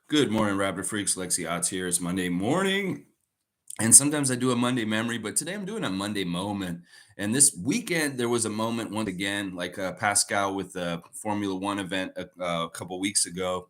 Good morning, Raptor Freaks. Lexi Otts here. It's Monday morning, and sometimes I do a Monday memory, but today I'm doing a Monday moment. And this weekend, there was a moment once again, like Pascal with the Formula One event a couple weeks ago.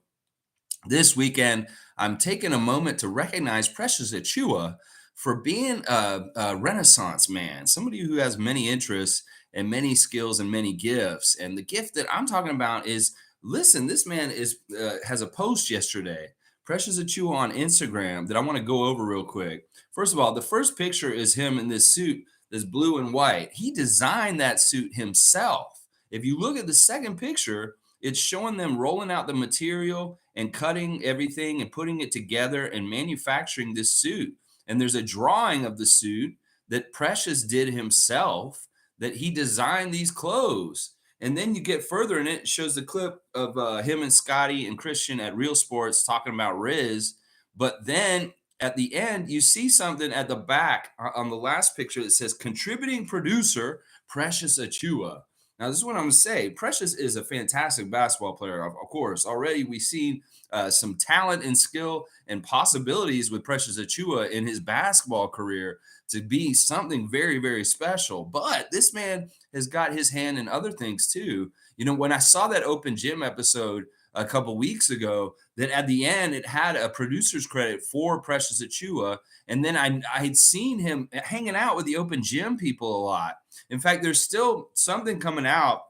This weekend, I'm taking a moment to recognize Precious Achua for being a Renaissance man, somebody who has many interests and many skills and many gifts. And the gift that I'm talking about is, listen, this man is has a post yesterday, Precious Achua on Instagram, that I want to go over real quick. First of all, the first picture is him in this suit, this blue and white. He designed that suit himself. If you look at the second picture, it's showing them rolling out the material and cutting everything and putting it together and manufacturing this suit. And there's a drawing of the suit that Precious did himself, that he designed these clothes. And then you get further, and it shows the clip of him and Scotty and Christian at Real Sports talking about Riz. But then at the end, you see something at the back on the last picture that says contributing producer Precious Achua. Now, this is what I'm going to say. Precious is a fantastic basketball player, of course. Already, we've seen some talent and skill and possibilities with Precious Achua in his basketball career to be something very, very special. But this man has got his hand in other things too. You know, when I saw that open gym episode a couple weeks ago, that at the end it had a producer's credit for Precious Achua, and then I had seen him hanging out with the open gym people a lot. In fact, there's still something coming out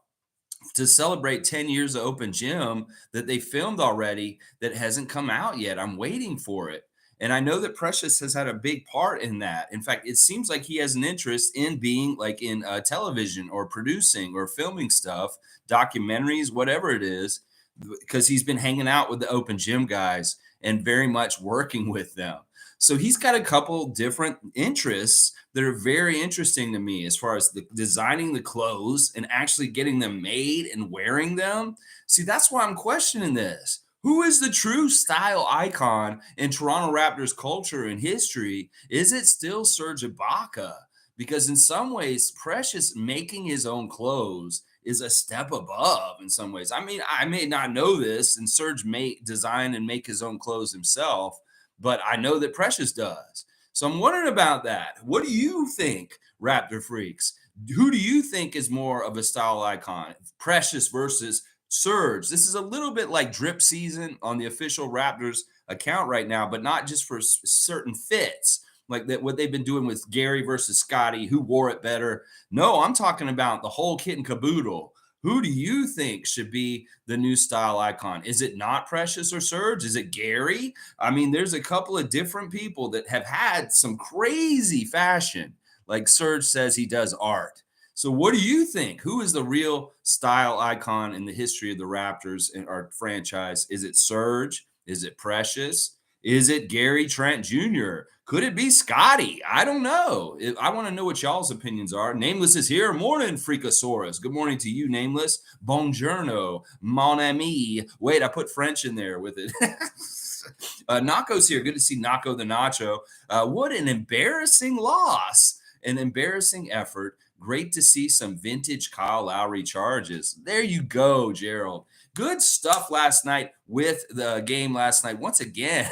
to celebrate 10 years of open gym that they filmed already that hasn't come out yet. I'm waiting for it. And I know that Precious has had a big part in that. In fact, it seems like he has an interest in being like in television or producing or filming stuff, documentaries, whatever it is, because he's been hanging out with the open gym guys and very much working with them. So he's got a couple different interests that are very interesting to me as far as the designing the clothes and actually getting them made and wearing them. See, that's why I'm questioning this. Who is the true style icon in Toronto Raptors culture and history? Is it still Serge Ibaka? Because in some ways, Precious making his own clothes is a step above in some ways. I mean, I may not know this, and Serge may design and make his own clothes himself, but I know that Precious does. So I'm wondering about that. What do you think, Raptor Freaks? Who do you think is more of a style icon, Precious versus Serge? This is a little bit like drip season on the official Raptors account right now, but not just for certain fits like that. What they've been doing with Gary versus Scotty, who wore it better? No, I'm talking about the whole kit and caboodle. Who do you think should be the new style icon? Is it not Precious or Serge? Is it Gary? I mean, there's a couple of different people that have had some crazy fashion. Like Serge says he does art. So what do you think? Who is the real style icon in the history of the Raptors and our franchise? Is it Serge? Is it Precious? Is it Gary Trent Jr.? Could it be Scotty? I don't know. I want to know what y'all's opinions are. Nameless is here. Morning, Freakosaurus. Good morning to you, Nameless. Buongiorno, mon ami. Wait, I put French in there with it. Nako's here. Good to see Nako the Nacho. What an embarrassing loss. An embarrassing effort. Great to see some vintage Kyle Lowry charges. There you go, Gerald. Good stuff last night with the game last night. Once again,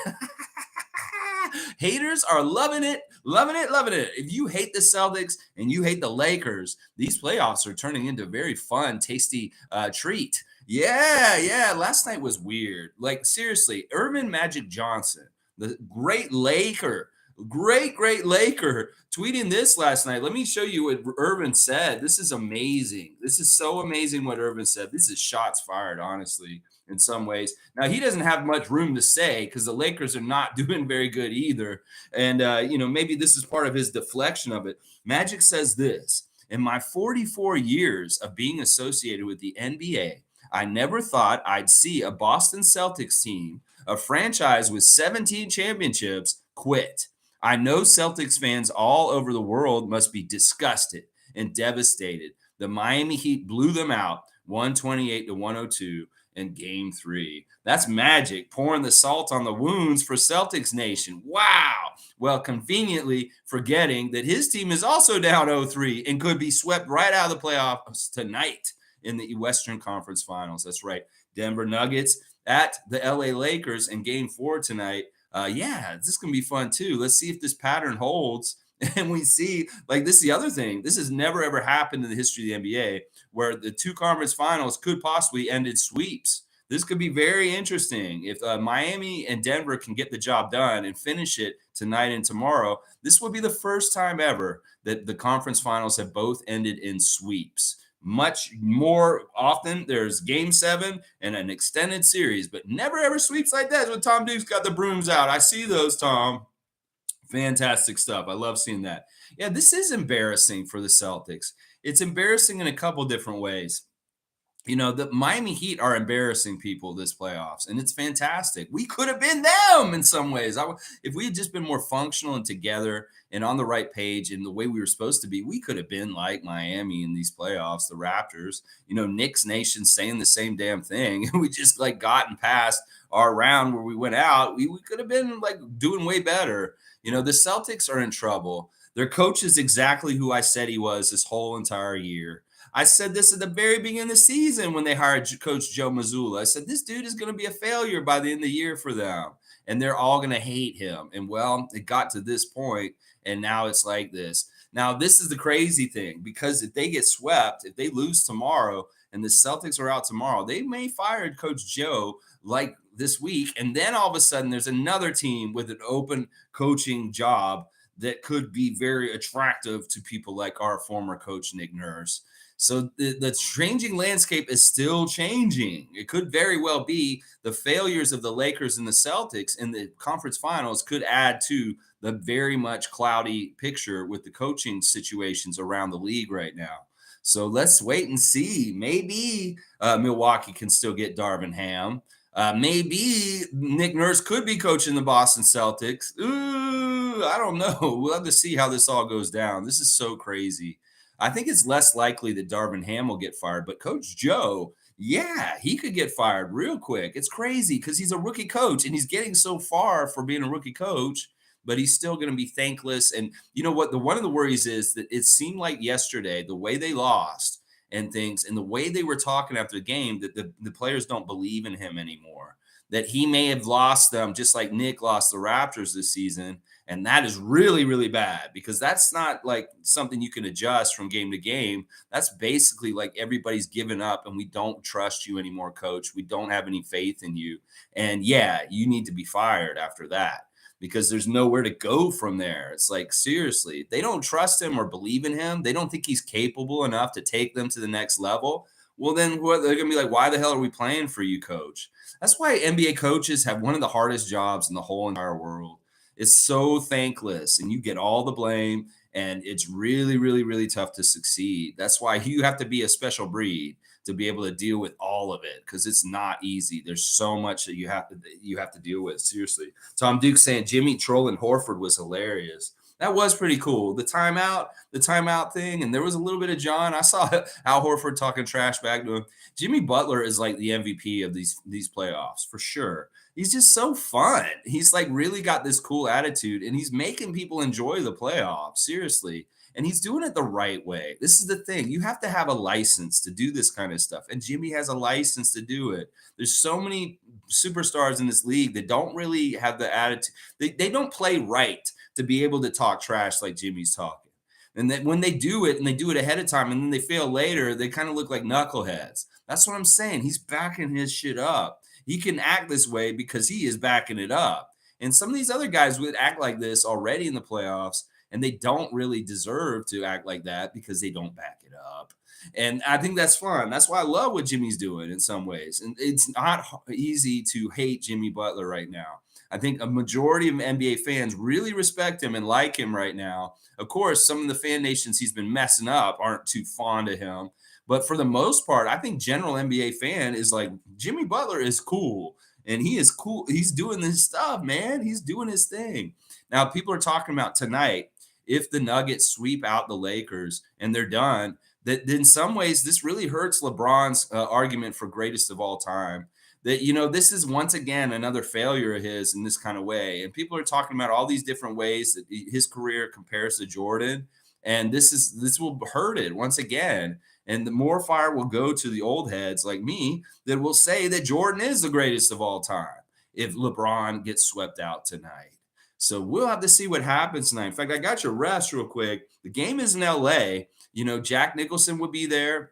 haters are loving it, loving it, loving it. If you hate the Celtics and you hate the Lakers, these playoffs are turning into a very fun, tasty treat. Yeah. Last night was weird. Like, seriously, Irvin Magic Johnson, the great Laker, great Laker, tweeting this last night. Let me show you what Irvin said. This is amazing. This is so amazing what Irvin said. This is shots fired, honestly, in some ways. Now, he doesn't have much room to say because the Lakers are not doing very good either. And, maybe this is part of his deflection of it. Magic says this: in my 44 years of being associated with the NBA, I never thought I'd see a Boston Celtics team, a franchise with 17 championships, quit. I know Celtics fans all over the world must be disgusted and devastated. The Miami Heat blew them out 128-102 in game 3. That's Magic pouring the salt on the wounds for Celtics Nation. Wow. Well, conveniently forgetting that his team is also down 0-3 and could be swept right out of the playoffs tonight in the Western Conference Finals. That's right. Denver Nuggets at the LA Lakers in game 4 tonight. Yeah, this is going to be fun too. Let's see if this pattern holds. And we see, like, this is the other thing. This has never ever happened in the history of the NBA where the two conference finals could possibly end in sweeps. This could be very interesting. If Miami and Denver can get the job done and finish it tonight and tomorrow, this will be the first time ever that the conference finals have both ended in sweeps. Much more often, there's game 7 and an extended series, but never ever sweeps like that when Tom Duke's got the brooms out. I see those, Tom. Fantastic stuff. I love seeing that. Yeah, this is embarrassing for the Celtics. It's embarrassing in a couple different ways. The Miami Heat are embarrassing people this playoffs, and it's fantastic. We could have been them in some ways. If we had just been more functional and together and on the right page in the way we were supposed to be, we could have been like Miami in these playoffs, the Raptors. Knicks Nation saying the same damn thing. We just like gotten past our round where we went out. We could have been like doing way better. The Celtics are in trouble. Their coach is exactly who I said he was this whole entire year. I said this at the very beginning of the season when they hired Coach Joe Mazzulla. I said, this dude is going to be a failure by the end of the year for them, and they're all going to hate him. And, well, it got to this point, and now it's like this. Now, this is the crazy thing, because if they get swept, if they lose tomorrow and the Celtics are out tomorrow, they may fire Coach Joe like this week, and then all of a sudden there's another team with an open coaching job that could be very attractive to people like our former coach, Nick Nurse. So the changing landscape is still changing. It could very well be the failures of the Lakers and the Celtics in the conference finals could add to the very much cloudy picture with the coaching situations around the league right now. So let's wait and see. Maybe Milwaukee can still get Darvin Ham. Maybe Nick Nurse could be coaching the Boston Celtics. Ooh, I don't know. We'll have to see how this all goes down. This is so crazy. I think it's less likely that Darvin Ham will get fired, but Coach Joe, yeah, he could get fired real quick. It's crazy because he's a rookie coach and he's getting so far for being a rookie coach, but he's still going to be thankless. And you know what? One of the worries is that it seemed like yesterday, the way they lost and things and the way they were talking after the game, that the players don't believe in him anymore, that he may have lost them just like Nick lost the Raptors this season. And that is really, really bad because that's not like something you can adjust from game to game. That's basically like everybody's given up and we don't trust you anymore, coach. We don't have any faith in you. And yeah, you need to be fired after that because there's nowhere to go from there. It's like, seriously, they don't trust him or believe in him. They don't think he's capable enough to take them to the next level. Well, then they're going to be like, why the hell are we playing for you, coach? That's why NBA coaches have one of the hardest jobs in the whole entire world. It's so thankless and you get all the blame and it's really, really, really tough to succeed. That's why you have to be a special breed to be able to deal with all of it because it's not easy. There's so much that you have to deal with. Seriously. Tom Duke saying Jimmy trolling Horford was hilarious. That was pretty cool. The timeout thing, and there was a little bit of John. I saw Al Horford talking trash back to him. Jimmy Butler is like the MVP of these playoffs for sure. He's just so fun. He's like really got this cool attitude, and he's making people enjoy the playoffs. Seriously. And he's doing it the right way. This is the thing. You have to have a license to do this kind of stuff. And Jimmy has a license to do it. There's so many superstars in this league that don't really have the attitude. They don't play right to be able to talk trash like Jimmy's talking. And then when they do it and they do it ahead of time and then they fail later, they kind of look like knuckleheads. That's what I'm saying. He's backing his shit up. He can act this way because he is backing it up. And some of these other guys would act like this already in the playoffs, and they don't really deserve to act like that because they don't back it up. And I think that's fun. That's why I love what Jimmy's doing in some ways. And it's not easy to hate Jimmy Butler right now. I think a majority of NBA fans really respect him and like him right now. Of course, some of the fan nations he's been messing up aren't too fond of him. But for the most part, I think general NBA fan is like, Jimmy Butler is cool. And he is cool. He's doing this stuff, man. He's doing his thing. Now, people are talking about tonight, if the Nuggets sweep out the Lakers and they're done, that in some ways this really hurts LeBron's argument for greatest of all time. That, this is once again another failure of his in this kind of way. And people are talking about all these different ways that his career compares to Jordan. And this will hurt it once again. And the more fire will go to the old heads like me that will say that Jordan is the greatest of all time if LeBron gets swept out tonight. So we'll have to see what happens tonight. In fact, I got your refs real quick. The game is in LA. Jack Nicholson would be there.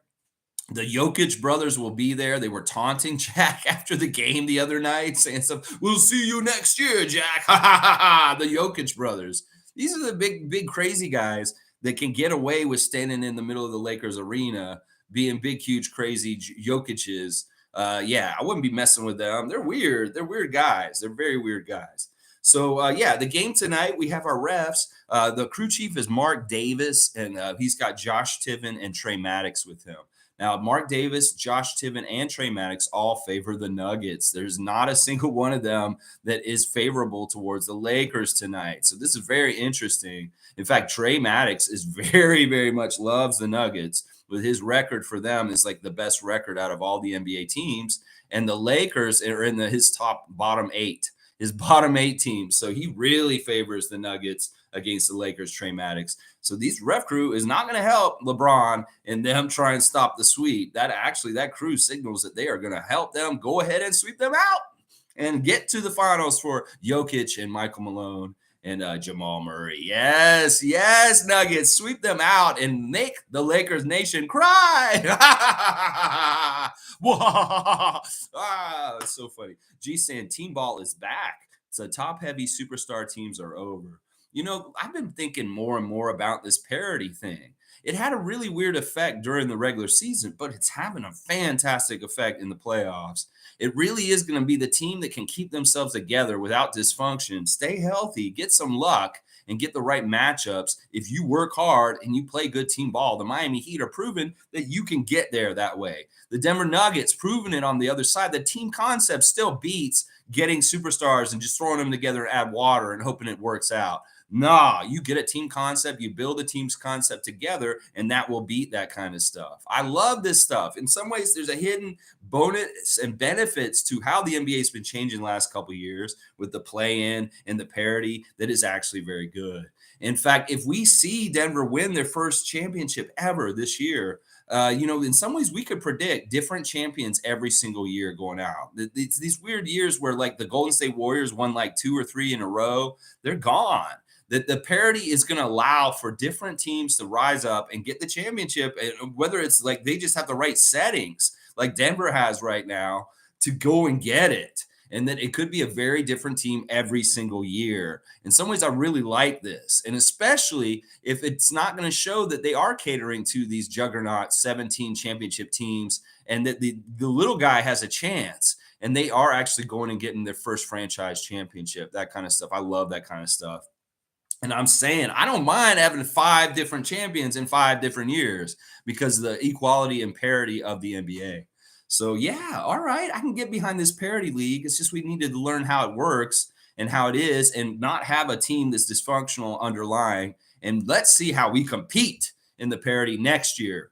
The Jokic brothers will be there. They were taunting Jack after the game the other night, saying stuff. We'll see you next year, Jack. Ha ha ha ha. The Jokic brothers. These are the big, big, crazy guys that can get away with standing in the middle of the Lakers arena, being big, huge, crazy Jokic's. Yeah, I wouldn't be messing with them. They're weird. They're weird guys. They're very weird guys. So yeah, the game tonight, we have our refs. The crew chief is Mark Davis, and he's got Josh Tiven and Trey Maddox with him. Now, Mark Davis, Josh Tiven, and Trey Maddox all favor the Nuggets. There's not a single one of them that is favorable towards the Lakers tonight. So this is very interesting. In fact, Trey Maddox is very, very much loves the Nuggets. With his record for them is like the best record out of all the NBA teams. And the Lakers are in his bottom eight, his bottom eight teams. So he really favors the Nuggets against the Lakers, Trey Maddox. So these ref crew is not going to help LeBron and them try and stop the sweep. That crew signals that they are going to help them go ahead and sweep them out and get to the finals for Jokic and Michael Malone and Jamal Murray. Yes, yes, Nuggets, sweep them out and make the Lakers nation cry. That's so funny. G saying team ball is back. So top-heavy superstar teams are over. I've been thinking more and more about this parity thing. It had a really weird effect during the regular season, but it's having a fantastic effect in the playoffs. It really is going to be the team that can keep themselves together without dysfunction, stay healthy, get some luck, and get the right matchups. If you work hard and you play good team ball, the Miami Heat are proving that you can get there that way. The Denver Nuggets proving it on the other side. The team concept still beats getting superstars and just throwing them together and add water and hoping it works out. Nah, you get a team concept, you build a team's concept together, and that will beat that kind of stuff. I love this stuff. In some ways, there's a hidden bonus and benefits to how the NBA has been changing the last couple of years with the play-in and the parity that is actually very good. In fact, if we see Denver win their first championship ever this year, in some ways we could predict different champions every single year going out. These weird years where like the Golden State Warriors won like 2 or 3 in a row, they're gone. That the parity is going to allow for different teams to rise up and get the championship, and whether it's like they just have the right settings like Denver has right now to go and get it. And that it could be a very different team every single year. In some ways, I really like this. And especially if it's not going to show that they are catering to these juggernaut 17 championship teams and that the little guy has a chance and they are actually going and getting their first franchise championship, that kind of stuff. I love that kind of stuff. And I'm saying I don't mind having 5 different champions in 5 different years because of the equality and parity of the NBA. So yeah, all right, I can get behind this parity league. It's just we needed to learn how it works and how it is and not have a team that's dysfunctional underlying. And let's see how we compete in the parity next year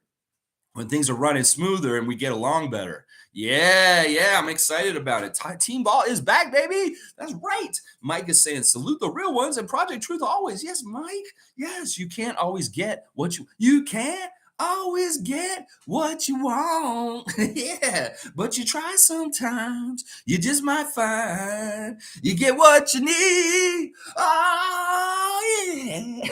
when things are running smoother and we get along better. Yeah, I'm excited about it. Team ball is back, baby. That's right. Mike is saying, salute the real ones and Project Truth always. Yes, Mike. Yes, you can't always get what you can't always get what you want. Yeah, but you try sometimes. You just might find you get what you need. Oh, yeah.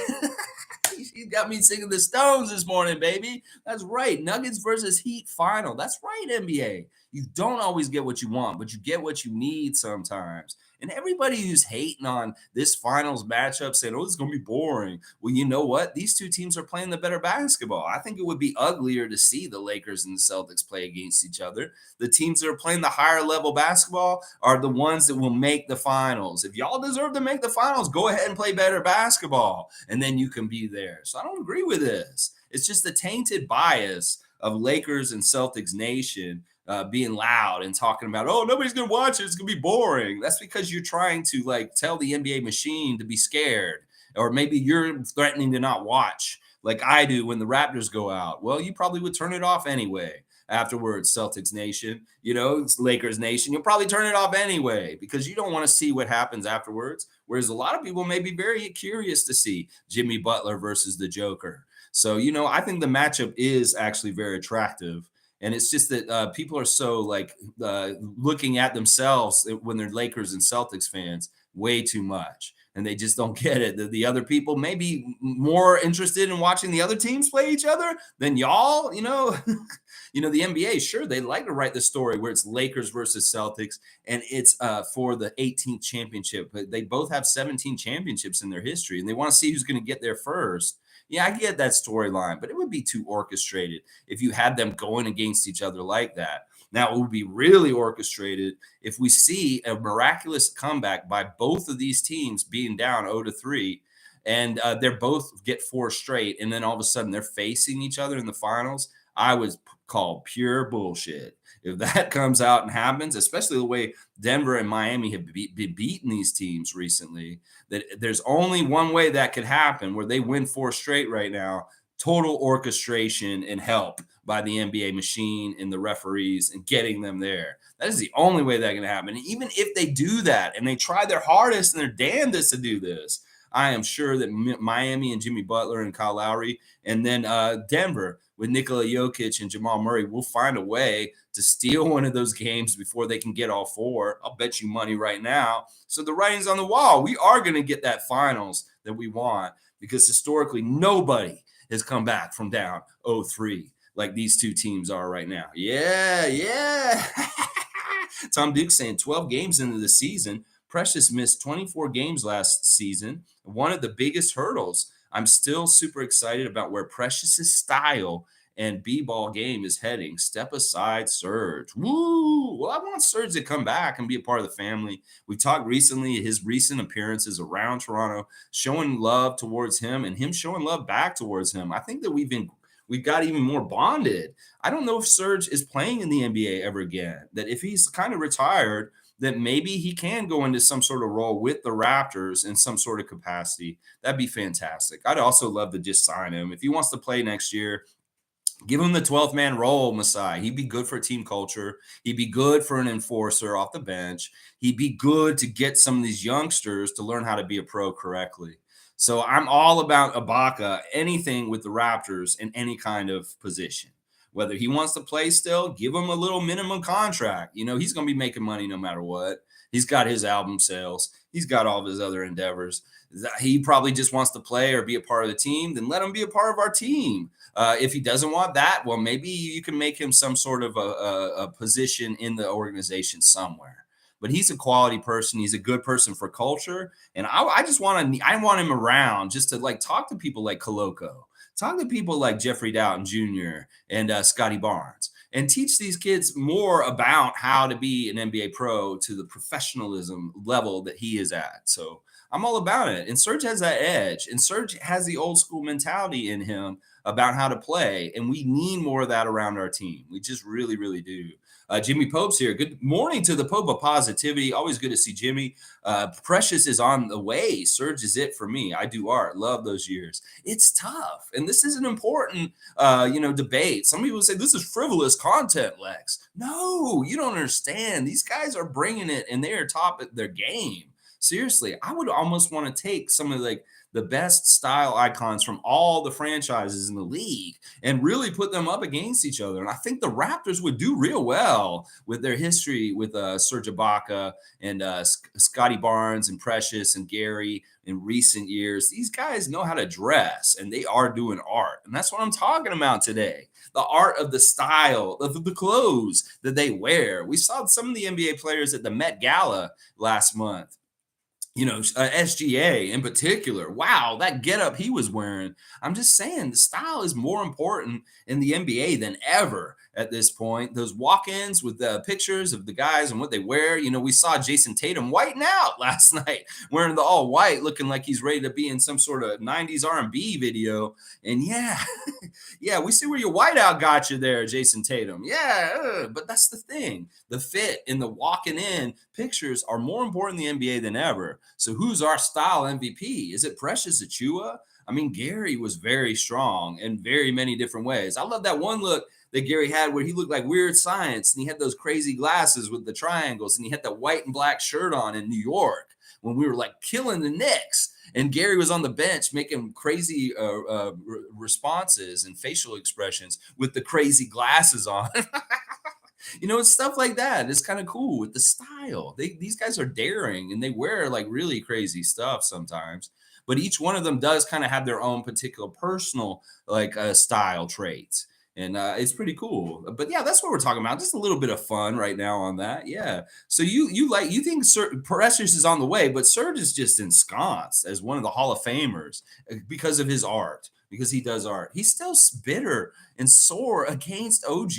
You got me singing the Stones this morning, baby. That's right. Nuggets versus Heat final. That's right, NBA. You don't always get what you want, but you get what you need sometimes. And everybody who's hating on this finals matchup saying, oh, it's going to be boring. Well, you know what? These two teams are playing the better basketball. I think it would be uglier to see the Lakers and the Celtics play against each other. The teams that are playing the higher level basketball are the ones that will make the finals. If y'all deserve to make the finals, go ahead and play better basketball, and then you can be there. So I don't agree with this. It's just the tainted bias of Lakers and Celtics Nation being loud and talking about, oh, nobody's going to watch it. It's going to be boring. That's because you're trying to like tell the NBA machine to be scared, or maybe you're threatening to not watch like I do when the Raptors go out. Well, you probably would turn it off anyway. Afterwards, Celtics Nation, it's Lakers Nation. You'll probably turn it off anyway because you don't want to see what happens afterwards. Whereas a lot of people may be very curious to see Jimmy Butler versus the Joker. So, I think the matchup is actually very attractive. And it's just that people are so like looking at themselves when they're Lakers and Celtics fans way too much. And they just don't get it. The other people may be more interested in watching the other teams play each other than y'all, the NBA, sure, they like to write the story where it's Lakers versus Celtics and it's for the 18th championship. But they both have 17 championships in their history and they want to see who's going to get there first. Yeah, I get that storyline, but it would be too orchestrated if you had them going against each other like that. Now, it would be really orchestrated if we see a miraculous comeback by both of these teams being down 0-3 and they're both get four straight. And then all of a sudden they're facing each other in the finals. I would call pure bullshit. If that comes out and happens, especially the way Denver and Miami have been beating these teams recently, that there's only one way that could happen where they win four straight right now. Total orchestration and help by the NBA machine and the referees and getting them there. That is the only way that can happen. And even if they do that and they try their hardest and their damnedest to do this, I am sure that Miami and Jimmy Butler and Kyle Lowry and then Denver with Nikola Jokic and Jamal Murray will find a way to steal one of those games before they can get all four. I'll bet you money right now. So the writing's on the wall. We are going to get that finals that we want because historically nobody has come back from down 0-3 like these two teams are right now. Yeah. Tom Duke saying 12 games into the season, Precious missed 24 games last season. One of the biggest hurdles. I'm still super excited about where Precious's style and B-ball game is heading. Step aside, Serge. Woo! Well, I want Serge to come back and be a part of the family. We talked recently his recent appearances around Toronto, showing love towards him and him showing love back towards him. I think that we've got even more bonded. I don't know if Serge is playing in the NBA ever again. That if he's kind of retired, that maybe he can go into some sort of role with the Raptors in some sort of capacity. That'd be fantastic. I'd also love to just sign him. If he wants to play next year, give him the 12th man role, Masai. He'd be good for team culture. He'd be good for an enforcer off the bench. He'd be good to get some of these youngsters to learn how to be a pro correctly. So I'm all about Ibaka, anything with the Raptors in any kind of position. Whether he wants to play still, give him a little minimum contract. He's going to be making money no matter what. He's got his album sales. He's got all of his other endeavors. He probably just wants to play or be a part of the team. Then let him be a part of our team. If he doesn't want that, well, maybe you can make him some sort of a position in the organization somewhere. But he's a quality person. He's a good person for culture. And I want him around just to like talk to people like Koloko. Talk to people like Jeffrey Doughton Jr. and Scotty Barnes and teach these kids more about how to be an NBA pro to the professionalism level that he is at. So I'm all about it. And Serge has that edge. And Serge has the old school mentality in him about how to play. And we need more of that around our team. We just really, really do. Jimmy Pope's here. Good morning to the Pope of Positivity. Always good to see Jimmy. Precious is on the way. Serge is it for me. I do art. Love those years. It's tough. And this is an important, debate. Some people say this is frivolous content, Lex. No, you don't understand. These guys are bringing it and they are top at their game. Seriously, I would almost want to take some of the best style icons from all the franchises in the league and really put them up against each other. And I think the Raptors would do real well with their history with Serge Ibaka and Scotty Barnes and Precious and Gary in recent years. These guys know how to dress and they are doing art. And that's what I'm talking about today. The art of the style of the clothes that they wear. We saw some of the NBA players at the Met Gala last month. SGA in particular. Wow, that getup he was wearing. I'm just saying the style is more important in the NBA than ever at this point. Those walk-ins with the pictures of the guys and what they wear. We saw Jason Tatum whiting out last night, wearing the all white, looking like he's ready to be in some sort of 90s R&B video. And yeah, we see where your whiteout got you there, Jason Tatum. Yeah, but that's the thing. The fit and the walking in pictures are more important in the NBA than ever. So who's our style MVP? Is it Precious Achiuwa? I mean, Gary was very strong in very many different ways. I love that one look that Gary had where he looked like Weird Science and he had those crazy glasses with the triangles and he had that white and black shirt on in New York when we were like killing the Knicks. And Gary was on the bench making crazy responses and facial expressions with the crazy glasses on. It's stuff like that. It's kind of cool with the style. These guys are daring and they wear like really crazy stuff sometimes. But each one of them does kind of have their own particular personal like style traits. And it's pretty cool. But yeah, that's what we're talking about. Just a little bit of fun right now on that. Yeah. So you think Precious is on the way, but Serge is just ensconced as one of the Hall of Famers because of his art, because he does art. He's still bitter and sore against OG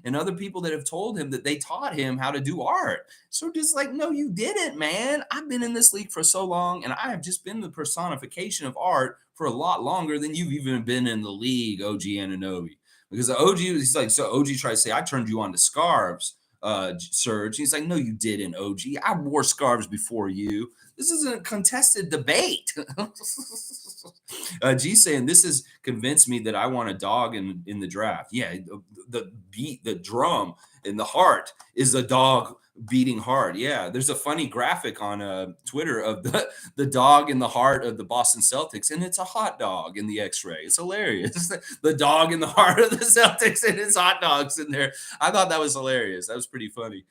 and other people that have told him that they taught him how to do art. So just like, no, you didn't, man. I've been in this league for so long, and I have just been the personification of art for a lot longer than you've even been in the league, OG Anunoby. Because the OG, he's like, so OG tried to say, I turned you on to scarves, Serge. He's like, no, you didn't, OG. I wore scarves before you. This isn't a contested debate. G saying this has convinced me that I want a dog in the draft. Yeah, the beat, the drum, and the heart is a dog beating hard. Yeah, there's a funny graphic on Twitter of the dog in the heart of the Boston Celtics, and it's a hot dog in the X-ray. It's hilarious. The dog in the heart of the Celtics, and it's hot dogs in there. I thought that was hilarious. That was pretty funny.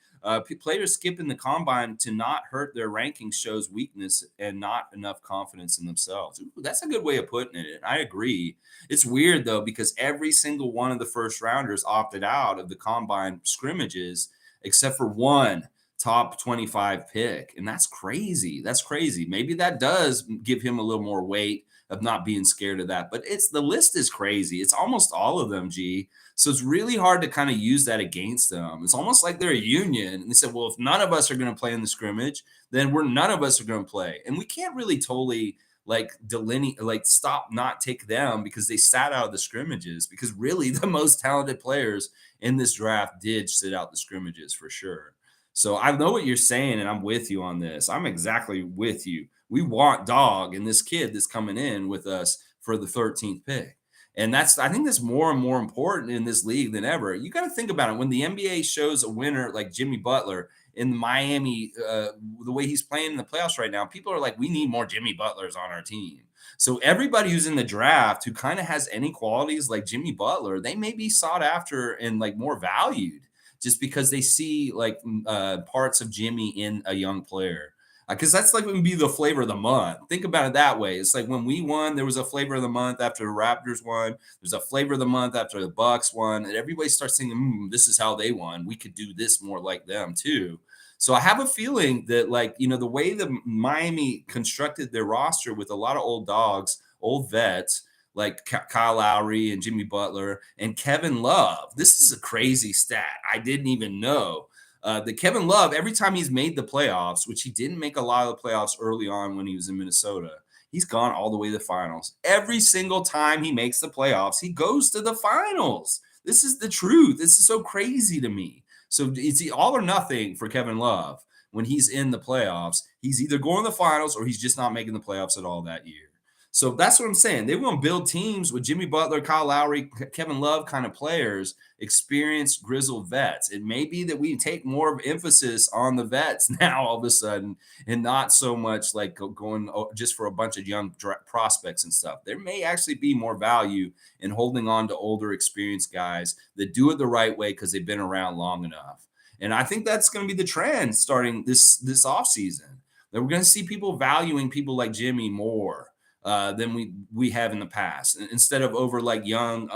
Players skipping the combine to not hurt their rankings shows weakness and not enough confidence in themselves. Ooh, that's a good way of putting it. I agree. It's weird though, because every single one of the first rounders opted out of the combine scrimmages except for one top 25 pick. And that's crazy. That's crazy. Maybe that does give him a little more weight of not being scared of that. But the list is crazy. It's almost all of them, G. So it's really hard to kind of use that against them. It's almost like they're a union. And they said, well, if none of us are going to play in the scrimmage, then none of us are going to play. And we can't really totally like delineate, like stop, not take them because they sat out of the scrimmages, because really the most talented players in this draft did sit out the scrimmages for sure. So I know what you're saying, and I'm with you on this. I'm exactly with you. We want dog and this kid that's coming in with us for the 13th pick. And I think that's more and more important in this league than ever. You got to think about it. When the NBA shows a winner like Jimmy Butler in Miami, the way he's playing in the playoffs right now, people are like, we need more Jimmy Butlers on our team. So everybody who's in the draft who kind of has any qualities like Jimmy Butler, they may be sought after and like more valued just because they see like parts of Jimmy in a young player. Because that's like would be the flavor of the month. Think about it that way. It's like when we won, there was a flavor of the month after the Raptors won. There's a flavor of the month after the Bucks won, and everybody starts thinking, "This is how they won. We could do this more like them too." So I have a feeling that, like the way the Miami constructed their roster with a lot of old dogs, old vets like Kyle Lowry and Jimmy Butler and Kevin Love. This is a crazy stat. I didn't even know the Kevin Love, every time he's made the playoffs, which he didn't make a lot of the playoffs early on when he was in Minnesota, he's gone all the way to the finals. Every single time he makes the playoffs, he goes to the finals. This is the truth. This is so crazy to me. So it's all or nothing for Kevin Love when he's in the playoffs. He's either going to the finals or he's just not making the playoffs at all that year. So that's what I'm saying. They want to build teams with Jimmy Butler, Kyle Lowry, Kevin Love kind of players, experienced, grizzled vets. It may be that we take more of emphasis on the vets now all of a sudden and not so much like going just for a bunch of young prospects and stuff. There may actually be more value in holding on to older, experienced guys that do it the right way because they've been around long enough. And I think that's going to be the trend starting this offseason. That we're going to see people valuing people like Jimmy more than we have in the past. Instead of over like young,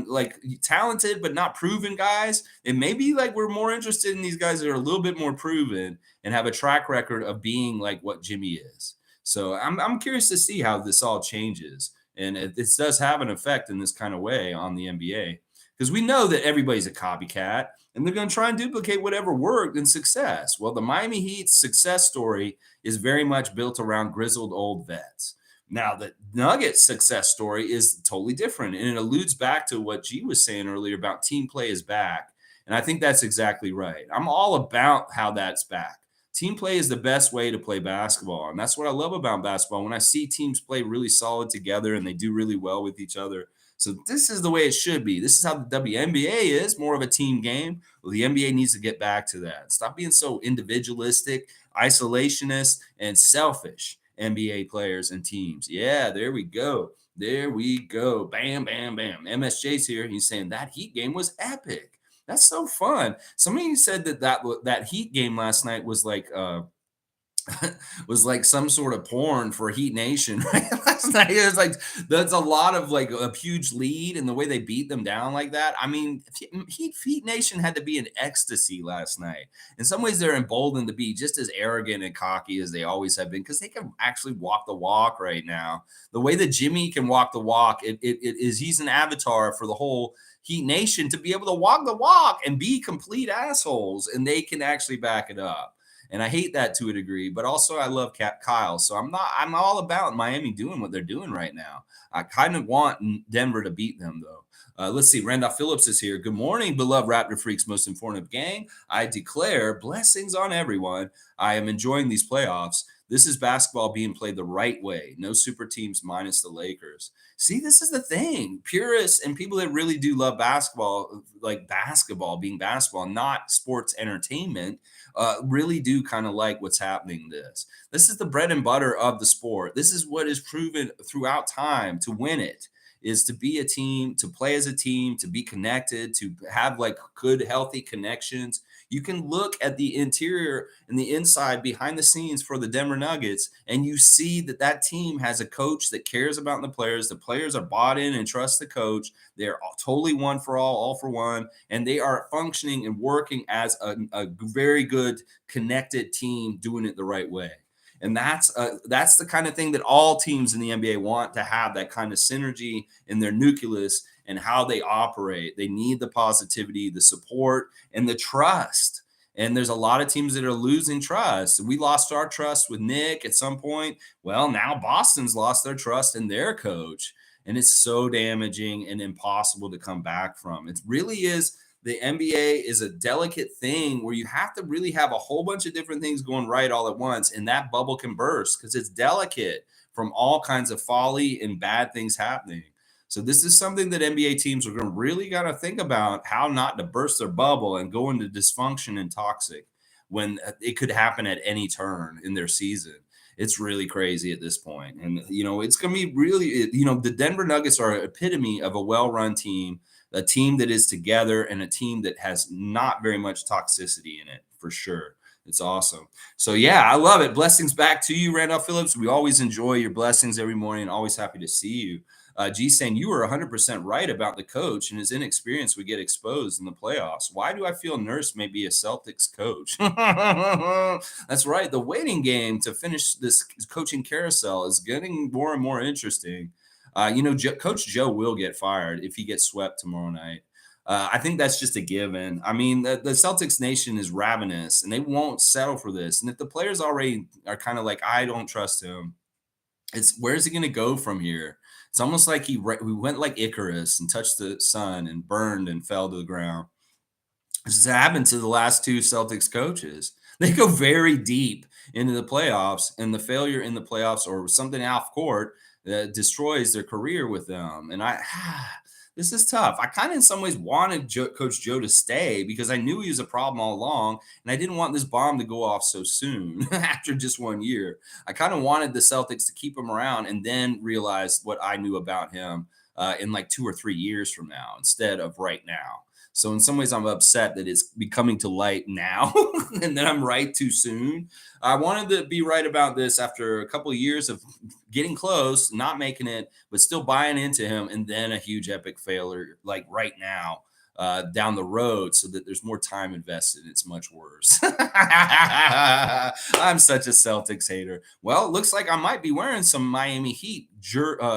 like talented but not proven guys, it may be like we're more interested in these guys that are a little bit more proven and have a track record of being like what Jimmy is. So I'm curious to see how this all changes, and this does have an effect in this kind of way on the NBA because we know that everybody's a copycat. And they're going to try and duplicate whatever worked in success. Well, the Miami Heat's success story is very much built around grizzled old vets. Now, the Nuggets success story is totally different, and it alludes back to what G was saying earlier about team play is back. And I think that's exactly right. I'm all about how that's back. Team play is the best way to play basketball, and that's what I love about basketball. When I see teams play really solid together and they do really well with each other. So this is the way it should be. This is how the WNBA is, more of a team game. Well, the NBA needs to get back to that. Stop being so individualistic, isolationist, and selfish. NBA players and teams. Yeah, there we go. There we go. Bam, bam, bam. MSJ's here. He's saying that Heat game was epic. That's so fun. Somebody said that Heat game last night was like was like some sort of porn for Heat Nation, right? Last night it was like that's a lot of like a huge lead and the way they beat them down like that. I mean, Heat Nation had to be in ecstasy last night. In some ways, they're emboldened to be just as arrogant and cocky as they always have been because they can actually walk the walk right now. The way that Jimmy can walk the walk, it is he's an avatar for the whole Heat Nation to be able to walk the walk and be complete assholes, and they can actually back it up. And I hate that to a degree, but also I love Kyle. So I'm all about Miami doing what they're doing right now. I kind of want Denver to beat them, though. Let's see. Randolph Phillips is here. Good morning, beloved Raptor Freaks, most informative gang. I declare blessings on everyone. I am enjoying these playoffs. This is basketball being played the right way. No super teams minus the Lakers. See, this is the thing. Purists and people that really do love basketball, like basketball being basketball, not sports entertainment, really do kind of like what's happening. This is the bread and butter of the sport. This is what is proven throughout time to win it is to be a team, to play as a team, to be connected, to have like good, healthy connections. You can look at the interior and the inside behind the scenes for the Denver Nuggets, and you see that that team has a coach that cares about the players. The players are bought in and trust the coach. They're totally one for all for one, and they are functioning and working as a very good connected team doing it the right way. And that's the kind of thing that all teams in the NBA want to have, that kind of synergy in their nucleus and how they operate. They need the positivity, the support, and the trust. And there's a lot of teams that are losing trust. We lost our trust with Nick at some point. Well, now Boston's lost their trust in their coach. And it's so damaging and impossible to come back from. It really is. The NBA is a delicate thing where you have to really have a whole bunch of different things going right all at once, and that bubble can burst because it's delicate from all kinds of folly and bad things happening. So this is something that NBA teams are going to really got to think about, how not to burst their bubble and go into dysfunction and toxic when it could happen at any turn in their season. It's really crazy at this point. And, it's going to be really, the Denver Nuggets are an epitome of a well-run team, a team that is together, and a team that has not very much toxicity in it, for sure. It's awesome. So, yeah, I love it. Blessings back to you, Randolph Phillips. We always enjoy your blessings every morning. Always happy to see you. G saying you were 100% right about the coach and his inexperience would get exposed in the playoffs. Why do I feel Nurse may be a Celtics coach? That's right. The waiting game to finish this coaching carousel is getting more and more interesting. Coach Joe will get fired if he gets swept tomorrow night. I think that's just a given. I mean, the Celtics nation is ravenous, and they won't settle for this. And if the players already are kind of like, I don't trust him, it's where's he going to go from here? It's almost like we went like Icarus and touched the sun and burned and fell to the ground. This has happened to the last two Celtics coaches. They go very deep into the playoffs, and the failure in the playoffs or something off court destroys their career with them. And this is tough. I kind of in some ways wanted Coach Joe to stay because I knew he was a problem all along, and I didn't want this bomb to go off so soon after just 1 year. I kind of wanted the Celtics to keep him around and then realize what I knew about him in like 2 or 3 years from now instead of right now. So in some ways, I'm upset that it's becoming to light now and that I'm right too soon. I wanted to be right about this after a couple of years of getting close, not making it, but still buying into him, and then a huge epic failure like right now down the road so that there's more time invested. It's much worse. I'm such a Celtics hater. Well, it looks like I might be wearing some Miami Heat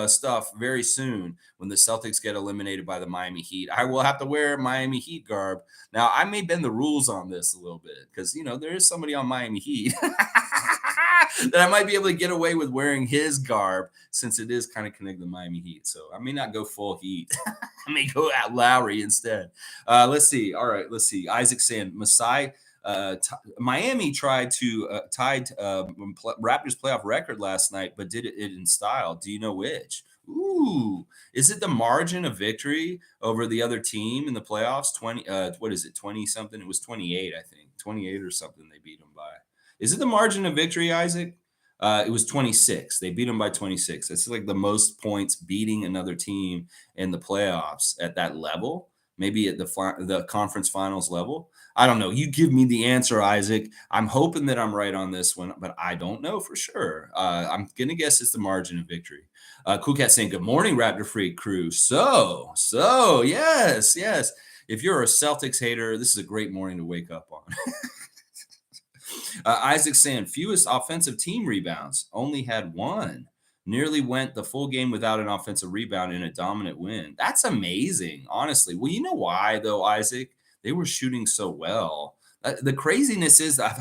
stuff very soon when the Celtics get eliminated by the Miami Heat. I will have to wear Miami Heat garb. Now, I may bend the rules on this a little bit because, there is somebody on Miami Heat that I might be able to get away with wearing his garb since it is kind of connected to Miami Heat. So I may not go full Heat. I may go at Lowry instead. Let's see. All right, let's see. Isaac saying Masai. Miami tried to tied Raptors playoff record last night, but did it in style. Do you know which? Ooh, is it the margin of victory over the other team in the playoffs? 20, what is it? 20 something? It was 28, I think. 28 or something they beat them by. Is it the margin of victory, Isaac? It was 26. They beat them by 26. It's like the most points beating another team in the playoffs at that level, maybe at the conference finals level. I don't know. You give me the answer, Isaac. I'm hoping that I'm right on this one, but I don't know for sure. I'm gonna guess it's the margin of victory. Cool Cat saying, "Good morning, Raptor Freak crew." So, yes, yes. If you're a Celtics hater, this is a great morning to wake up on. Isaac saying, fewest offensive team rebounds, only had one. Nearly went the full game without an offensive rebound in a dominant win. That's amazing, honestly. Well, you know why, though, Isaac? They were shooting so well. The craziness is of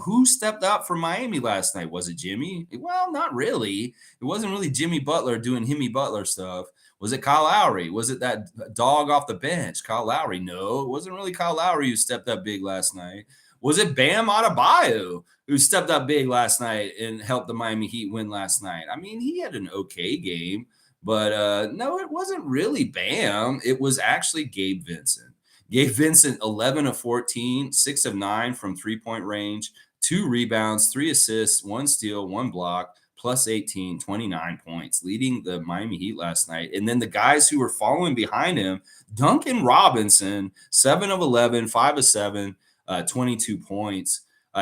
who stepped up for Miami last night. Was it Jimmy? Well, not really. It wasn't really Jimmy Butler doing Himmy Butler stuff. Was it Kyle Lowry? Was it that dog off the bench, Kyle Lowry? No, it wasn't really Kyle Lowry who stepped up big last night. Was it Bam Adebayo who stepped up big last night and helped the Miami Heat win last night? I mean, he had an okay game, but no, it wasn't really Bam. It was actually Gabe Vincent. Gabe Vincent, 11 of 14, 6 of 9 from three-point range, 2 rebounds, 3 assists, 1 steal, 1 block, plus 18, 29 points, leading the Miami Heat last night. And then the guys who were following behind him, Duncan Robinson, 7 of 11, 5 of 7, 22 points.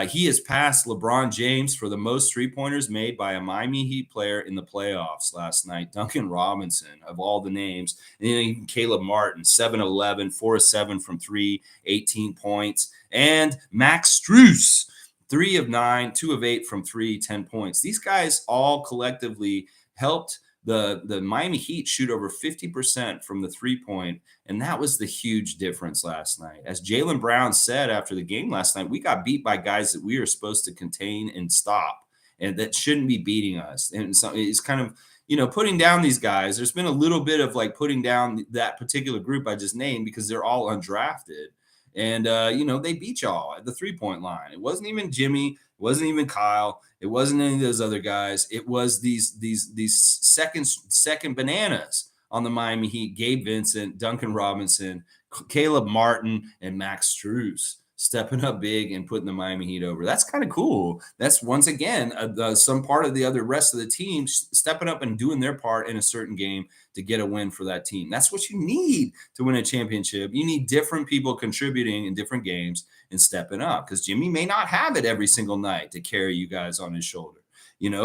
He has passed LeBron James for the most three-pointers made by a Miami Heat player in the playoffs last night. Duncan Robinson, of all the names. And then even Caleb Martin, 7 of 11, 4 of 7 from 3, 18 points. And Max Strus, 3 of 9, 2 of 8 from 3, 10 points. These guys all collectively helped the Miami Heat shoot over 50% from the three-point, and that was the huge difference last night. As Jaylen Brown said after the game last night, we got beat by guys that we are supposed to contain and stop, and that shouldn't be beating us. And so it's kind of, putting down these guys. There's been a little bit of like putting down that particular group I just named because they're all undrafted. And, they beat y'all at the three-point line. It wasn't even Jimmy. It wasn't even Kyle. It wasn't any of those other guys. It was these second bananas on the Miami Heat: Gabe Vincent, Duncan Robinson, Caleb Martin, and Max Strus stepping up big and putting the Miami Heat over. That's kind of cool. That's once again some part of the rest of the team stepping up and doing their part in a certain game to get a win for that team. That's what you need to win a championship. You need different people contributing in different games and stepping up, because Jimmy may not have it every single night to carry you guys on his shoulder.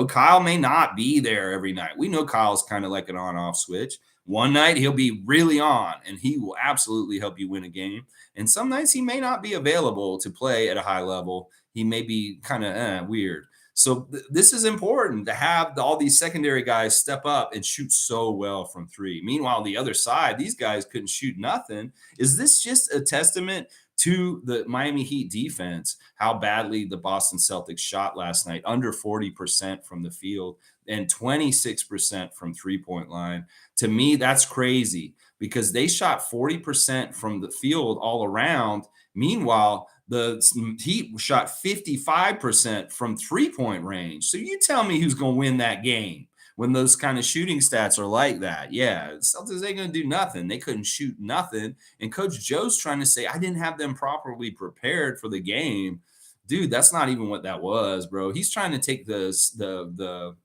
Kyle may not be there every night. We know Kyle's kind of like an on-off switch. One night he'll be really on and he will absolutely help you win a game. And some nights he may not be available to play at a high level. He may be kind of weird. So this is important to have all these secondary guys step up and shoot so well from three. Meanwhile, the other side, these guys couldn't shoot nothing. Is this just a testament to the Miami Heat defense, how badly the Boston Celtics shot last night, under 40% from the field and 26% from three-point line? To me, that's crazy because they shot 40% from the field all around. Meanwhile, the Heat shot 55% from three-point range. So you tell me who's going to win that game when those kind of shooting stats are like that. Yeah, the Celtics ain't going to do nothing. They couldn't shoot nothing. And Coach Joe's trying to say, I didn't have them properly prepared for the game. Dude, that's not even what that was, bro. He's trying to take the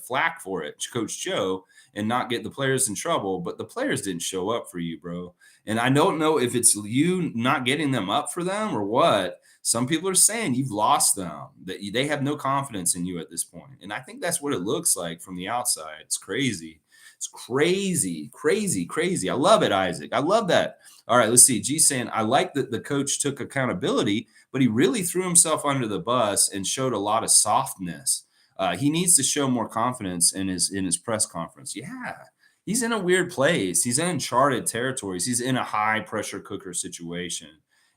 flack for it, Coach Joe, and not get the players in trouble. But the players didn't show up for you, bro. And I don't know if it's you not getting them up for them or what. Some people are saying you've lost them, that they have no confidence in you at this point. And I think that's what it looks like from the outside. It's crazy. It's crazy, crazy, crazy. I love it, Isaac. I love that. All right, let's see. G saying, I like that the coach took accountability, but he really threw himself under the bus and showed a lot of softness. He needs to show more confidence in his press conference. Yeah, he's in a weird place. He's in uncharted territories. He's in a high pressure cooker situation.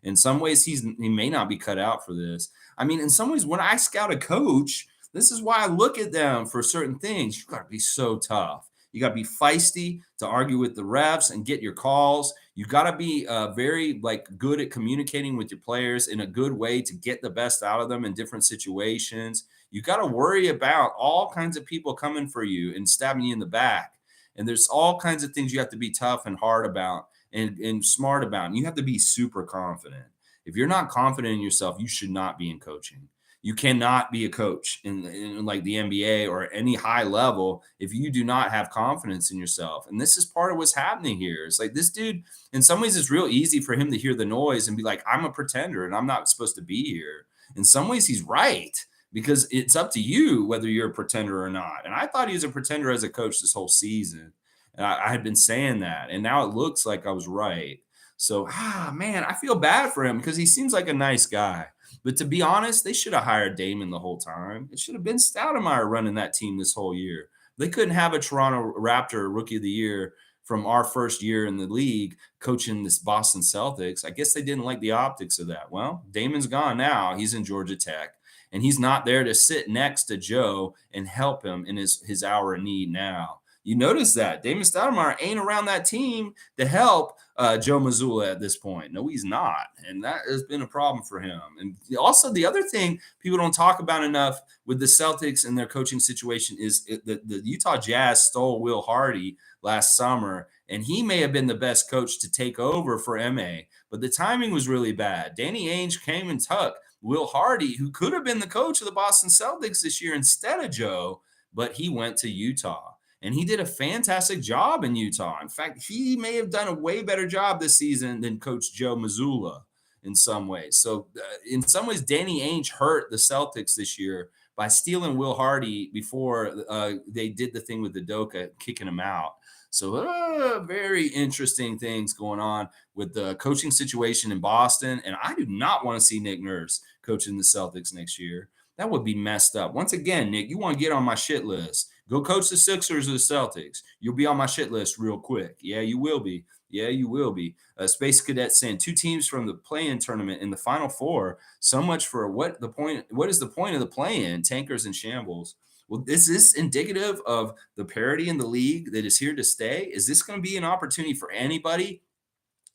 In some ways, he may not be cut out for this. I mean, in some ways, when I scout a coach, this is why I look at them for certain things. You've got to be so tough. You got to be feisty to argue with the refs and get your calls. You got to be very good at communicating with your players in a good way to get the best out of them in different situations. You got to worry about all kinds of people coming for you and stabbing you in the back. And there's all kinds of things you have to be tough and hard about and smart about. And you have to be super confident. If you're not confident in yourself, you should not be in coaching. You cannot be a coach in like the NBA or any high level if you do not have confidence in yourself. And this is part of what's happening here. It's like this dude, in some ways, it's real easy for him to hear the noise and be like, I'm a pretender and I'm not supposed to be here. In some ways, he's right because it's up to you whether you're a pretender or not. And I thought he was a pretender as a coach this whole season. And I had been saying that. And now it looks like I was right. So, man, I feel bad for him because he seems like a nice guy. But to be honest, they should have hired Damon the whole time. It should have been Stoudemire running that team this whole year. They couldn't have a Toronto Raptor Rookie of the Year from our first year in the league coaching this Boston Celtics. I guess they didn't like the optics of that. Well, Damon's gone now. He's in Georgia Tech, and he's not there to sit next to Joe and help him in his hour of need now. You notice that Damon Stoudemire ain't around that team to help Joe Mazzulla at this point. No, he's not. And that has been a problem for him. And also, the other thing people don't talk about enough with the Celtics and their coaching situation is the Utah Jazz stole Will Hardy last summer, and he may have been the best coach to take over for MA, but the timing was really bad. Danny Ainge came and took Will Hardy, who could have been the coach of the Boston Celtics this year instead of Joe, but he went to Utah. And he did a fantastic job in Utah. In fact, he may have done a way better job this season than Coach Joe Mazzulla in some ways. So, in some ways, Danny Ainge hurt the Celtics this year by stealing Will Hardy before they did the thing with the Udoka, kicking him out. So, very interesting things going on with the coaching situation in Boston. And I do not want to see Nick Nurse coaching the Celtics next year. That would be messed up. Once again, Nick, you want to get on my shit list. Go coach the Sixers or the Celtics. You'll be on my shit list real quick. Yeah, you will be. Yeah, you will be. Space Cadet saying 2 teams from the play-in tournament in the Final Four. So much for what the point. What is the point of the play-in? Tankers and shambles. Well, is this indicative of the parity in the league that is here to stay? Is this going to be an opportunity for anybody?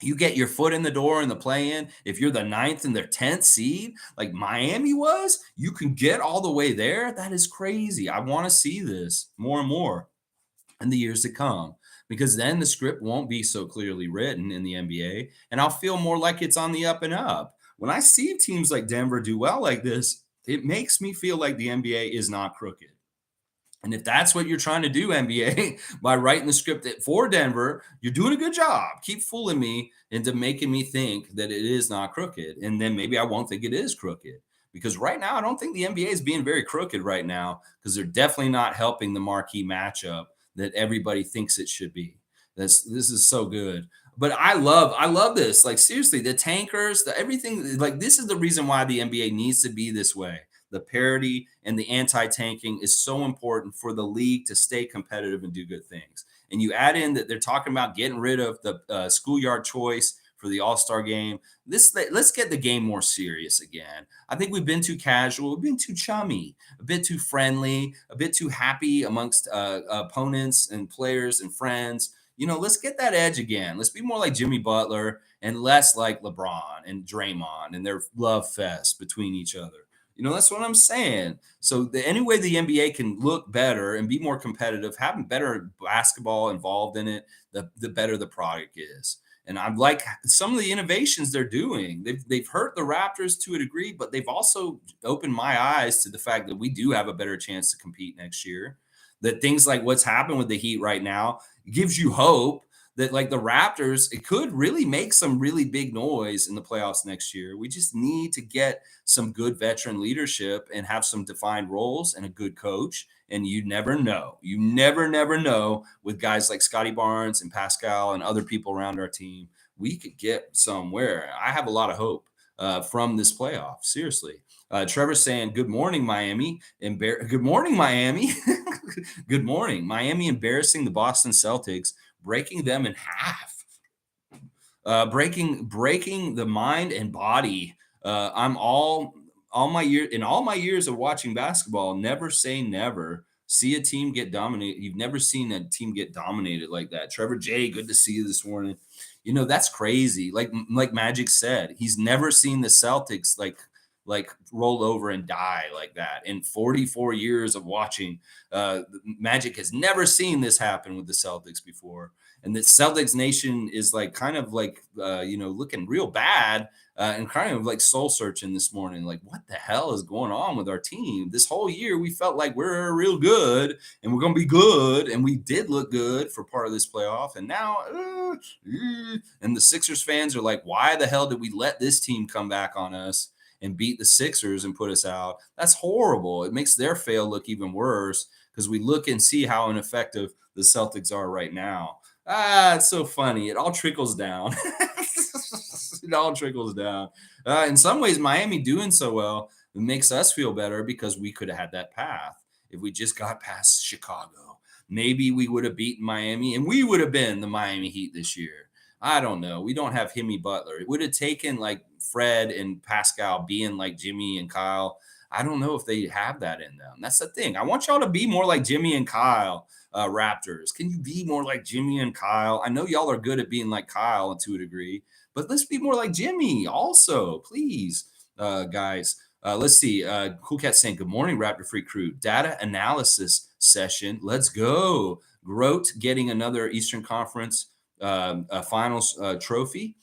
You get your foot in the door in the play-in. If you're the 9th and their 10th seed, like Miami was, you can get all the way there. That is crazy. I want to see this more and more in the years to come because then the script won't be so clearly written in the NBA, and I'll feel more like it's on the up and up. When I see teams like Denver do well like this, it makes me feel like the NBA is not crooked. And if that's what you're trying to do, NBA, by writing the script for Denver, you're doing a good job. Keep fooling me into making me think that it is not crooked. And then maybe I won't think it is crooked. Because right now, I don't think the NBA is being very crooked right now because they're definitely not helping the marquee matchup that everybody thinks it should be. This is so good. But I love this. Like, seriously, the tankers, everything, like, this is the reason why the NBA needs to be this way. The parity and the anti-tanking is so important for the league to stay competitive and do good things. And you add in that they're talking about getting rid of the schoolyard choice for the All-Star game. Let's get the game more serious again. I think we've been too casual, we've been too chummy, a bit too friendly, a bit too happy amongst opponents and players and friends. Let's get that edge again. Let's be more like Jimmy Butler and less like LeBron and Draymond and their love fest between each other. That's what I'm saying. So any way the NBA can look better and be more competitive, having better basketball involved in it, the better the product is. And I like some of the innovations they're doing. They've hurt the Raptors to a degree, but they've also opened my eyes to the fact that we do have a better chance to compete next year. That things like what's happened with the Heat right now gives you hope that, like, the Raptors, it could really make some really big noise in the playoffs next year. We just need to get some good veteran leadership and have some defined roles and a good coach. And you never know. You never know with guys like Scotty Barnes and Pascal and other people around our team. We could get somewhere. I have a lot of hope from this playoff. Seriously. Trevor's saying, good morning, Miami. Good morning, Miami. Good morning. Miami embarrassing the Boston Celtics, breaking them in half, breaking the mind and body. I'm all my years of watching basketball, never say never. See a team get dominated. You've never seen a team get dominated like that. Trevor J, good to see you this morning. That's crazy. Like Magic said, he's never seen the Celtics like like roll over and die like that. In 44 years of watching, Magic has never seen this happen with the Celtics before. And the Celtics nation is like kind of like, looking real bad and kind of like soul searching this morning. Like, what the hell is going on with our team? This whole year, we felt like we're real good and we're going to be good. And we did look good for part of this playoff. And now, and the Sixers fans are like, why the hell did we let this team come back on us and beat the Sixers and put us out? That's horrible. It makes their fail look even worse because we look and see how ineffective the Celtics are right now. It's so funny. It all trickles down. It all trickles down. In some ways, Miami doing so well makes us feel better because we could have had that path if we just got past Chicago. Maybe we would have beaten Miami and we would have been the Miami Heat this year. I don't know. We don't have Jimmy Butler. It would have taken like Fred and Pascal being like Jimmy and Kyle. I don't know if they have that in them. That's the thing. I want y'all to be more like Jimmy and Kyle, Raptors. Can you be more like Jimmy and Kyle? I know y'all are good at being like Kyle to a degree, but let's be more like Jimmy also, please, guys. Let's see. Cool Cat saying, good morning, Raptor Freak crew. Data analysis session. Let's go. Grote getting another Eastern Conference finals trophy.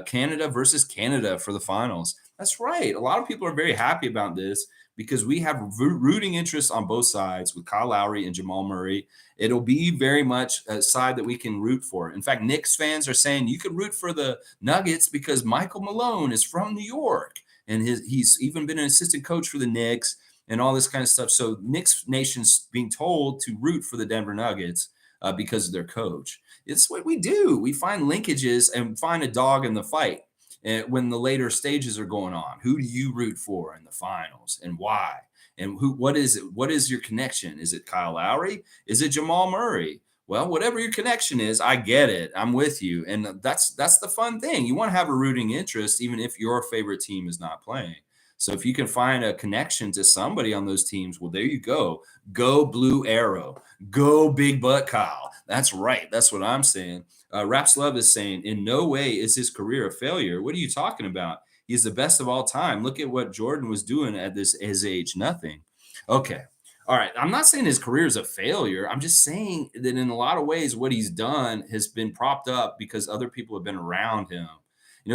Canada versus Canada for the finals. That's right. A lot of people are very happy about this because we have rooting interest on both sides with Kyle Lowry and Jamal Murray. It'll be very much a side that we can root for. In fact, Knicks fans are saying you could root for the Nuggets because Michael Malone is from New York and he's even been an assistant coach for the Knicks and all this kind of stuff. So Knicks Nation's being told to root for the Denver Nuggets because of their coach. It's what we do. We find linkages and find a dog in the fight. And when the later stages are going on, who do you root for in the finals and why? And what is it? What is your connection? Is it Kyle Lowry? Is it Jamal Murray? Well, whatever your connection is, I get it. I'm with you. And that's the fun thing. You want to have a rooting interest, even if your favorite team is not playing. So if you can find a connection to somebody on those teams, well, there you go. Go Blue Arrow. Go Big Butt Kyle. That's right. That's what I'm saying. Raps Love is saying, in no way is his career a failure. What are you talking about? He's the best of all time. Look at what Jordan was doing at his age. Nothing. Okay. All right. I'm not saying his career is a failure. I'm just saying that in a lot of ways, what he's done has been propped up because other people have been around him.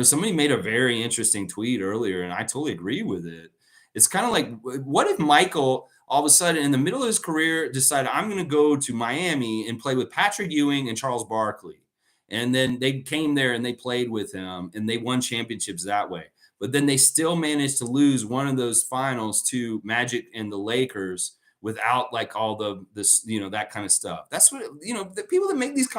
Somebody made a very interesting tweet earlier, and I totally agree with it. It's kind of like, what if Michael all of a sudden in the middle of his career decided, I'm going to go to Miami and play with Patrick Ewing and Charles Barkley. And then they came there and they played with him and they won championships that way. But then they still managed to lose one of those finals to Magic and the Lakers without like all this, that kind of stuff. That's what, the people that make these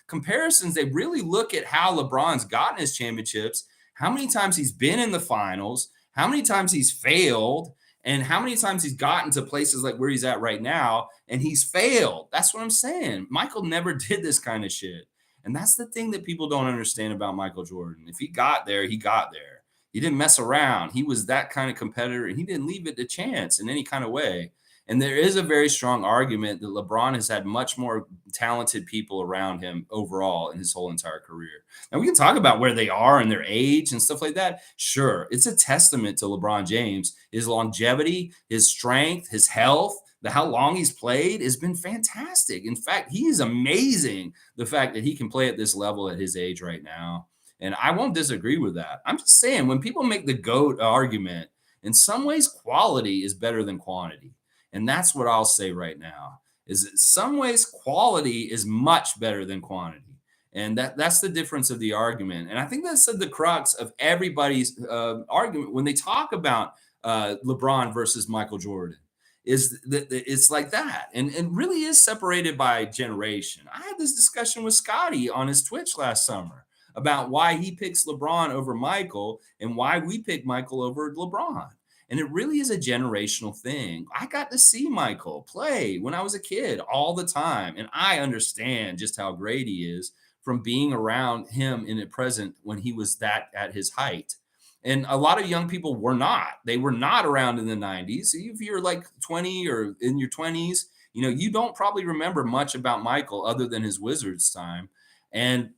comparisons, they really look at how LeBron's gotten his championships, how many times he's been in the finals, how many times he's failed, and how many times he's gotten to places like where he's at right now, and he's failed. That's what I'm saying. Michael never did this kind of shit. And that's the thing that people don't understand about Michael Jordan. If he got there, he got there. He didn't mess around. He was that kind of competitor, and he didn't leave it to chance in any kind of way. And there is a very strong argument that LeBron has had much more talented people around him overall in his whole entire career. Now, we can talk about where they are and their age and stuff like that. Sure, it's a testament to LeBron James. His longevity, his strength, his health, how long he's played has been fantastic. In fact, he is amazing, the fact that he can play at this level at his age right now. And I won't disagree with that. I'm just saying, when people make the GOAT argument, in some ways, quality is better than quantity. And that's what I'll say right now, is in some ways, quality is much better than quantity. And that's the difference of the argument. And I think that's the crux of everybody's argument when they talk about LeBron versus Michael Jordan, is that it's like that. And it really is separated by generation. I had this discussion with Scotty on his Twitch last summer about why he picks LeBron over Michael and why we pick Michael over LeBron. And it really is a generational thing. I got to see Michael play when I was a kid all the time. And I understand just how great he is from being around him in the present when he was that at his height. And a lot of young people were not. They were not around in the 90s. If you're like 20 or in your 20s, you don't probably remember much about Michael other than his Wizards time. And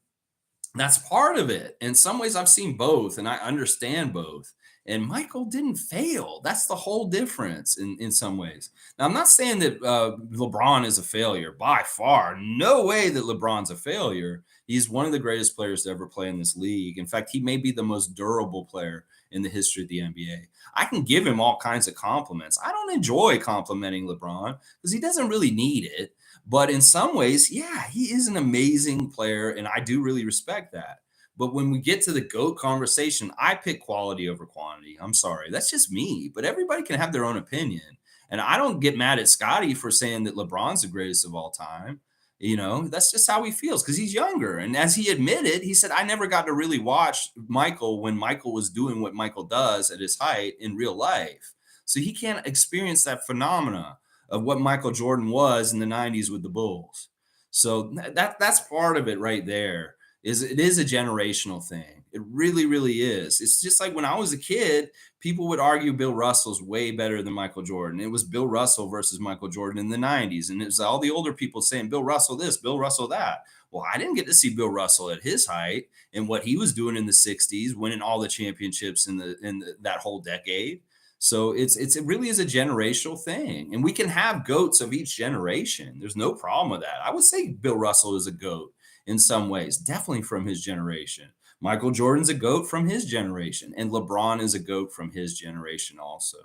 that's part of it. In some ways, I've seen both and I understand both. And Michael didn't fail. That's the whole difference in some ways. Now, I'm not saying that LeBron is a failure by far. No way that LeBron's a failure. He's one of the greatest players to ever play in this league. In fact, he may be the most durable player in the history of the NBA. I can give him all kinds of compliments. I don't enjoy complimenting LeBron because he doesn't really need it. But in some ways, yeah, he is an amazing player, and I do really respect that. But when we get to the GOAT conversation, I pick quality over quantity. I'm sorry. That's just me. But everybody can have their own opinion. And I don't get mad at Scotty for saying that LeBron's the greatest of all time. That's just how he feels because he's younger. And as he admitted, he said, I never got to really watch Michael when Michael was doing what Michael does at his height in real life. So he can't experience that phenomena of what Michael Jordan was in the 90s with the Bulls. So that's part of it right there. It is a generational thing. It really, really is. It's just like when I was a kid, people would argue Bill Russell's way better than Michael Jordan. It was Bill Russell versus Michael Jordan in the 90s. And it was all the older people saying Bill Russell this, Bill Russell that. Well, I didn't get to see Bill Russell at his height and what he was doing in the 60s, winning all the championships that whole decade. So it really is a generational thing. And we can have goats of each generation. There's no problem with that. I would say Bill Russell is a goat in some ways, definitely from his generation. Michael Jordan's a GOAT from his generation, and LeBron is a GOAT from his generation also.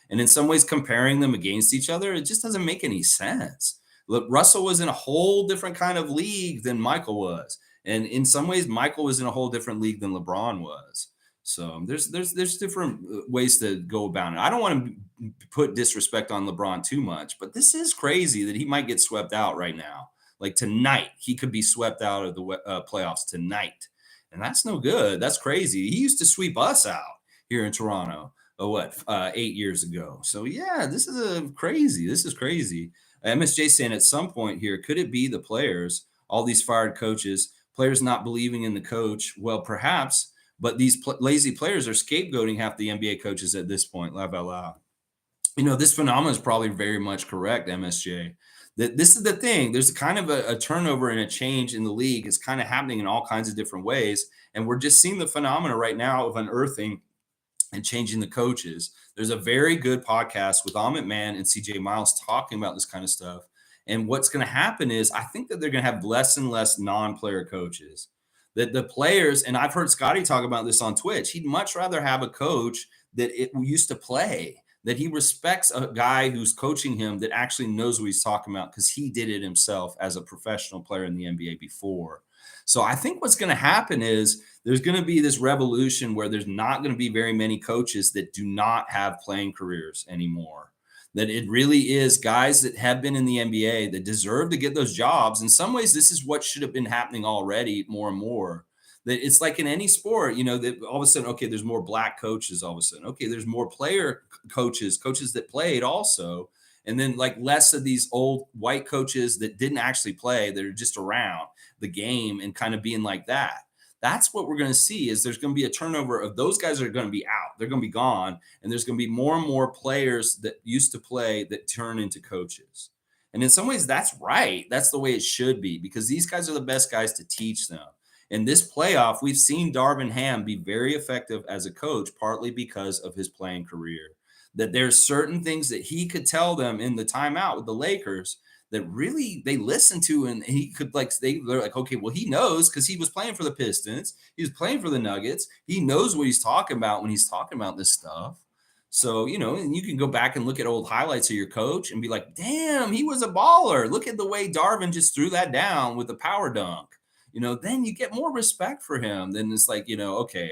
And in some ways, comparing them against each other, it just doesn't make any sense. Look, Russell was in a whole different kind of league than Michael was. And in some ways, Michael was in a whole different league than LeBron was. So there's different ways to go about it. I don't want to put disrespect on LeBron too much, but this is crazy that he might get swept out right now. Like tonight, he could be swept out of the playoffs tonight. And that's no good. That's crazy. He used to sweep us out here in Toronto, 8 years ago. So, yeah, this is crazy. This is crazy. MSJ saying at some point here, could it be the players, all these fired coaches, players not believing in the coach? Well, perhaps, but these lazy players are scapegoating half the NBA coaches at this point. Laugh out loud. This phenomenon is probably very much correct, MSJ. That this is the thing. There's kind of a turnover and a change in the league. It's kind of happening in all kinds of different ways. And we're just seeing the phenomena right now of unearthing and changing the coaches. There's a very good podcast with Amit Mann and CJ Miles talking about this kind of stuff. And what's going to happen is I think that they're going to have less and less non-player coaches. That the players, and I've heard Scotty talk about this on Twitch, he'd much rather have a coach that it used to play, that he respects a guy who's coaching him that actually knows what he's talking about because he did it himself as a professional player in the NBA before. So I think what's going to happen is there's going to be this revolution where there's not going to be very many coaches that do not have playing careers anymore. That it really is guys that have been in the NBA that deserve to get those jobs. In some ways, this is what should have been happening already more and more. That it's like in any sport, that all of a sudden, okay, there's more black coaches all of a sudden. Okay, there's more player coaches that played also. And then like less of these old white coaches that didn't actually play, that are just around the game and kind of being like that. That's what we're going to see is there's going to be a turnover of those guys that are going to be out. They're going to be gone. And there's going to be more and more players that used to play that turn into coaches. And in some ways, that's right. That's the way it should be because these guys are the best guys to teach them. In this playoff, we've seen Darvin Ham be very effective as a coach, partly because of his playing career. That there's certain things that he could tell them in the timeout with the Lakers that really they listened to, and he could they're like, okay, well, he knows because he was playing for the Pistons, he was playing for the Nuggets, he knows what he's talking about when he's talking about this stuff. So, and you can go back and look at old highlights of your coach and be like, damn, he was a baller. Look at the way Darvin just threw that down with the power dunk. Then you get more respect for him. Then it's like, okay,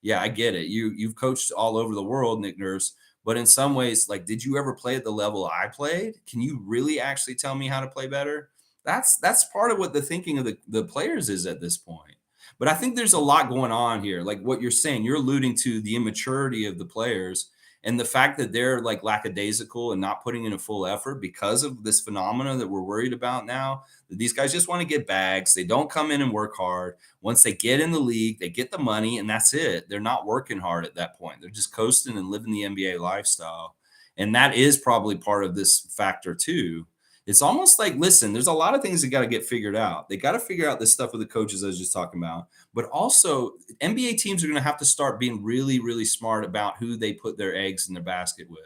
yeah, I get it. You've coached all over the world, Nick Nurse. But in some ways, like, did you ever play at the level I played? Can you really actually tell me how to play better? That's part of what the thinking of the players is at this point. But I think there's a lot going on here. Like what you're saying, you're alluding to the immaturity of the players and the fact that they're like lackadaisical and not putting in a full effort because of this phenomena that we're worried about now. These guys just want to get bags. They don't come in and work hard. Once they get in the league, they get the money and that's it. They're not working hard at that point. They're just coasting and living the NBA lifestyle. And that is probably part of this factor too. It's almost like, listen, there's a lot of things that got to get figured out. They got to figure out this stuff with the coaches I was just talking about. But also, NBA teams are going to have to start being really, really smart about who they put their eggs in their basket with.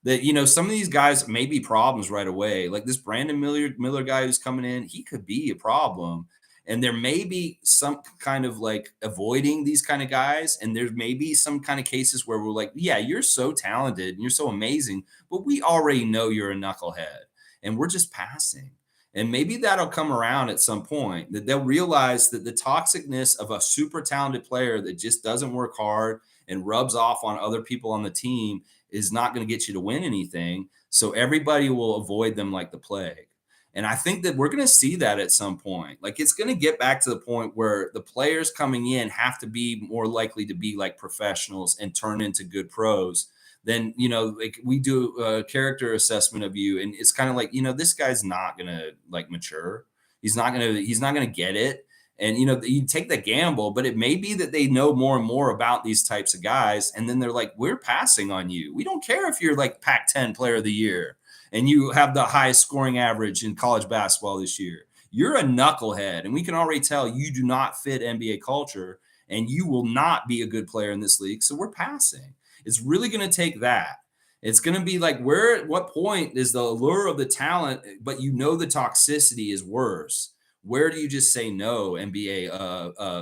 That, some of these guys may be problems right away. Like this Brandon Miller guy who's coming in, he could be a problem. And there may be some kind of like avoiding these kind of guys. And there may be some kind of cases where we're like, yeah, you're so talented and you're so amazing, but we already know you're a knucklehead and we're just passing. And maybe that'll come around at some point that they'll realize that the toxicness of a super talented player that just doesn't work hard and rubs off on other people on the team is not going to get you to win anything. So everybody will avoid them like the plague. And I think that we're going to see that at some point. Like it's going to get back to the point where the players coming in have to be more likely to be like professionals and turn into good pros. Then, like we do a character assessment of you, and it's kind of like, this guy's not gonna like mature. He's not gonna get it. And you take the gamble, but it may be that they know more and more about these types of guys, and then they're like, we're passing on you. We don't care if you're like Pac-10 player of the year and you have the highest scoring average in college basketball this year. You're a knucklehead, and we can already tell you do not fit NBA culture, and you will not be a good player in this league. So we're passing. It's really going to take that. It's going to be like, at what point is the allure of the talent, but the toxicity is worse? Where do you just say no, NBA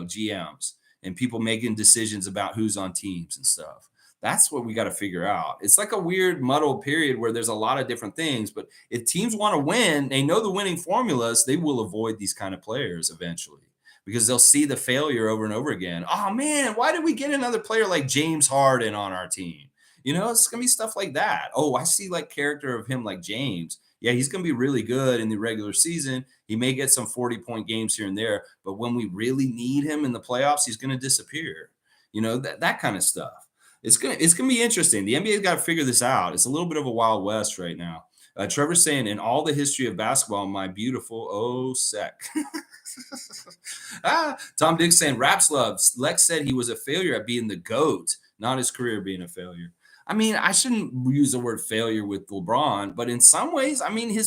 GMs and people making decisions about who's on teams and stuff? That's what we got to figure out. It's like a weird muddled period where there's a lot of different things, but if teams want to win, they know the winning formulas, they will avoid these kind of players eventually because they'll see the failure over and over again. Oh man, why did we get another player like James Harden on our team? It's gonna be stuff like that. Oh, I see like character of him like James. Yeah, he's gonna be really good in the regular season. He may get some 40-point games here and there, but when we really need him in the playoffs, he's gonna disappear. That kind of stuff. It's gonna be interesting. The NBA's got to figure this out. It's a little bit of a wild west right now. Trevor's saying, in all the history of basketball, my beautiful sec. Tom Dick saying, Raps love. Lex said he was a failure at being the GOAT, not his career being a failure. I mean, I shouldn't use the word failure with LeBron, but in some ways, I mean,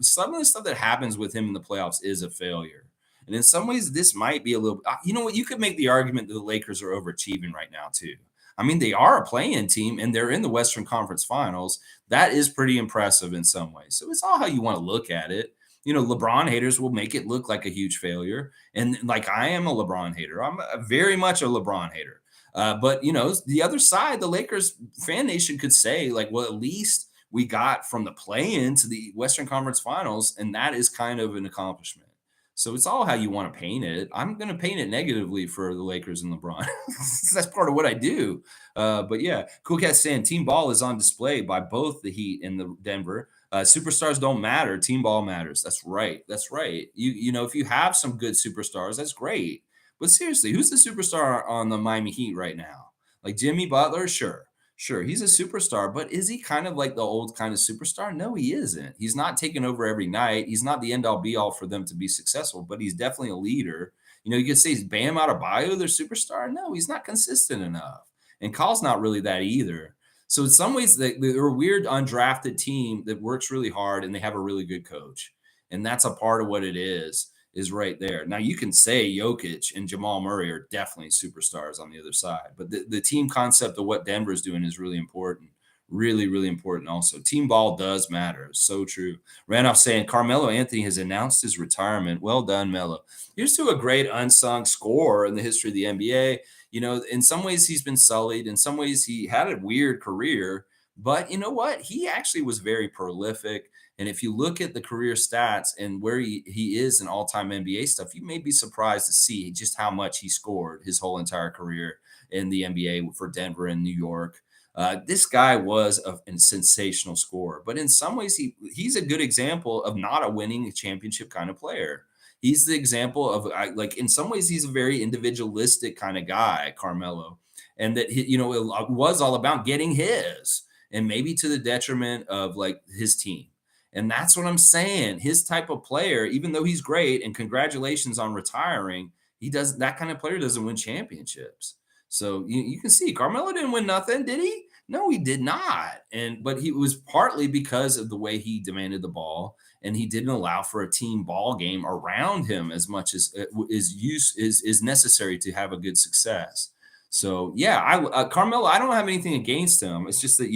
some of the stuff that happens with him in the playoffs is a failure. And in some ways, this might be a little, you know what? You could make the argument that the Lakers are overachieving right now, too. I mean, they are a play-in team and they're in the Western Conference Finals. That is pretty impressive in some ways. So it's all how you want to look at it. LeBron haters will make it look like a huge failure. And like I am a LeBron hater. I'm very much a LeBron hater. But the other side, the Lakers fan nation could say like, well, at least we got from the play-in to the Western Conference Finals. And that is kind of an accomplishment. So it's all how you want to paint it. I'm going to paint it negatively for the Lakers and LeBron. That's part of what I do. But yeah, Cool Cat saying team ball is on display by both the Heat and the Denver. Superstars don't matter. Team ball matters. That's right. That's right. If you have some good superstars, that's great. But seriously, who's the superstar on the Miami Heat right now? Like Jimmy Butler? Sure, he's a superstar, but is he kind of like the old kind of superstar? No, he isn't. He's not taking over every night. He's not the end all be all for them to be successful, but he's definitely a leader. You could say he's Bam Adebayo, their superstar. No, he's not consistent enough. And Kyle's not really that either. So in some ways, they're a weird undrafted team that works really hard and they have a really good coach. And that's a part of what it is right there. Now you can say Jokic and Jamal Murray are definitely superstars on the other side, but the team concept of what Denver's doing is really important. Really, really important also. Team ball does matter. So true. Randolph saying Carmelo Anthony has announced his retirement. Well done, Melo. Here's to a great unsung scorer in the history of the NBA. In some ways he's been sullied. In some ways he had a weird career, but you know what? He actually was very prolific. And if you look at the career stats and where he is in all-time NBA stuff, you may be surprised to see just how much he scored his whole entire career in the NBA for Denver and New York. This guy was a sensational scorer, but in some ways he's a good example of not a winning championship kind of player. He's the example of like in some ways he's a very individualistic kind of guy, Carmelo, and that it was all about getting his, and maybe to the detriment of like his team. And that's what I'm saying. His type of player, even though he's great, and congratulations on retiring, that kind of player doesn't win championships. So you can see Carmelo didn't win nothing, did he? No, he did not. And but he was partly because of the way he demanded the ball, and he didn't allow for a team ball game around him as much as is necessary to have a good success. So yeah, Carmelo, I don't have anything against him. It's just that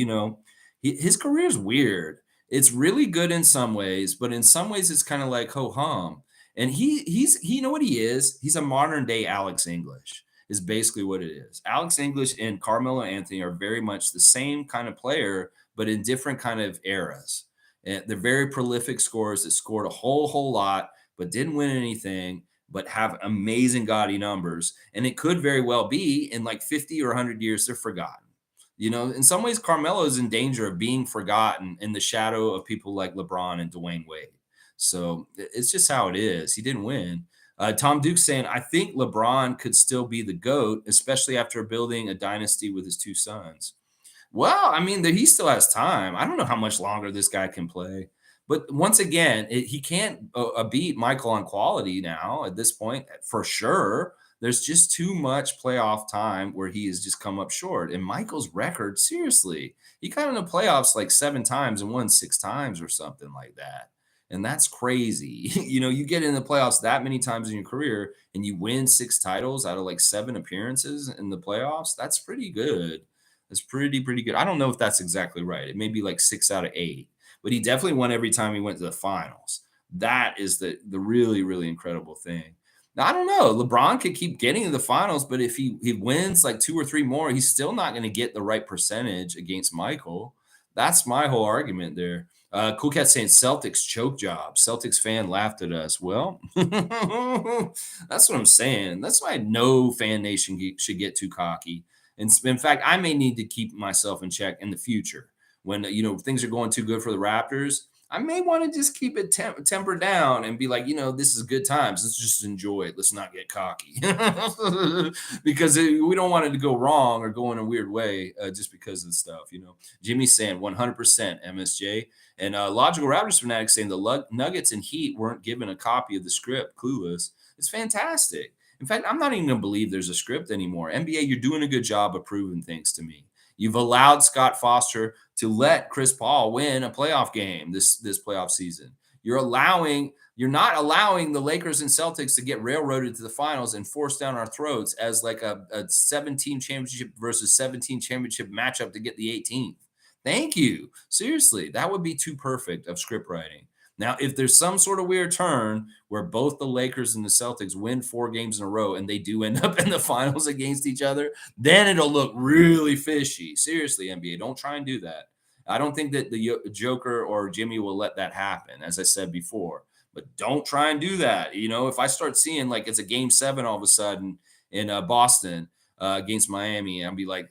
his career is weird. It's really good in some ways, but in some ways it's kind of like ho hum. And you know what he is? He's a modern day Alex English is basically what it is. Alex English and Carmelo Anthony are very much the same kind of player, but in different kind of eras. And they're very prolific scorers that scored a whole lot, but didn't win anything, but have amazing gaudy numbers. And it could very well be in like 50 or 100 years, they're forgotten. In some ways, Carmelo is in danger of being forgotten in the shadow of people like LeBron and Dwayne Wade. So it's just how it is. He didn't win. Tom Duke saying, I think LeBron could still be the GOAT, especially after building a dynasty with his two sons. Well, I mean, he still has time. I don't know how much longer this guy can play. But once again, he can't beat Michael on quality now at this point, for sure. There's just too much playoff time where he has just come up short. And Michael's record, seriously, he got in the playoffs like 7 times and won 6 times or something like that. And that's crazy. You get in the playoffs that many times in your career and you win 6 titles out of like 7 appearances in the playoffs. That's pretty good. That's pretty good. I don't know if that's exactly right. It may be like 6 out of 8, but he definitely won every time he went to the finals. That is the really, really incredible thing. Now, I don't know. LeBron could keep getting to the finals, but if he wins like 2 or 3 more, he's still not going to get the right percentage against Michael. That's my whole argument there. Cool Cat saying Celtics choke job. Celtics fan laughed at us. Well, that's what I'm saying. That's why no fan nation should get too cocky. And in fact, I may need to keep myself in check in the future when things are going too good for the Raptors. I may want to just keep it tempered down and be like, this is good times. Let's just enjoy it. Let's not get cocky because we don't want it to go wrong or go in a weird way just because of the stuff. Jimmy's saying 100% MSJ and Logical Raptors fanatic saying the Nuggets and Heat weren't given a copy of the script. Clueless. It's fantastic. In fact, I'm not even going to believe there's a script anymore. NBA, you're doing a good job of proving things to me. You've allowed Scott Foster to let Chris Paul win a playoff game this playoff season. You're not allowing the Lakers and Celtics to get railroaded to the finals and forced down our throats as like a 17 championship versus 17 championship matchup to get the 18th. Thank you. Seriously, that would be too perfect of script writing. Now, if there's some sort of weird turn where both the Lakers and the Celtics win 4 games in a row and they do end up in the finals against each other, then it'll look really fishy. Seriously, NBA, don't try and do that. I don't think that the Joker or Jimmy will let that happen, as I said before. But don't try and do that. If I start seeing like it's a game 7 all of a sudden in Boston against Miami, I'll be like,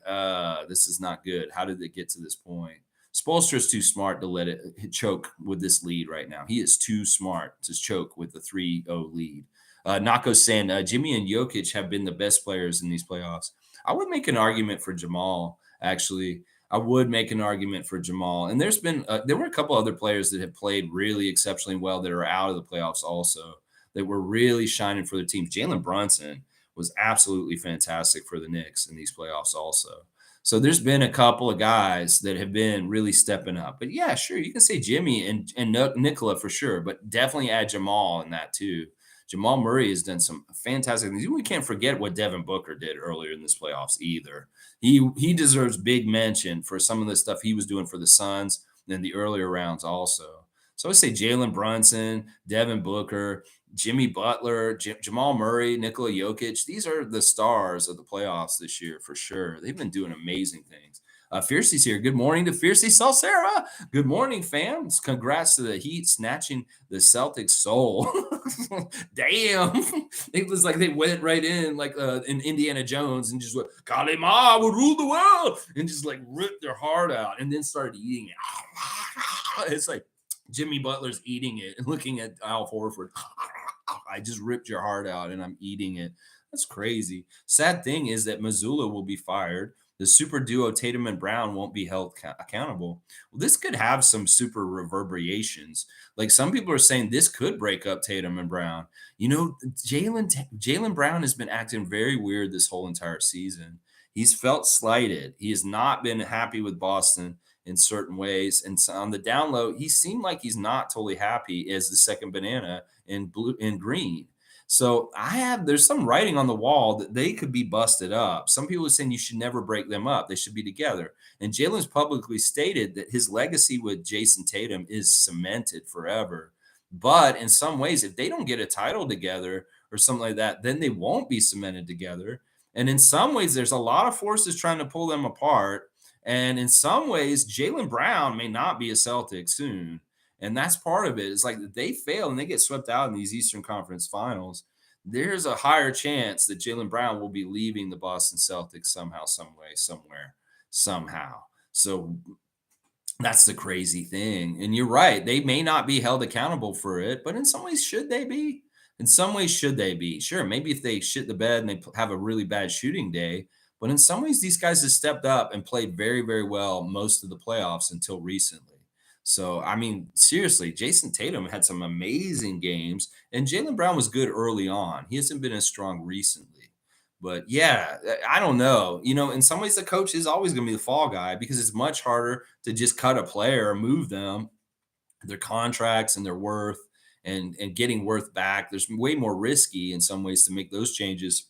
this is not good. How did it get to this point? Spoelstra is too smart to let it choke with this lead right now. He is too smart to choke with the 3-0 lead. Nako's saying Jimmy and Jokic have been the best players in these playoffs. I would make an argument for Jamal, actually. I would make an argument for Jamal. And there were a couple other players that have played really exceptionally well that are out of the playoffs also that were really shining for their teams. Jalen Brunson was absolutely fantastic for the Knicks in these playoffs also. So there's been a couple of guys that have been really stepping up. But yeah, sure, you can say Jimmy and Nikola for sure, but definitely add Jamal in that too. Jamal Murray has done some fantastic things. We can't forget what Devin Booker did earlier in this playoffs either. He deserves big mention for some of the stuff he was doing for the Suns in the earlier rounds also. So I would say Jalen Brunson, Devin Booker, Jimmy Butler, Jamal Murray, Nikola Jokic. These are the stars of the playoffs this year for sure. They've been doing amazing things. Fiercey's here. Good morning to Fiercey Salsera. Good morning, fans. Congrats to the Heat snatching the Celtics soul. Damn. It was like they went right in like in Indiana Jones and just went, Kalima will rule the world and just like ripped their heart out and then started eating it. It's like Jimmy Butler's eating it and looking at Al Horford. I just ripped your heart out and I'm eating it. That's crazy. Sad thing is that Missoula will be fired. The super duo Tatum and Brown won't be held accountable. Well, this could have some super reverberations. Like some people are saying this could break up Tatum and Brown. Jalen Brown has been acting very weird this whole entire season. He's felt slighted. He has not been happy with Boston in certain ways. And so on the down low, he seemed like he's not totally happy as the second banana in blue and green. So there's some writing on the wall that they could be busted up. Some people are saying you should never break them up. They should be together. And Jalen's publicly stated that his legacy with Jason Tatum is cemented forever. But in some ways, if they don't get a title together or something like that, then they won't be cemented together. And in some ways, there's a lot of forces trying to pull them apart. And in some ways, Jalen Brown may not be a Celtic soon. And that's part of it. It's like they fail and they get swept out in these Eastern Conference finals. There's a higher chance that Jalen Brown will be leaving the Boston Celtics somehow, some way, somewhere, somehow. So that's the crazy thing. And you're right. They may not be held accountable for it, but in some ways, should they be? In some ways, should they be? Sure, maybe if they shit the bed and they have a really bad shooting day, but in some ways, these guys have stepped up and played very, very well most of the playoffs until recently. So, I mean, seriously, Jason Tatum had some amazing games, and Jalen Brown was good early on. He hasn't been as strong recently. But yeah, I don't know. In some ways, the coach is always going to be the fall guy because it's much harder to just cut a player or move them, their contracts and their worth and getting worth back. There's way more risky in some ways to make those changes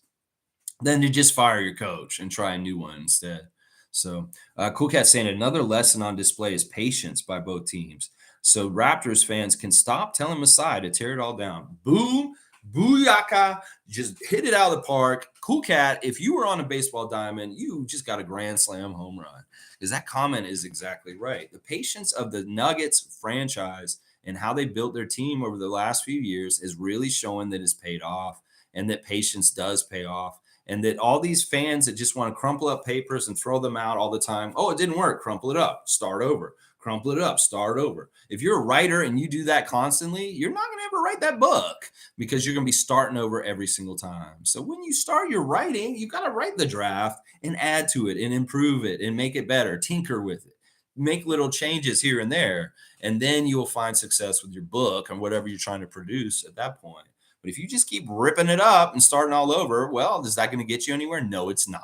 than to just fire your coach and try a new one instead. So, Cool Cat saying another lesson on display is patience by both teams. So, Raptors fans can stop telling Masai to tear it all down. Boom, booyaka, just hit it out of the park. Cool Cat, if you were on a baseball diamond, you just got a grand slam home run. Because that comment is exactly right. The patience of the Nuggets franchise and how they built their team over the last few years is really showing that it's paid off and that patience does pay off. And that all these fans that just want to crumple up papers and throw them out all the time. Oh, it didn't work. Crumple it up. Start over. Crumple it up. Start over. If you're a writer and you do that constantly, you're not going to ever write that book because you're going to be starting over every single time. So when you start your writing, you got to write the draft and add to it and improve it and make it better. Tinker with it. Make little changes here and there. And then you will find success with your book and whatever you're trying to produce at that point. But if you just keep ripping it up and starting all over, well, is that going to get you anywhere? No, it's not.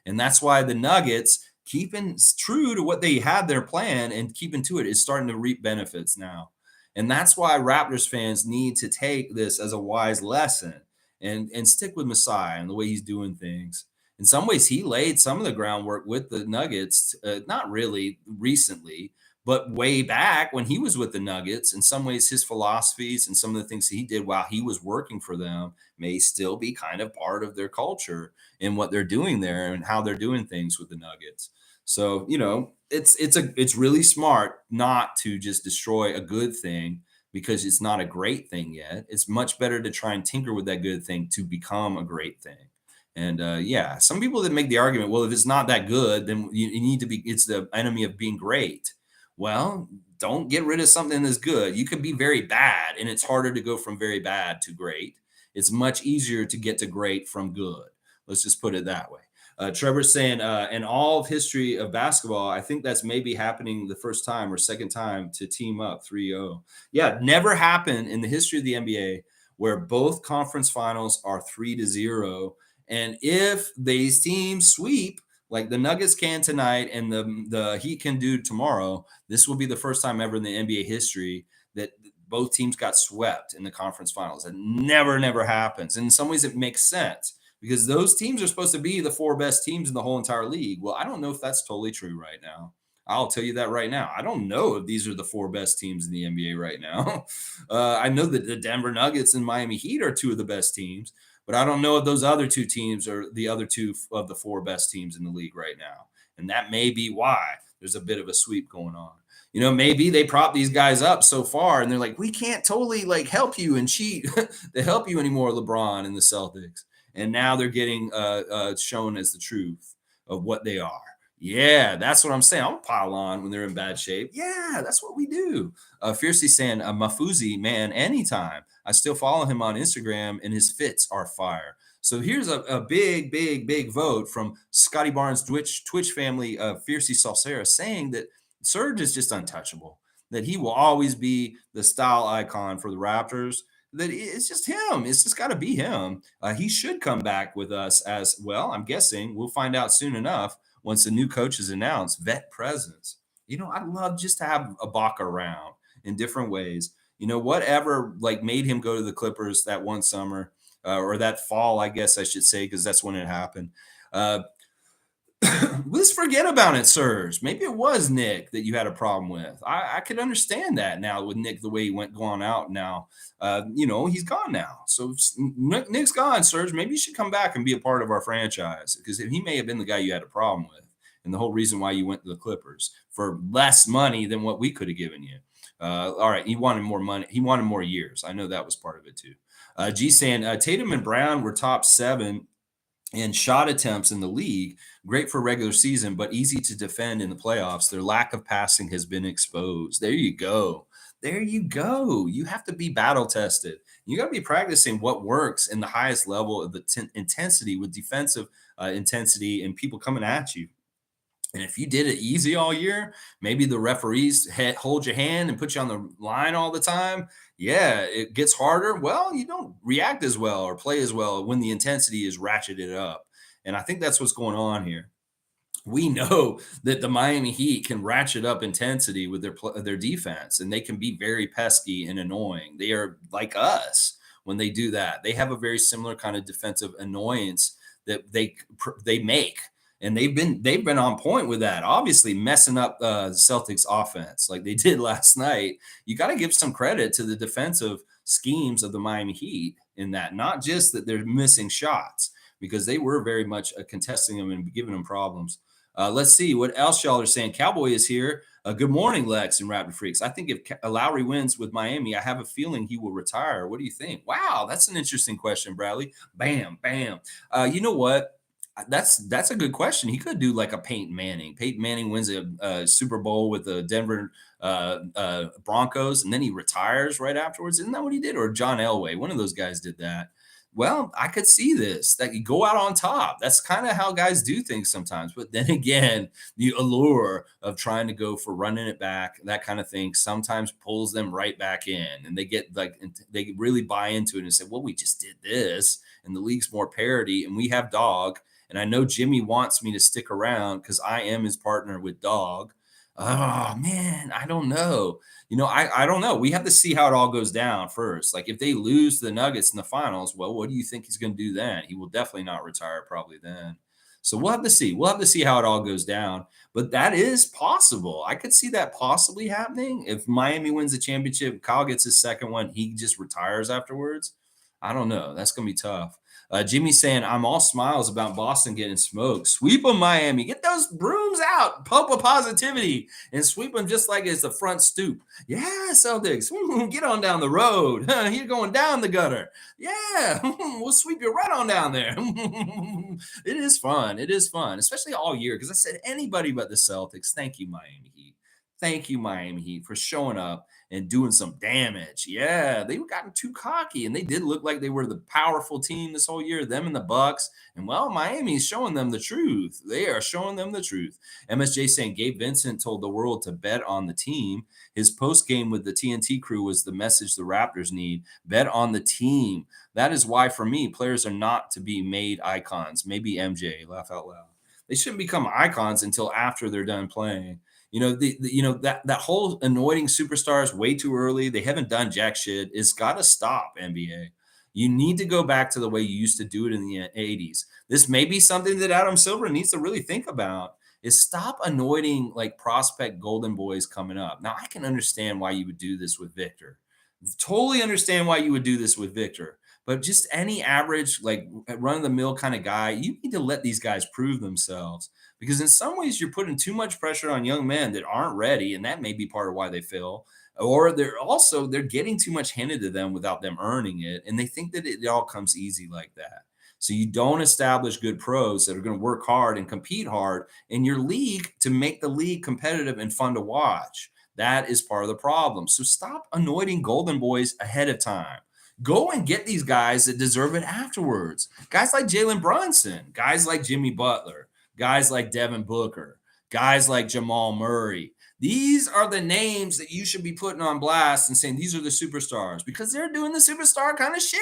And that's why the Nuggets keeping true to what they had their plan and keeping to it is starting to reap benefits now. And that's why Raptors fans need to take this as a wise lesson and stick with Masai and the way he's doing things. In some ways, he laid some of the groundwork with the Nuggets, not really recently, but way back when he was with the Nuggets. In some ways, his philosophies and some of the things he did while he was working for them may still be kind of part of their culture and what they're doing there and how they're doing things with the Nuggets. So, it's really smart not to just destroy a good thing because it's not a great thing yet. It's much better to try and tinker with that good thing to become a great thing. And yeah, some people that make the argument, well, if it's not that good, then you need to be, it's the enemy of being great. Well, don't get rid of something that's good. You can be very bad, and it's harder to go from very bad to great. It's much easier to get to great from good. Let's just put it that way. Trevor's saying, in all of history of basketball, I think that's maybe happening the first time or second time to team up 3-0. Yeah, never happened in the history of the NBA where both conference finals are 3-0. And if these teams sweep, like the Nuggets can tonight and the Heat can do tomorrow, this will be the first time ever in the NBA history that both teams got swept in the conference finals. It never happens. And in some ways, it makes sense because those teams are supposed to be the four best teams in the whole entire league. Well, I don't know if that's totally true right now. I'll tell you that right now. I don't know if these are the four best teams in the NBA right now. I know that the Denver Nuggets and Miami Heat are two of the best teams, but I don't know if those other two teams are the other two of the four best teams in the league right now. And that may be why there's a bit of a sweep going on. Maybe they prop these guys up so far and they're like, we can't totally help you and cheat to help you anymore, LeBron and the Celtics. And now they're getting shown as the truth of what they are. Yeah, that's what I'm saying. I'll pile on when they're in bad shape. Yeah, that's what we do. Fiercely saying, Mafuzi, man, anytime. I still follow him on Instagram, and his fits are fire. So here's a big vote from Scotty Barnes' Twitch family, Fiercely Salsera, saying that Serge is just untouchable, that he will always be the style icon for the Raptors. that it's just him. It's just got to be him. He should come back with us as well. I'm guessing we'll find out soon enough once the new coach is announced. Vet presence. I'd love just to have Ibaka around in different ways. Whatever like made him go to the Clippers that one summer or that fall, I guess I should say, because that's when it happened. Uh, Let's forget about it, sirs. Maybe it was Nick that you had a problem with. I could understand that now with Nick, the way he went going out now. He's gone now. So Nick's gone, sirs. Maybe you should come back and be a part of our franchise because he may have been the guy you had a problem with. And the whole reason why you went to the Clippers for less money than what we could have given you. All right. He wanted more money. He wanted more years. I know that was part of it too. G saying Tatum and Brown were top 7 in shot attempts in the league, great for regular season, but easy to defend in the playoffs. Their lack of passing has been exposed. There you go. There you go. You have to be battle tested. You got to be practicing what works in the highest level of the intensity with defensive intensity and people coming at you. And if you did it easy all year, maybe the referees hold your hand and put you on the line all the time. Yeah, it gets harder. Well, you don't react as well or play as well when the intensity is ratcheted up. And I think that's what's going on here. We know that the Miami Heat can ratchet up intensity with their defense, and they can be very pesky and annoying. They are like us when they do that. They have a very similar kind of defensive annoyance that they make, and they've been on point with that. Obviously, messing up Celtics offense like they did last night. You got to give some credit to the defensive schemes of the Miami Heat in that, not just that they're missing shots because they were very much contesting them and giving them problems. Let's see what else y'all are saying. Cowboy is here. Good morning, Lex and Rapid Freaks. I think if Lowry wins with Miami, I have a feeling he will retire. What do you think? Wow, that's an interesting question, Bradley. Bam, bam. You know what? That's a good question. He could do like a Peyton Manning. Peyton Manning wins a Super Bowl with the Denver Broncos, and then he retires right afterwards. Isn't that what he did? Or John Elway? One of those guys did that. Well, I could see this that you go out on top. That's kind of how guys do things sometimes. But then again, the allure of trying to go for running it back, that kind of thing, sometimes pulls them right back in, and they get like they really buy into it and say, "Well, we just did this, and the league's more parity, and we have dog." And I know Jimmy wants me to stick around because I am his partner with dog. Oh man, I don't know. I don't know. We have to see how it all goes down first. Like if they lose the Nuggets in the finals, well, what do you think he's going to do then? He will definitely not retire probably then. So we'll have to see. We'll have to see how it all goes down. But that is possible. I could see that possibly happening. If Miami wins the championship, Kyle gets his second one, he just retires afterwards. I don't know. That's going to be tough. Jimmy saying, I'm all smiles about Boston getting smoked. Sweep them, Miami. Get those brooms out. Pump of positivity and sweep them just like it's the front stoop. Yeah, Celtics. Get on down the road. You're going down the gutter. Yeah, we'll sweep you right on down there. It is fun. It is fun, especially all year. Because I said anybody but the Celtics. Thank you, Miami Heat. Thank you, Miami Heat, for showing up and doing some damage. Yeah, they gotten too cocky, and they did look like they were the powerful team this whole year. Them and the Bucks, and well, Miami's showing them the truth. They are showing them the truth. MSJ saying Gabe Vincent told the world to bet on the team. His post game with the TNT crew was the message the Raptors need: bet on the team. That is why, for me, players are not to be made icons. Maybe MJ, laugh out loud. They shouldn't become icons until after they're done playing. That whole anointing superstars way too early. They haven't done jack shit. It's got to stop, NBA. You need to go back to the way you used to do it in the 80s. This may be something that Adam Silver needs to really think about is stop anointing like prospect golden boys coming up. Now, I can understand why you would do this with Victor. Totally understand why you would do this with Victor. But just any average, like run of the mill kind of guy, you need to let these guys prove themselves because in some ways you're putting too much pressure on young men that aren't ready, and that may be part of why they fail. Or they're getting too much handed to them without them earning it, and they think that it all comes easy like that. So you don't establish good pros that are going to work hard and compete hard in your league to make the league competitive and fun to watch. That is part of the problem. So stop anointing golden boys ahead of time. Go and get these guys that deserve it afterwards. Guys like Jalen Brunson, guys like Jimmy Butler, guys like Devin Booker, guys like Jamal Murray. These are the names that you should be putting on blast and saying these are the superstars because they're doing the superstar kind of shit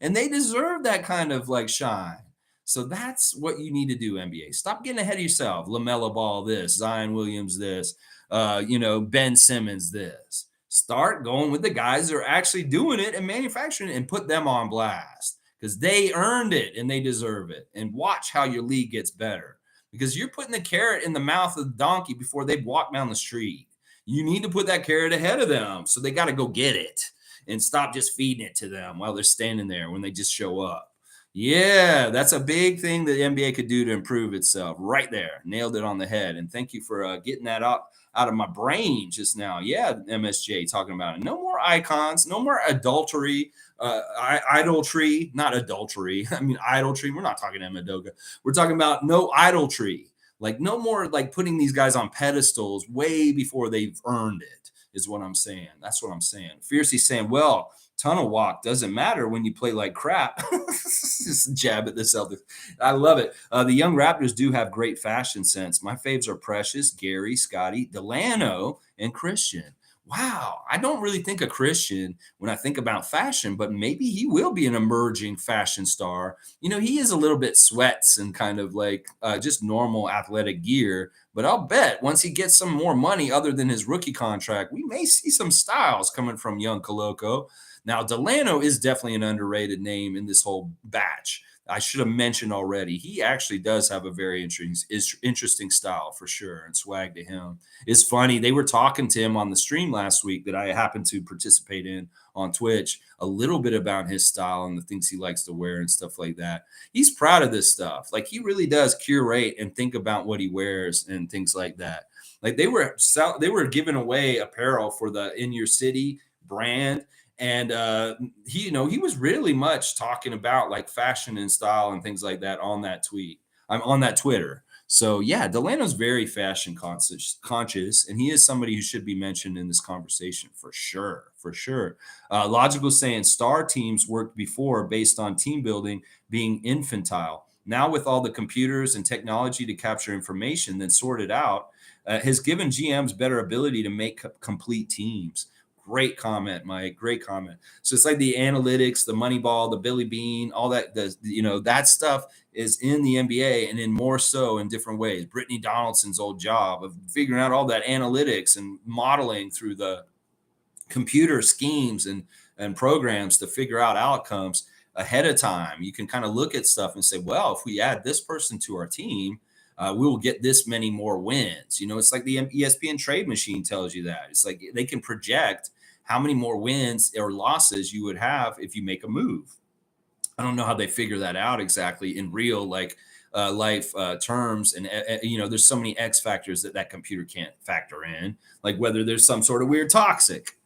and they deserve that kind of like shine. So that's what you need to do, NBA. Stop getting ahead of yourself. LaMelo Ball, this, Zion Williams, this, Ben Simmons, this. Start going with the guys that are actually doing it and manufacturing it and put them on blast because they earned it and they deserve it. And watch how your league gets better because you're putting the carrot in the mouth of the donkey before they walk down the street. You need to put that carrot ahead of them. So they got to go get it and stop just feeding it to them while they're standing there when they just show up. Yeah, that's a big thing that the NBA could do to improve itself. Right there, nailed it on the head. And thank you for getting that out of my brain just now. Yeah, MSJ talking about it. No more icons, no more adultery, idolatry, not adultery. I mean, idolatry. We're not talking Madoka. We're talking about no idolatry. Like no more like putting these guys on pedestals way before they've earned it, is what I'm saying. That's what I'm saying. Fiercey saying, well, tunnel walk doesn't matter when you play like crap. Just jab at the Celtics. I love it. The young Raptors do have great fashion sense. My faves are Precious, Gary, Scotty, Delano, and Christian. Wow, I don't really think of Christian when I think about fashion, but maybe he will be an emerging fashion star. He is a little bit sweats and kind of like just normal athletic gear, but I'll bet once he gets some more money other than his rookie contract, we may see some styles coming from young Koloko. Now, Delano is definitely an underrated name in this whole batch. I should have mentioned already. He actually does have a very interesting style for sure, and swag to him. It's funny. They were talking to him on the stream last week that I happened to participate in on Twitch a little bit about his style and the things he likes to wear and stuff like that. He's proud of this stuff. Like he really does curate and think about what he wears and things like that. Like they were giving away apparel for the In Your City brand, and he was really much talking about like fashion and style and things like that on that tweet. I'm on that Twitter. So yeah, Delano's very fashion conscious, and he is somebody who should be mentioned in this conversation for sure. For sure. Logical saying star teams worked before based on team building being infantile. Now with all the computers and technology to capture information, then sort it out, has given GMs better ability to make complete teams. Great comment, Mike. Great comment. So it's like the analytics, the Moneyball, the Billy Bean, all that. That stuff is in the NBA and in more so in different ways. Brittany Donaldson's old job of figuring out all that analytics and modeling through the computer schemes and programs to figure out outcomes ahead of time. You can kind of look at stuff and say, well, if we add this person to our team, we will get this many more wins. It's like the ESPN trade machine tells you that. It's like they can project how many more wins or losses you would have if you make a move. I don't know how they figure that out exactly in real life terms. And, there's so many X factors that computer can't factor in, like whether there's some sort of weird toxic.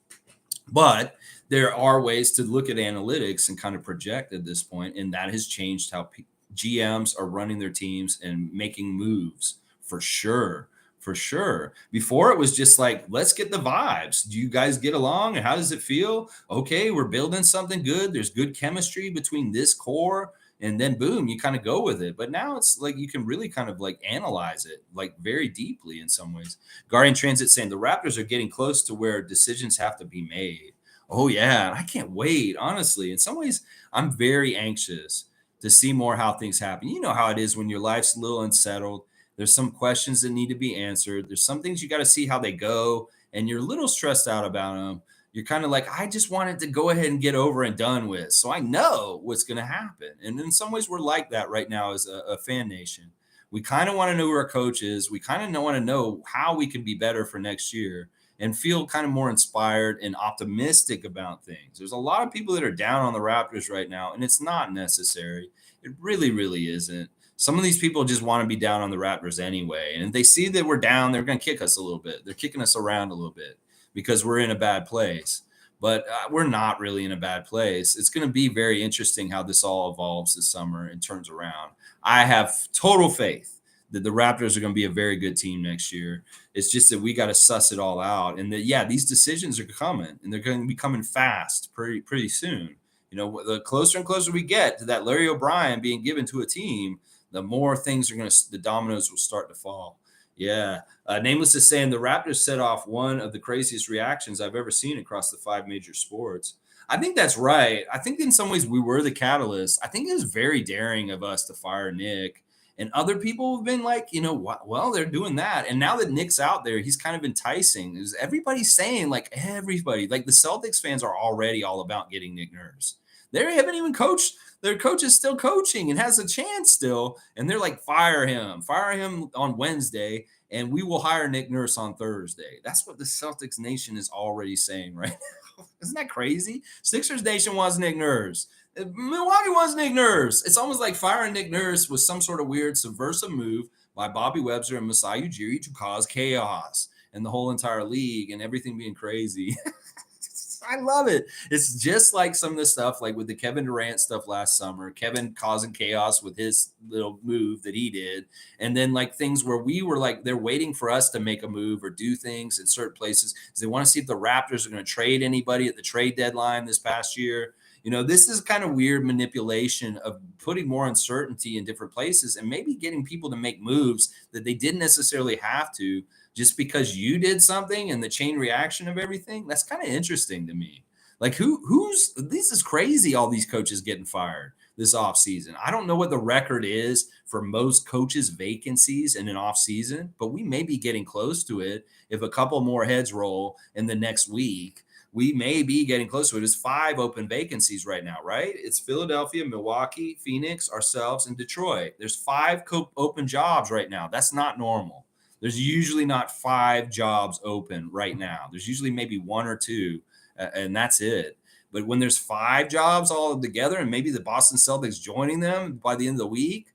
But there are ways to look at analytics and kind of project at this point, and that has changed how GMs are running their teams and making moves for sure. For sure. Before it was just like, let's get the vibes. Do you guys get along? And how does it feel? Okay, we're building something good. There's good chemistry between this core. And then boom, you kind of go with it. But now it's like you can really kind of like analyze it like very deeply in some ways. Guardian Transit saying the Raptors are getting close to where decisions have to be made. Oh, yeah. I can't wait. Honestly, in some ways, I'm very anxious to see more how things happen. You know how it is when your life's a little unsettled. There's some questions that need to be answered. There's some things you got to see how they go, and you're a little stressed out about them. You're kind of like, I just wanted to go ahead and get over and done with. So I know what's going to happen. And in some ways, we're like that right now as a fan nation. We kind of want to know who our coach is. We kind of want to know how we can be better for next year and feel kind of more inspired and optimistic about things. There's a lot of people that are down on the Raptors right now, and it's not necessary. It really, really isn't. Some of these people just want to be down on the Raptors anyway. And if they see that we're down, they're going to kick us a little bit. They're kicking us around a little bit because we're in a bad place. But we're not really in a bad place. It's going to be very interesting how this all evolves this summer and turns around. I have total faith that the Raptors are going to be a very good team next year. It's just that we got to suss it all out. And that, yeah, these decisions are coming, and they're going to be coming fast pretty soon. The closer and closer we get to that Larry O'Brien being given to a team, the more things the dominoes will start to fall. Yeah. Nameless is saying the Raptors set off one of the craziest reactions I've ever seen across the five major sports. I think that's right. I think in some ways we were the catalyst. I think it was very daring of us to fire Nick. And other people have been like, well, they're doing that. And now that Nick's out there, he's kind of enticing. Is everybody's saying, like, everybody, like the Celtics fans are already all about getting Nick Nurse. They haven't even coached. Their coach is still coaching and has a chance still. And they're like, fire him on Wednesday, and we will hire Nick Nurse on Thursday. That's what the Celtics Nation is already saying right now. Isn't that crazy? Sixers Nation wants Nick Nurse. Milwaukee wants Nick Nurse. It's almost like firing Nick Nurse was some sort of weird subversive move by Bobby Webster and Masai Ujiri to cause chaos in the whole entire league and everything being crazy. I love it. It's just like some of the stuff, like with the Kevin Durant stuff last summer, Kevin causing chaos with his little move that he did. And then like things where we were like, they're waiting for us to make a move or do things in certain places because they want to see if the Raptors are going to trade anybody at the trade deadline this past year. This is kind of weird manipulation of putting more uncertainty in different places and maybe getting people to make moves that they didn't necessarily have to just because you did something and the chain reaction of everything. That's kind of interesting to me. Like this is crazy. All these coaches getting fired this offseason. I don't know what the record is for most coaches' vacancies in an offseason, but we may be getting close to it if a couple more heads roll in the next week. We may be getting close to it. It's 5 open vacancies right now, right? It's Philadelphia, Milwaukee, Phoenix, ourselves, and Detroit. There's 5 open jobs right now. That's not normal. There's usually not 5 jobs open right now. There's usually maybe 1 or 2, and that's it. But when there's 5 jobs all together and maybe the Boston Celtics joining them by the end of the week,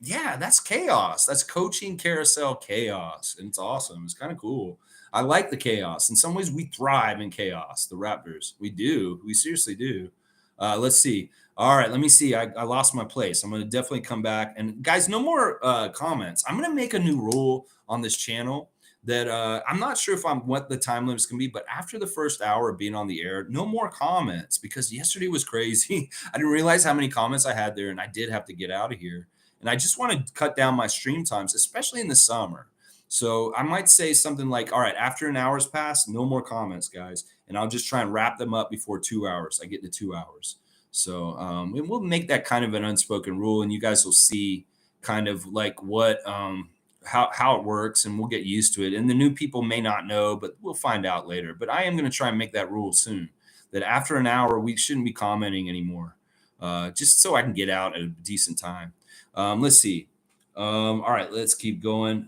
yeah, that's chaos. That's coaching carousel chaos, and it's awesome. It's kind of cool. I like the chaos. In some ways, we thrive in chaos, the Raptors. We do. We seriously do. Let's see. All right, let me see. I lost my place. I'm going to definitely come back. And guys, no more comments. I'm going to make a new rule on this channel that I'm not sure what the time limit is going to be, but after the first hour of being on the air, no more comments because yesterday was crazy. I didn't realize how many comments I had there, and I did have to get out of here. And I just want to cut down my stream times, especially in the summer. So I might say something like, all right, after an hour's passed, no more comments, guys. And I'll just try and wrap them up before 2 hours. I get to 2 hours. So and we'll make that kind of an unspoken rule, and you guys will see kind of like what how it works, and we'll get used to it. And the new people may not know, but we'll find out later. But I am going to try and make that rule soon, that after an hour, we shouldn't be commenting anymore, just so I can get out at a decent time. Let's see. All right, let's keep going.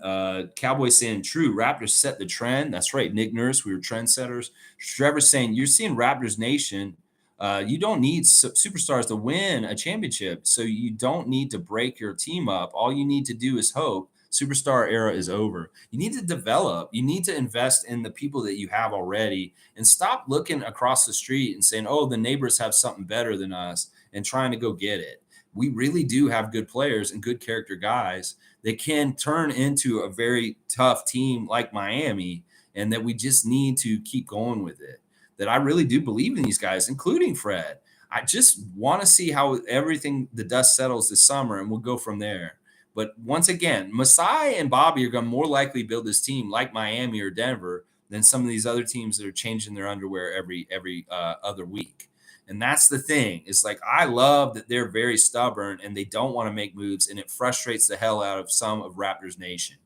Cowboys saying true. Raptors set the trend. That's right. Nick Nurse, we were trendsetters. Trevor saying you're seeing Raptors Nation. You don't need superstars to win a championship, so you don't need to break your team up. All you need to do is hope. Superstar era is over. You need to develop. You need to invest in the people that you have already and stop looking across the street and saying, oh, the neighbors have something better than us and trying to go get it. We really do have good players and good character guys that can turn into a very tough team like Miami, and that we just need to keep going with it. That I really do believe in these guys, including Fred. I just want to see how everything, the dust settles this summer, and we'll go from there. But once again, Masai and Bobby are going to more likely build this team like Miami or Denver than some of these other teams that are changing their underwear every other week. And that's the thing. It's like, I love that they're very stubborn and they don't want to make moves, and it frustrates the hell out of some of Raptors Nation,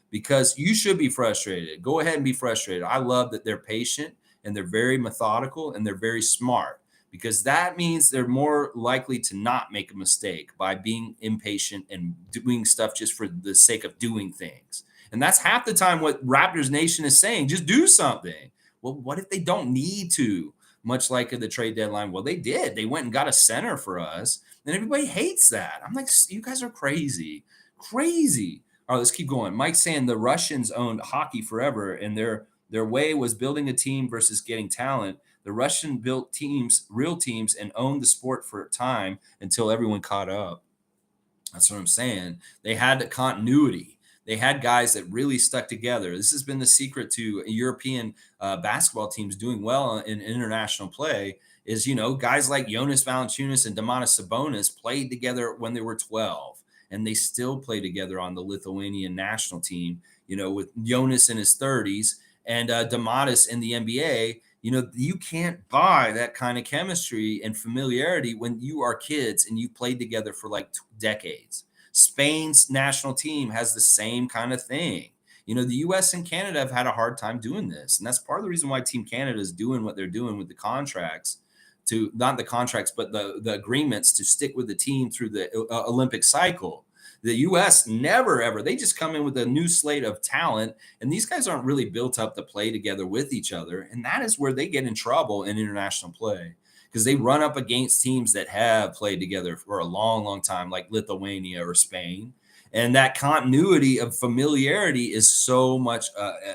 because you should be frustrated. Go ahead and be frustrated. I love that they're patient and they're very methodical and they're very smart, because that means they're more likely to not make a mistake by being impatient and doing stuff just for the sake of doing things. And that's half the time what Raptors Nation is saying. Just do something. Well, what if they don't need to? Much like at the trade deadline. Well, they did. They went and got a center for us, and everybody hates that. I'm like, you guys are crazy. Crazy. All right, let's keep going. Mike's saying the Russians owned hockey forever, and their way was building a team versus getting talent. The Russian built teams, real teams, and owned the sport for a time until everyone caught up. That's what I'm saying. They had the continuity. They had guys that really stuck together. This has been the secret to European basketball teams doing well in international play is, guys like Jonas Valanciunas and Domantas Sabonis played together when they were 12, and they still play together on the Lithuanian national team. with Jonas in his 30s and Domantas in the NBA. You can't buy that kind of chemistry and familiarity when you are kids and you've played together for like decades. Spain's national team has the same kind of thing. The US and Canada have had a hard time doing this. And that's part of the reason why Team Canada is doing what they're doing with the contracts to not the contracts, but the agreements to stick with the team through the Olympic cycle. The US never ever, they just come in with a new slate of talent, and these guys aren't really built up to play together with each other. And that is where they get in trouble in international play because they run up against teams that have played together for a long, long time, like Lithuania or Spain. And that continuity of familiarity is so much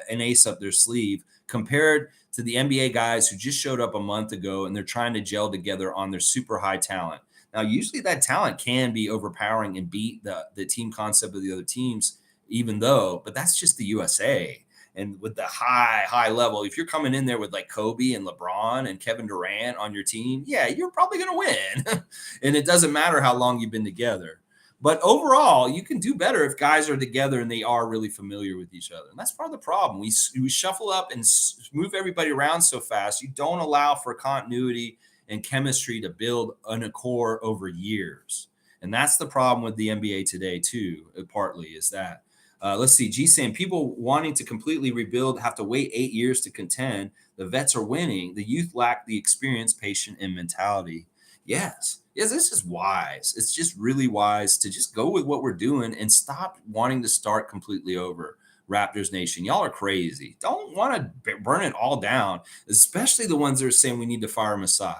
an ace up their sleeve compared to the NBA guys who just showed up a month ago and they're trying to gel together on their super high talent. Now, usually that talent can be overpowering and beat the team concept of the other teams, but that's just the USA. And with the high level, if you're coming in there with like Kobe and LeBron and Kevin Durant on your team, yeah, you're probably going to win. And it doesn't matter how long you've been together. But overall, you can do better if guys are together and they are really familiar with each other. And that's part of the problem. We shuffle up and move everybody around so fast. You don't allow for continuity and chemistry to build an accord over years. And that's the problem with the NBA today, too, partly is that. Let's see. G saying people wanting to completely rebuild have to wait 8 years to contend. The vets are winning. The youth lack the experience, patience, and mentality. Yes, this is wise. It's just really wise to just go with what we're doing and stop wanting to start completely over. Raptors Nation, y'all are crazy. Don't want to burn it all down, especially the ones that are saying we need to fire Masai.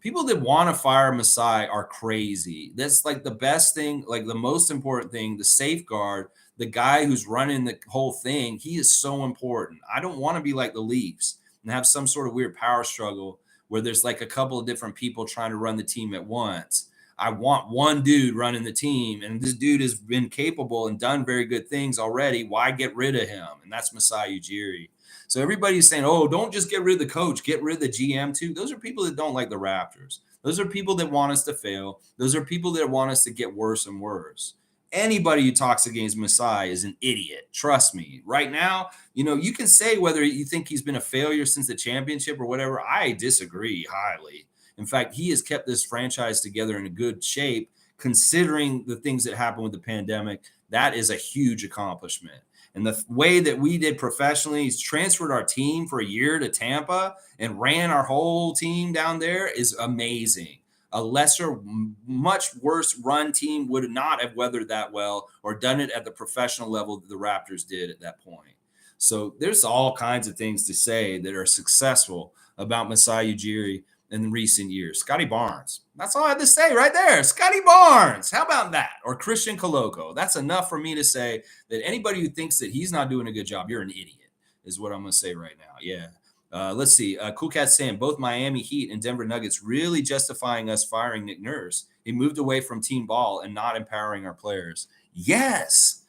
People that want to fire Masai are crazy. That's like the best thing, like the most important thing, the safeguard, the guy who's running the whole thing. He is so important. I don't want to be like the Leafs and have some sort of weird power struggle where there's like a couple of different people trying to run the team at once. I want one dude running the team, and this dude has been capable and done very good things already. Why get rid of him? And that's Masai Ujiri. So everybody's saying, oh, don't just get rid of the coach, get rid of the GM too. Those are people that don't like the Raptors. Those are people that want us to fail. Those are people that want us to get worse and worse. Anybody who talks against Masai is an idiot. Trust me. Right now, you can say whether you think he's been a failure since the championship or whatever. I disagree highly. In fact, he has kept this franchise together in a good shape, considering the things that happened with the pandemic. That is a huge accomplishment. And the way that we did professionally, he's transferred our team for a year to Tampa and ran our whole team down there is amazing. A lesser, much worse run team would not have weathered that well or done it at the professional level that the Raptors did at that point. So there's all kinds of things to say that are successful about Masai Ujiri in recent years. Scotty Barnes. That's all I had to say right there. Scotty Barnes. How about that? Or Christian Coloco. That's enough for me to say that anybody who thinks that he's not doing a good job, you're an idiot, is what I'm going to say right now. Yeah. Let's see. Cool Cat saying both Miami Heat and Denver Nuggets really justifying us firing Nick Nurse. He moved away from team ball and not empowering our players. Yes.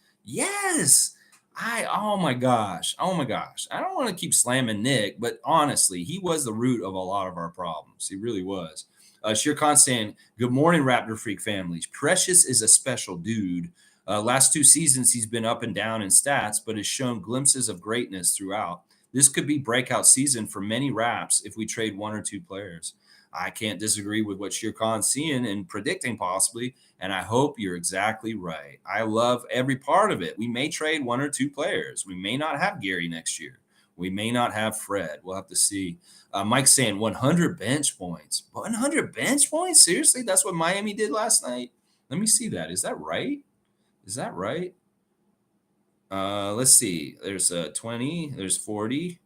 Oh my gosh. I don't want to keep slamming Nick, but honestly, he was the root of a lot of our problems. He really was. Shere Khan saying, good morning, Raptor Freak families. Precious is a special dude. Last 2 seasons, he's been up and down in stats, but has shown glimpses of greatness throughout. This could be breakout season for many Raps if we trade 1 or 2 players. I can't disagree with what Shere Khan's seeing and predicting possibly, and I hope you're exactly right. I love every part of it. We may trade 1 or 2 players. We may not have Gary next year. We may not have Fred. We'll have to see. Mike's saying 100 bench points. 100 bench points? Seriously? That's what Miami did last night? Let me see that. Is that right? Let's see. There's 20. There's 40.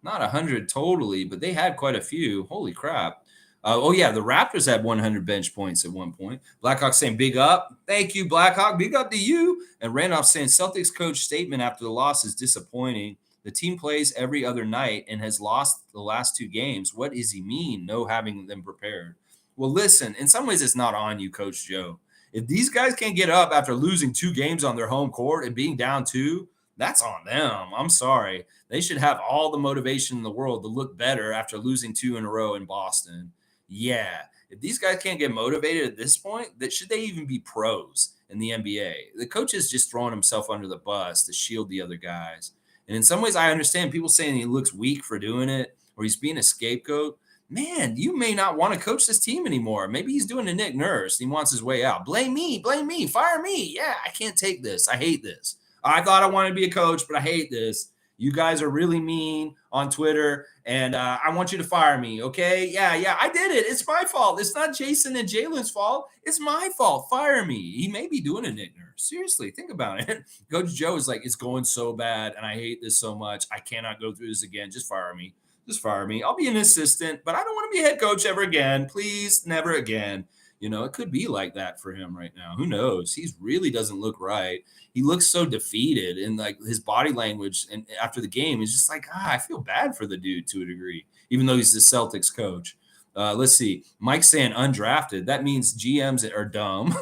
Not 100 totally, but they had quite a few. Holy crap. The Raptors had 100 bench points at one point. Blackhawk saying big up. Thank you, Blackhawk. Big up to you. And Randolph saying Celtics coach statement after the loss is disappointing. The team plays every other night and has lost the last 2 games. What does he mean? No having them prepared. Well, listen, in some ways it's not on you, Coach Joe. If these guys can't get up after losing 2 games on their home court and being down 2, that's on them. I'm sorry. They should have all the motivation in the world to look better after losing 2 in a row in Boston. Yeah. If these guys can't get motivated at this point, that should they even be pros? in the NBA. The coach is just throwing himself under the bus to shield the other guys. And in some ways, I understand people saying he looks weak for doing it or he's being a scapegoat. Man, you may not want to coach this team anymore. Maybe he's doing a Nick Nurse. He wants his way out. Blame me, fire me. Yeah, I can't take this. I hate this. I thought I wanted to be a coach, but I hate this. You guys are really mean on Twitter, and I want you to fire me. Okay? Yeah, I did it. It's my fault. It's not Jason and Jalen's fault. It's my fault. Fire me. He may be doing a Nick Nurse. Seriously, think about it. Coach Joe is like, it's going so bad, and I hate this so much. I cannot go through this again. Just fire me. Just fire me. I'll be an assistant, but I don't want to be a head coach ever again. Please, never again. It could be like that for him right now. Who knows? He really doesn't look right. He looks so defeated, and like his body language and after the game is just like, I feel bad for the dude to a degree, even though he's the Celtics coach. Let's see. Mike's saying undrafted. That means GMs are dumb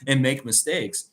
and make mistakes.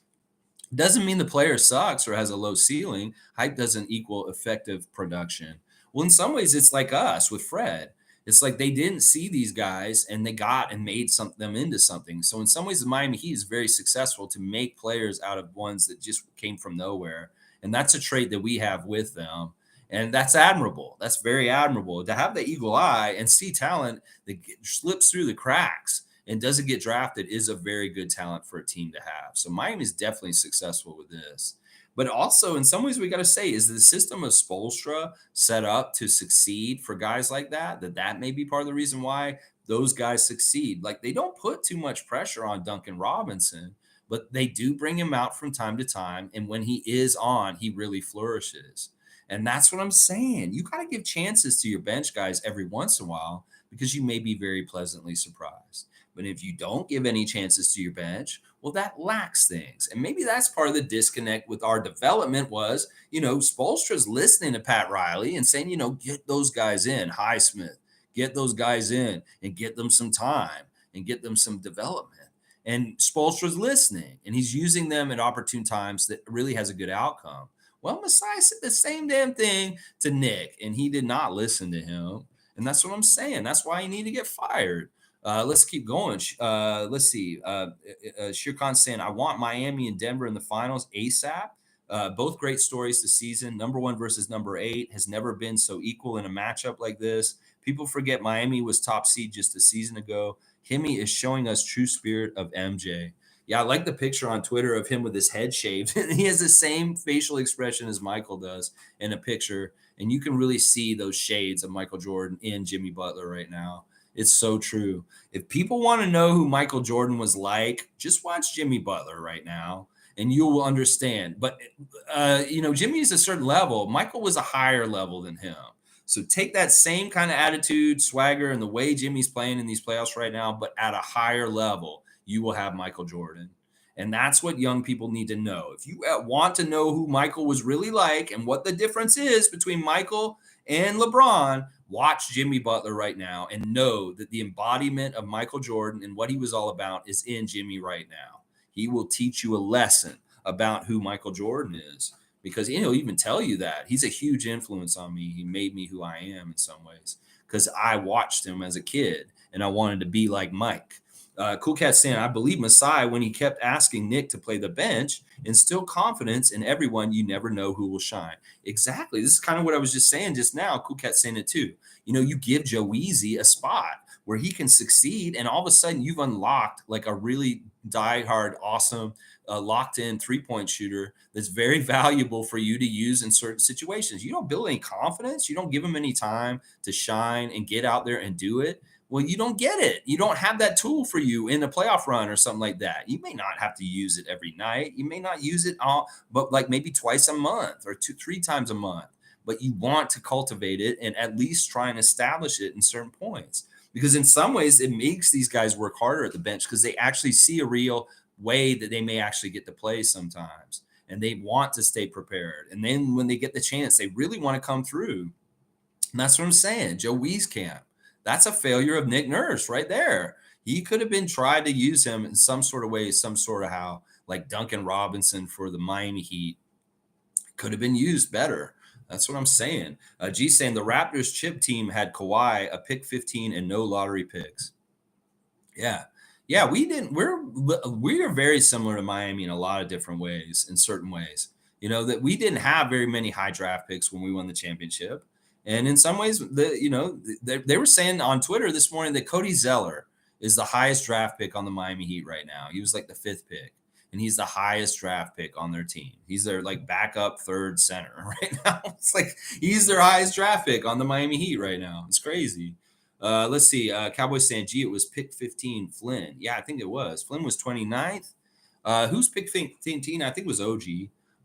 Doesn't mean the player sucks or has a low ceiling. Hype doesn't equal effective production. Well, in some ways, it's like us with Fred. It's like they didn't see these guys and they got and made them into something. So in some ways, the Miami Heat is very successful to make players out of ones that just came from nowhere. And that's a trait that we have with them. And that's admirable. That's very admirable to have the eagle eye and see talent that slips through the cracks and doesn't get drafted is a very good talent for a team to have. So Miami is definitely successful with this. But also, in some ways, we got to say, is the system of Spoelstra set up to succeed for guys like that? That may be part of the reason why those guys succeed. Like they don't put too much pressure on Duncan Robinson, but they do bring him out from time to time. And when he is on, he really flourishes. And that's what I'm saying. You got to give chances to your bench guys every once in a while because you may be very pleasantly surprised. But if you don't give any chances to your bench, well, that lacks things. And maybe that's part of the disconnect with our development was, Spoelstra's listening to Pat Riley and saying, get those guys in, Highsmith, get those guys in and get them some time and get them some development. And Spoelstra's listening and he's using them at opportune times that really has a good outcome. Well, Masai said the same damn thing to Nick, and he did not listen to him. And that's what I'm saying. That's why he needed to get fired. Let's keep going. Let's see. Shirkan's saying, I want Miami and Denver in the finals ASAP. Both great stories this season. Number 1 versus number 8 has never been so equal in a matchup like this. People forget Miami was top seed just a season ago. Hemi is showing us true spirit of MJ. Yeah, I like the picture on Twitter of him with his head shaved. He has the same facial expression as Michael does in a picture. And you can really see those shades of Michael Jordan in Jimmy Butler right now. It's so true. If people want to know who Michael Jordan was like, just watch Jimmy Butler right now and you will understand. But, Jimmy is a certain level. Michael was a higher level than him. So take that same kind of attitude, swagger, and the way Jimmy's playing in these playoffs right now, but at a higher level, you will have Michael Jordan. And that's what young people need to know. If you want to know who Michael was really like and what the difference is between Michael and LeBron, watch Jimmy Butler right now and know that the embodiment of Michael Jordan and what he was all about is in Jimmy right now. He will teach you a lesson about who Michael Jordan is because he'll even tell you that. He's a huge influence on me. He made me who I am in some ways because I watched him as a kid and I wanted to be like Mike. Cool Cat saying, I believe Masai when he kept asking Nick to play the bench, instill confidence in everyone. You never know who will shine. Exactly. This is kind of what I was just saying just now. Cool Cat saying it too. You give Joe Easy a spot where he can succeed, and all of a sudden you've unlocked like a really diehard, awesome, locked in 3-point shooter that's very valuable for you to use in certain situations. You don't build any confidence. You don't give him any time to shine and get out there and do it. Well, you don't get it. You don't have that tool for you in a playoff run or something like that. You may not have to use it every night. You may not use it all, but like maybe twice a month or 2-3 times a month. But you want to cultivate it and at least try and establish it in certain points. Because in some ways, it makes these guys work harder at the bench because they actually see a real way that they may actually get to play sometimes. And they want to stay prepared. And then when they get the chance, they really want to come through. And that's what I'm saying. Joe Wieskamp. That's a failure of Nick Nurse right there. He could have been tried to use him in some sort of way, some sort of how, like Duncan Robinson for the Miami Heat could have been used better. That's what I'm saying. G saying the Raptors chip team had Kawhi, a pick 15, and no lottery picks. Yeah. Yeah, we didn't. We are very similar to Miami in a lot of different ways. In certain ways, that we didn't have very many high draft picks when we won the championship, and in some ways, they were saying on Twitter this morning that Cody Zeller is the highest draft pick on the Miami Heat right now. He was like the fifth pick, and he's the highest draft pick on their team. He's their like backup third center right now. It's like he's their highest draft pick on the Miami Heat right now. It's crazy. Let's see. Cowboys saying, gee, it was pick 15, Flynn. Yeah, I think it was. Flynn was 29th. Who's pick 15? I think it was OG.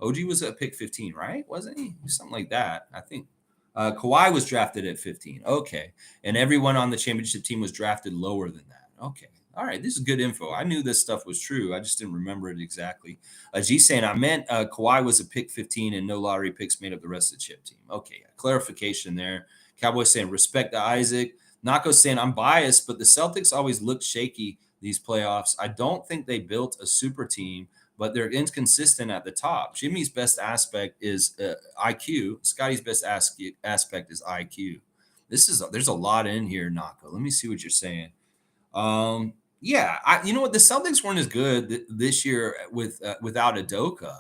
OG was at pick 15, right? Wasn't he? Something like that. I think Kawhi was drafted at 15. Okay. And everyone on the championship team was drafted lower than that. Okay. All right. This is good info. I knew this stuff was true. I just didn't remember it exactly. G saying, I meant Kawhi was a pick 15 and no lottery picks made up the rest of the chip team. Okay. Yeah. Clarification there. Cowboys saying, respect to Isaac. Nako saying, I'm biased, but the Celtics always look shaky these playoffs. I don't think they built a super team, but they're inconsistent at the top. Jimmy's best aspect is IQ. Scotty's best aspect is IQ. There's a lot in here, Nako. Let me see what you're saying. Yeah, you know what? The Celtics weren't as good this year without Udoka.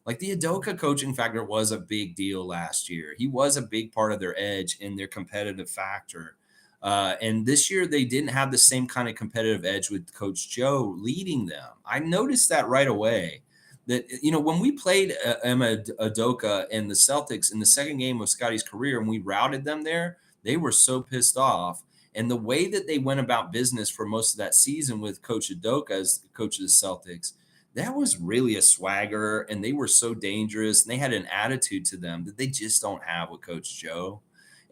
Like the Udoka coaching factor was a big deal last year. He was a big part of their edge in their competitive factor. And this year they didn't have the same kind of competitive edge with Coach Joe leading them. I noticed that right away. That when we played Emma Udoka and the Celtics in the second game of Scotty's career, and we routed them there, they were so pissed off. And the way that they went about business for most of that season with Coach Udoka as coach of the Celtics, that was really a swagger, and they were so dangerous, and they had an attitude to them that they just don't have with Coach Joe.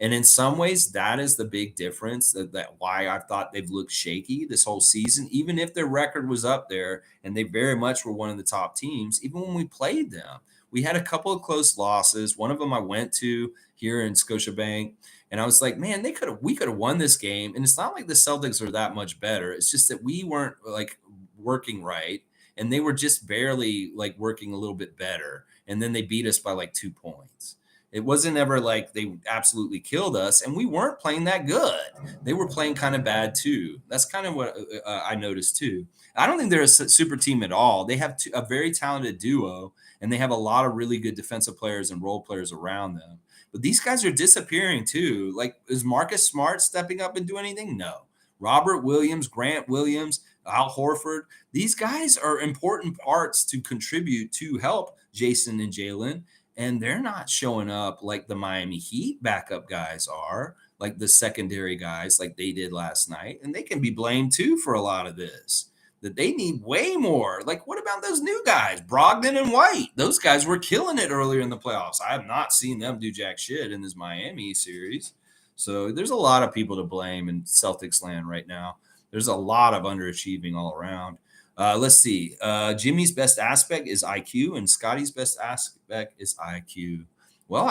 And in some ways, that is the big difference that why I thought they've looked shaky this whole season, even if their record was up there and they very much were one of the top teams, even when we played them. We had a couple of close losses. One of them I went to here in Scotiabank, and I was like, man, we could have won this game. And it's not like the Celtics are that much better. It's just that we weren't like working right, and they were just barely like working a little bit better. And then they beat us by like 2 points. It wasn't ever like they absolutely killed us, and we weren't playing that good. They were playing kind of bad too. That's kind of what I noticed too. I don't think they're a super team at all. They have a very talented duo, and they have a lot of really good defensive players and role players around them. But these guys are disappearing too. Like, is Marcus Smart stepping up and do anything? No. Robert Williams, Grant Williams, Al Horford, these guys are important parts to contribute to help Jason and Jalen, and they're not showing up like the Miami Heat backup guys are, like the secondary guys, like they did last night. And they can be blamed too for a lot of this. That they need way more. Like, what about those new guys, Brogdon and White? Those guys were killing it earlier in the playoffs. I have not seen them do jack shit in this Miami series. So there's a lot of people to blame in Celtics land right now. There's a lot of underachieving all around. Let's see. Jimmy's best aspect is IQ, and Scotty's best aspect is IQ. Well,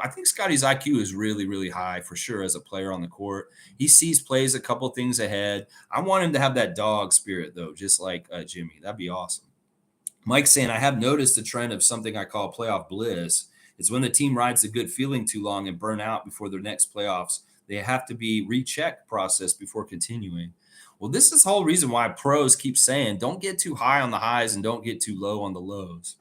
I think Scotty's IQ is really, really high for sure as a player on the court. He sees plays a couple things ahead. I want him to have that dog spirit, though, just like Jimmy. That'd be awesome. Mike saying, I have noticed a trend of something I call playoff bliss. It's when the team rides a good feeling too long and burn out before their next playoffs. They have to be rechecked process before continuing. Well, this is the whole reason why pros keep saying don't get too high on the highs and don't get too low on the lows.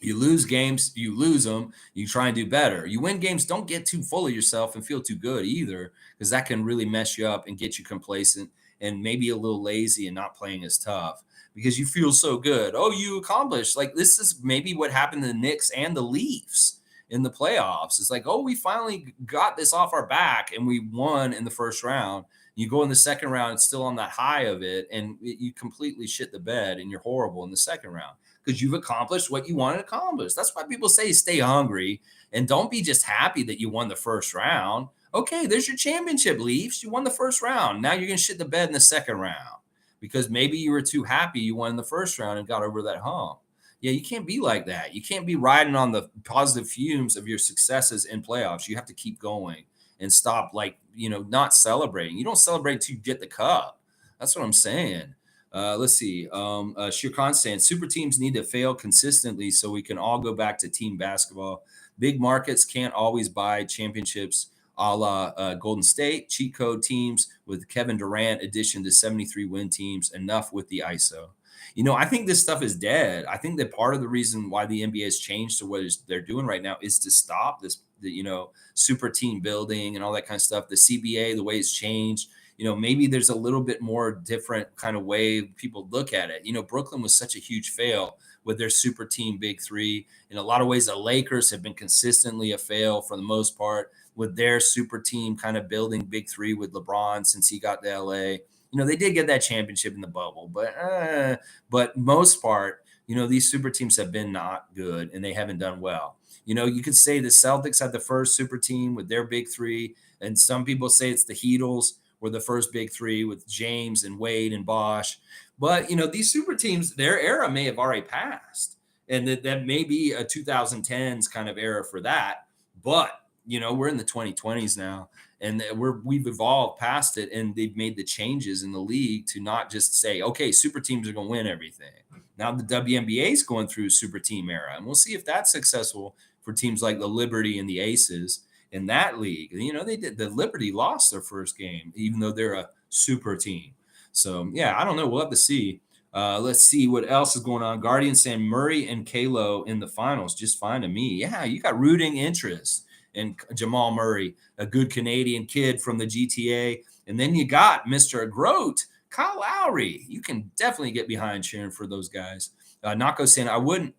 You lose games, you lose them, you try and do better. You win games, don't get too full of yourself and feel too good either, because that can really mess you up and get you complacent and maybe a little lazy and not playing as tough because you feel so good. Oh, you accomplished. Like, this is maybe what happened to the Knicks and the Leafs in the playoffs. It's like, oh, we finally got this off our back and we won in the first round. You go in the second round, it's still on that high of it, and you completely shit the bed and you're horrible in the second round because you've accomplished what you wanted to accomplish. That's why people say stay hungry and don't be just happy that you won the first round. Okay, there's your championship, Leafs. You won the first round. Now you're going to shit the bed in the second round because maybe you were too happy you won in the first round and got over that hump. Yeah, you can't be like that. You can't be riding on the positive fumes of your successes in playoffs. You have to keep going and stop, like, not celebrating. You don't celebrate till you get the cup. That's what I'm saying. Let's see. Shirkan saying super teams need to fail consistently so we can all go back to team basketball. Big markets can't always buy championships a la Golden State, cheat code teams with Kevin Durant addition to 73 win teams, enough with the ISO. I think this stuff is dead. I think that part of the reason why the NBA has changed to what they're doing right now is to stop the super team building and all that kind of stuff. The CBA, the way it's changed, maybe there's a little bit more different kind of way people look at it. Brooklyn was such a huge fail with their super team big three. In a lot of ways, the Lakers have been consistently a fail for the most part with their super team kind of building big three with LeBron since he got to LA. They did get that championship in the bubble, but most part, these super teams have been not good and they haven't done well. You could say the Celtics had the first super team with their big three, and some people say it's the Heatles were the first big three with James and Wade and Bosh. But these super teams, their era may have already passed, and that may be a 2010s kind of era for that. But we're in the 2020s now, and we've evolved past it, and they've made the changes in the league to not just say, okay, super teams are going to win everything. Now the WNBA is going through super team era, and we'll see if that's successful for teams like the Liberty and the Aces in that league. They did. The Liberty lost their first game, even though they're a super team. So yeah, I don't know. We'll have to see. Let's see what else is going on. Guardian saying Murray and Kalo in the finals, just fine to me. Yeah, you got rooting interest in Jamal Murray, a good Canadian kid from the GTA. And then you got Mr. Grote, Kyle Lowry. You can definitely get behind cheering for those guys. Nako saying,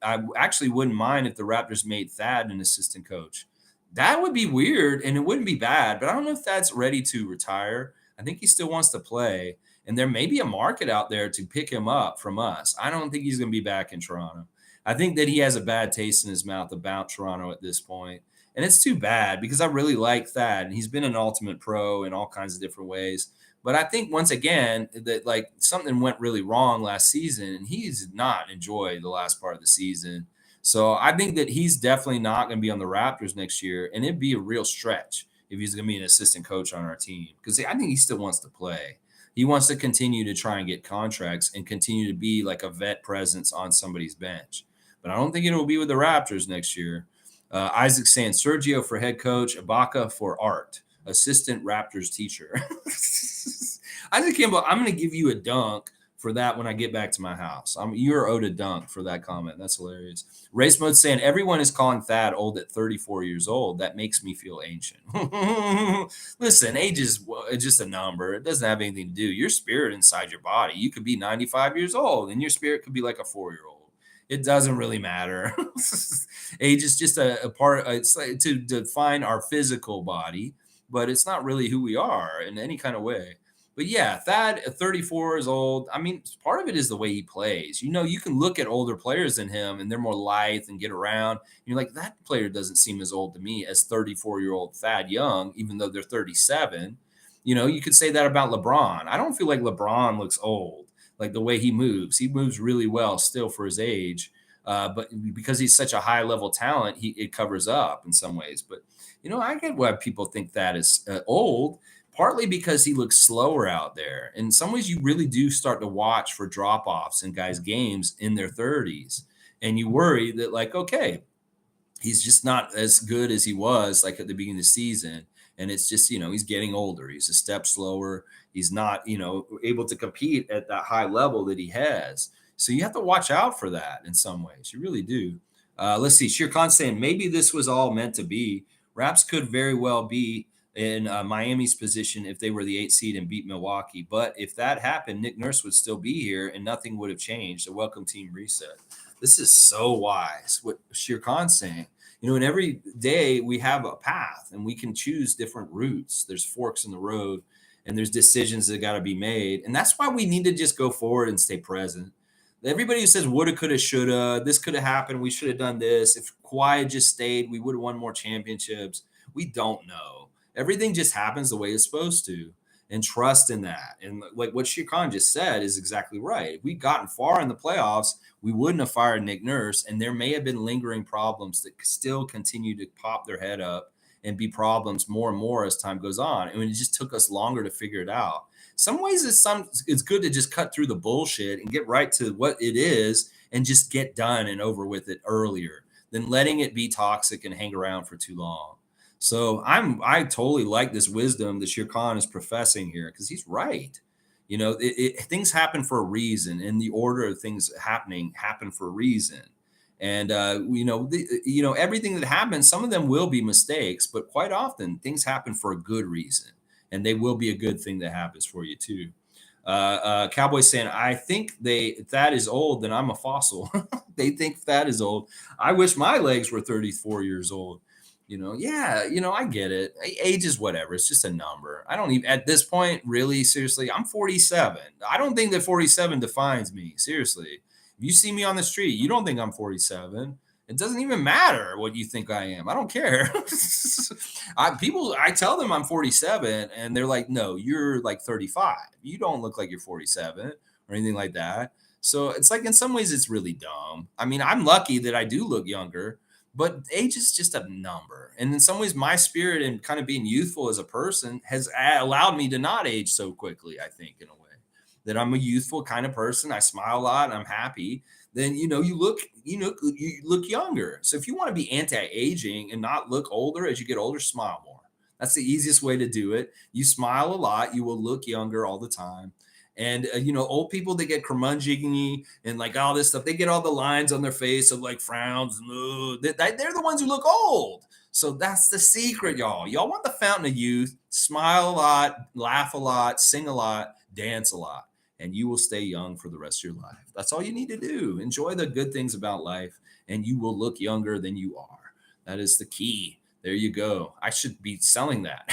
I actually wouldn't mind if the Raptors made Thad an assistant coach. That would be weird, and it wouldn't be bad, but I don't know if Thad's ready to retire. I think he still wants to play, and there may be a market out there to pick him up from us. I don't think he's going to be back in Toronto. I think that he has a bad taste in his mouth about Toronto at this point. And it's too bad because I really like Thad, and he's been an ultimate pro in all kinds of different ways. But I think once again that like something went really wrong last season, and he's not enjoyed the last part of the season. So I think that he's definitely not going to be on the Raptors next year, and it'd be a real stretch if he's going to be an assistant coach on our team because I think he still wants to play. He wants to continue to try and get contracts and continue to be like a vet presence on somebody's bench. But I don't think it will be with the Raptors next year. Isaac saying Sergio for head coach, Ibaka for art, assistant Raptors teacher. Isaac Campbell, I'm going to give you a dunk for that when I get back to my house. You're owed a dunk for that comment. That's hilarious. Race Mode saying everyone is calling Thad old at 34 years old. That makes me feel ancient. Listen, age is just a number. It doesn't have anything to do. Your spirit inside your body. You could be 95 years old, and your spirit could be like a 4-year-old. It doesn't really matter. Age is just a part. It's like to define our physical body, but it's not really who we are in any kind of way. But yeah, Thad at 34 is old. I mean, part of it is the way he plays. You can look at older players than him, and they're more lithe and get around. You're like, that player doesn't seem as old to me as 34-year-old Thad Young, even though they're 37. You could say that about LeBron. I don't feel like LeBron looks old. Like the way he moves really well still for his age. But because he's such a high level talent, it covers up in some ways. But, I get why people think that is old, partly because he looks slower out there. In some ways, you really do start to watch for drop offs in guys' games in their 30s. And you worry that, like, okay, he's just not as good as he was like at the beginning of the season. And it's just, he's getting older. He's a step slower. He's not, able to compete at that high level that he has. So you have to watch out for that in some ways. You really do. Let's see. Shir Khan saying maybe this was all meant to be. Raps could very well be in Miami's position if they were the 8th seed and beat Milwaukee. But if that happened, Nick Nurse would still be here and nothing would have changed. A welcome team reset. This is so wise what Shir Khan's saying. And every day we have a path and we can choose different routes. There's forks in the road and there's decisions that got to be made. And that's why we need to just go forward and stay present. Everybody who says woulda, coulda, shoulda, this could have happened, we should have done this. If Kawhi had just stayed, we would have won more championships. We don't know. Everything just happens the way it's supposed to. And trust in that. And like what Shir Khan just said is exactly right. If we'd gotten far in the playoffs, we wouldn't have fired Nick Nurse. And there may have been lingering problems that still continue to pop their head up and be problems more and more as time goes on. And it just took us longer to figure it out. Some ways it's good to just cut through the bullshit and get right to what it is and just get done and over with it earlier than letting it be toxic and hang around for too long. So I totally like this wisdom that Shir Khan is professing here because he's right. Things happen for a reason, and the order of things happening happen for a reason. And everything that happens, some of them will be mistakes, but quite often things happen for a good reason, and they will be a good thing that happens for you too. Cowboys saying, I think if that is old, then I'm a fossil. They think that is old. I wish my legs were 34 years old. Yeah, I get it. Age is whatever. It's just a number. I don't even, at this point, really, seriously, I'm 47. I don't think that 47 defines me. Seriously. If you see me on the street, you don't think I'm 47. It doesn't even matter what you think I am. I don't care. I tell them I'm 47 and they're like, no, you're like 35. You don't look like you're 47 or anything like that. So it's like, in some ways, it's really dumb. I mean, I'm lucky that I do look younger, but age is just a number. And in some ways, my spirit and kind of being youthful as a person has allowed me to not age so quickly, I think, in a way that I'm a youthful kind of person. I smile a lot and I'm happy. Then you look younger. So if you want to be anti-aging and not look older as you get older, smile more. That's the easiest way to do it. You smile a lot, you will look younger all the time. And old people that get curmudgeony and like all this stuff, they get all the lines on their face of like frowns. And they're the ones who look old. So that's the secret, y'all. Y'all want the fountain of youth. Smile a lot, laugh a lot, sing a lot, dance a lot, and you will stay young for the rest of your life. That's all you need to do. Enjoy the good things about life, and you will look younger than you are. That is the key. There you go. I should be selling that.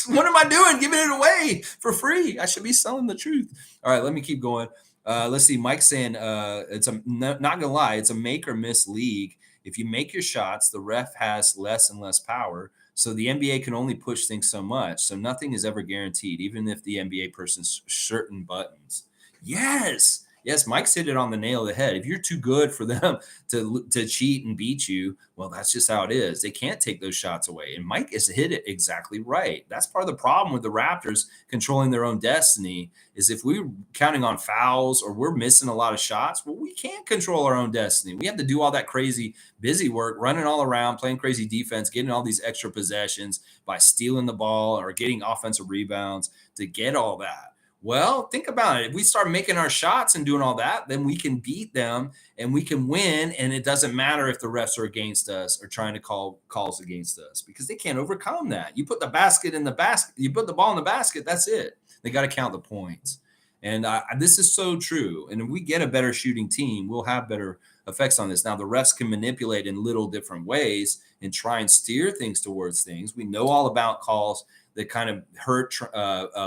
What am I doing? Giving it away for free. I should be selling the truth. All right, let me keep going. Let's see. Mike's saying it's not gonna lie, it's a make or miss league. If you make your shots, the ref has less and less power. So the NBA can only push things so much. So nothing is ever guaranteed, even if the NBA person's certain buttons. Yes. Yes, Mike's hit it on the nail of the head. If you're too good for them to cheat and beat you, well, that's just how it is. They can't take those shots away. And Mike has hit it exactly right. That's part of the problem with the Raptors controlling their own destiny is if we're counting on fouls or we're missing a lot of shots, well, we can't control our own destiny. We have to do all that crazy busy work, running all around, playing crazy defense, getting all these extra possessions by stealing the ball or getting offensive rebounds to get all that. Well, think about it. If we start making our shots and doing all that, then we can beat them and we can win. And it doesn't matter if the refs are against us or trying to call calls against us because they can't overcome that. You put the basket in the basket, you put the ball in the basket, that's it. They got to count the points. And this is so true. And if we get a better shooting team, we'll have better effects on this. Now, the refs can manipulate in little different ways and try and steer things towards things. We know all about calls that kind of hurt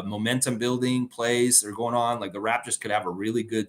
momentum building plays that are going on. Like the Raptors could have a really good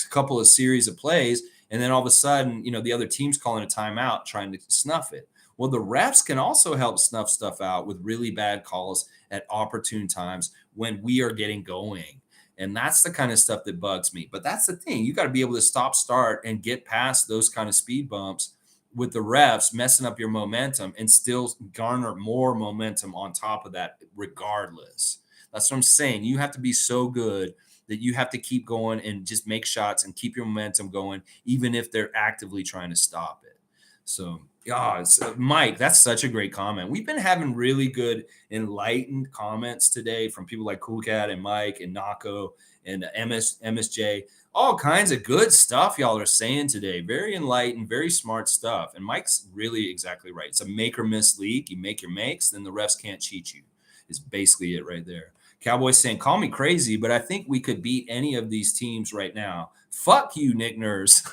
couple of series of plays, and then all of a sudden, the other team's calling a timeout trying to snuff it. Well, the refs can also help snuff stuff out with really bad calls at opportune times when we are getting going. And that's the kind of stuff that bugs me. But that's the thing. You got to be able to stop, start, and get past those kind of speed bumps with the refs messing up your momentum and still garner more momentum on top of that regardless. That's what I'm saying. You have to be so good that you have to keep going and just make shots and keep your momentum going, even if they're actively trying to stop it. So, yeah, Mike, that's such a great comment. We've been having really good, enlightened comments today from people like Cool Cat and Mike and Nako and MSJ. All kinds of good stuff y'all are saying today. Very enlightened, very smart stuff. And Mike's really exactly right. It's a make or miss league. You make your makes, then the refs can't cheat you. Is basically it right there. Cowboys saying, call me crazy, but I think we could beat any of these teams right now. Fuck you, Nick Nurse.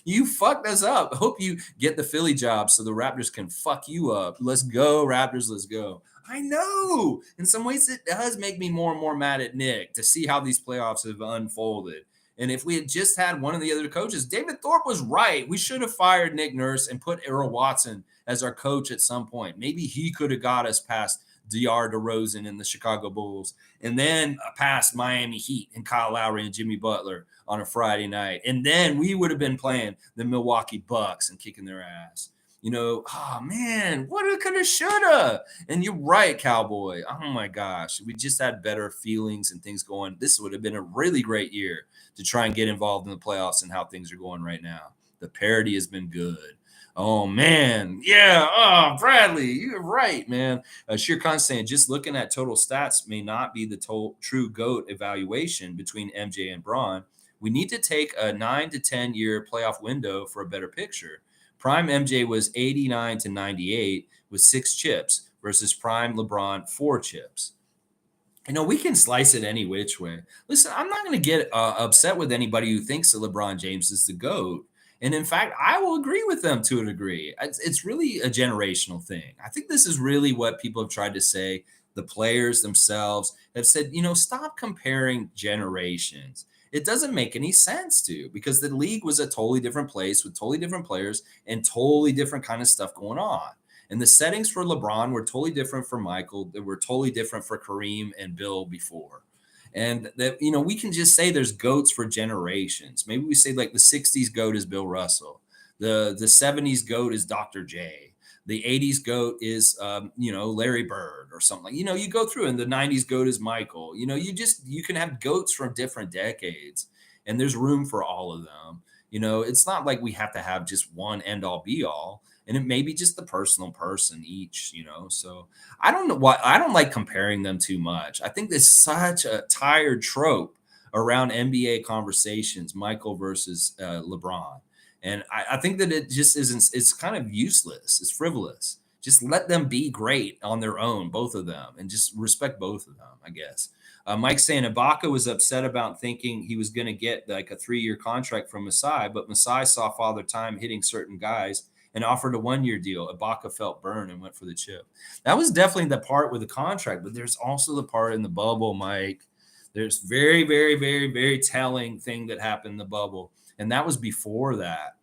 You fucked us up. Hope you get the Philly job so the Raptors can fuck you up. Let's go, Raptors. Let's go. I know. In some ways, it does make me more and more mad at Nick to see how these playoffs have unfolded. And if we had just had one of the other coaches, David Thorpe was right. We should have fired Nick Nurse and put Earl Watson as our coach at some point. Maybe he could have got us past DeAr DeRozan and the Chicago Bulls, and then past Miami Heat and Kyle Lowry and Jimmy Butler on a Friday night. And then we would have been playing the Milwaukee Bucks and kicking their ass. Oh man, woulda, coulda, shoulda. And you're right, Cowboy. Oh my gosh, we just had better feelings and things going. This would have been a really great year to try and get involved in the playoffs and how things are going right now. The parity has been good. Oh man, yeah. Oh, Bradley, you're right, man. Sheer Khan saying just looking at total stats may not be the true GOAT evaluation between MJ and Braun. We need to take a 9 to 10 year playoff window for a better picture. Prime MJ was 89 to 98 with 6 chips versus prime LeBron 4 chips. We can slice it any which way. Listen, I'm not going to get upset with anybody who thinks that LeBron James is the GOAT. And in fact, I will agree with them to a degree. It's really a generational thing. I think this is really what people have tried to say. The players themselves have said, stop comparing generations. It doesn't make any sense to, because the league was a totally different place with totally different players and totally different kind of stuff going on. And the settings for LeBron were totally different for Michael. They were totally different for Kareem and Bill before. And that, we can just say there's GOATs for generations. Maybe we say like the 60s GOAT is Bill Russell. The 70s GOAT is Dr. J. The 80s GOAT is, Larry Bird or something. You go through, and the 90s GOAT is Michael. You can have GOATs from different decades, and there's room for all of them. It's not like we have to have just one end all be all, and it may be just the personal person each. So I don't know why I don't like comparing them too much. I think there's such a tired trope around NBA conversations, Michael versus LeBron. And I think that it just isn't, it's kind of useless. It's frivolous. Just let them be great on their own, both of them, and just respect both of them, I guess. Mike saying Ibaka was upset about thinking he was going to get like a 3 year contract from Masai, but Masai saw Father Time hitting certain guys and offered a 1 year deal. Ibaka felt burned and went for the chip. That was definitely the part with the contract, but there's also the part in the bubble, Mike. There's very, very, very, very telling thing that happened in the bubble. And that was before that.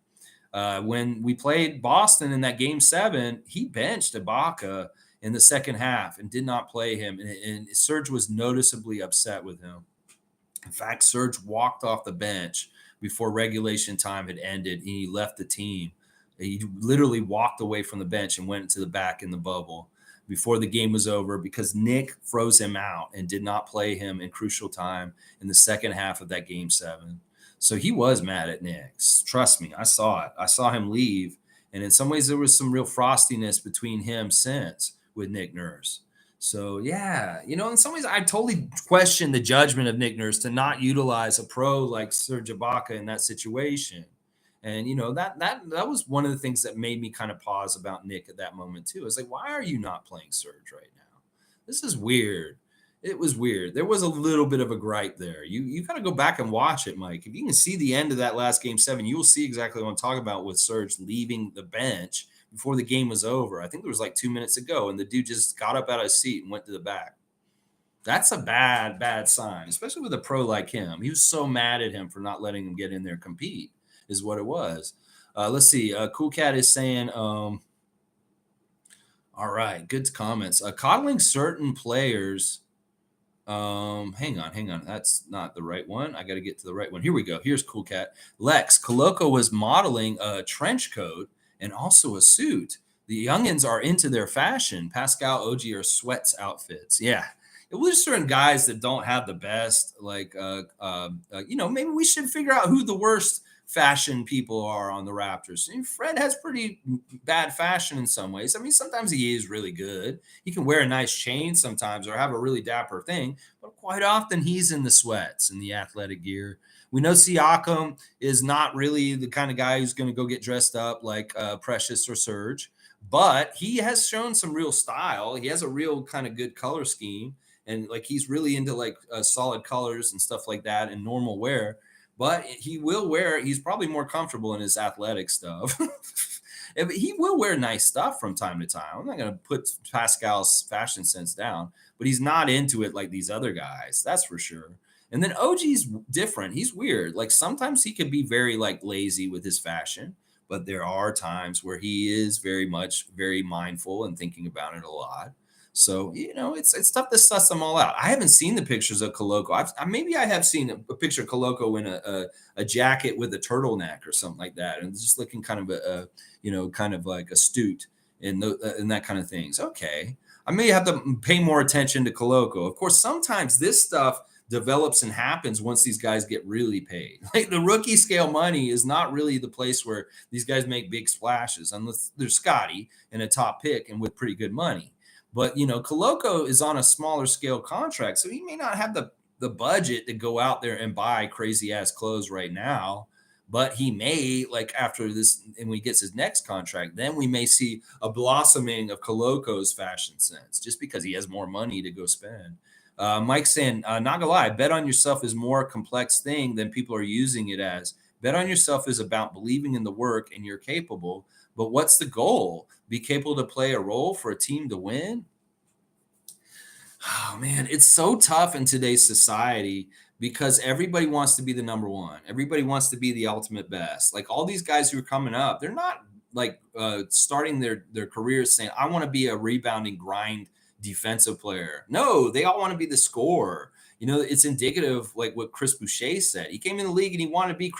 When we played Boston in that game 7, he benched Ibaka in the second half and did not play him. And Serge was noticeably upset with him. In fact, Serge walked off the bench before regulation time had ended, and he left the team. He literally walked away from the bench and went to the back in the bubble before the game was over because Nick froze him out and did not play him in crucial time in the second half of that game 7. So he was mad at Nick. Trust me, I saw it. I saw him leave. And in some ways, there was some real frostiness between him since with Nick Nurse. So, yeah, in some ways, I totally question the judgment of Nick Nurse to not utilize a pro like Serge Ibaka in that situation. And that was one of the things that made me kind of pause about Nick at that moment too. I was like, why are you not playing Serge right now? This is weird. It was weird. There was a little bit of a gripe there. You got to go back and watch it, Mike. If you can see the end of that last game 7, you will see exactly what I'm talking about with Serge leaving the bench before the game was over. I think there was like 2 minutes ago, and the dude just got up out of his seat and went to the back. That's a bad, bad sign, especially with a pro like him. He was so mad at him for not letting him get in there and compete. Is what it was. Let's see. Cool Cat is saying, all right, good comments. Coddling certain players. Hang on. That's not the right one. I got to get to the right one. Here we go. Here's Cool Cat. Lex, Koloko was modeling a trench coat and also a suit. The youngins are into their fashion. Pascal, OG are sweats outfits. Yeah. There's certain guys that don't have the best, maybe we should figure out who the worst fashion people are on the Raptors. And Fred has pretty bad fashion in some ways. I mean, sometimes he is really good. He can wear a nice chain sometimes or have a really dapper thing, but quite often he's in the sweats and the athletic gear. We know Siakam is not really the kind of guy who's going to go get dressed up like Precious or Serge, but he has shown some real style. He has a real kind of good color scheme, and like he's really into like solid colors and stuff like that and normal wear. But he will wear, he's probably more comfortable in his athletic stuff. He will wear nice stuff from time to time. I'm not going to put Pascal's fashion sense down, but he's not into it like these other guys. That's for sure. And then OG's different. He's weird. Like sometimes he could be very like lazy with his fashion, but there are times where he is very mindful and thinking about it a lot. So, it's tough to suss them all out. I haven't seen the pictures of Koloko. Maybe I have seen a picture of Koloko in a jacket with a turtleneck or something like that. And just looking kind of kind of like astute and that kind of things. Okay. I may have to pay more attention to Koloko. Of course, sometimes this stuff develops and happens once these guys get really paid. Like the rookie scale money is not really the place where these guys make big splashes unless they're Scotty and a top pick and with pretty good money. But Koloko is on a smaller scale contract, so he may not have the budget to go out there and buy crazy ass clothes right now. But he may, like after this, and when he gets his next contract, then we may see a blossoming of Koloko's fashion sense just because he has more money to go spend. Mike saying, not gonna lie, bet on yourself is more a complex thing than people are using it as. Bet on yourself is about believing in the work and you're capable. But what's the goal? Be capable to play a role for a team to win? Oh man, it's so tough in today's society because everybody wants to be the number one. Everybody wants to be the ultimate best. Like all these guys who are coming up, they're not like starting their careers saying, "I want to be a rebounding grind defensive player." No, they all want to be the scorer. It's indicative like what Chris Boucher said. He came in the league and he wanted to be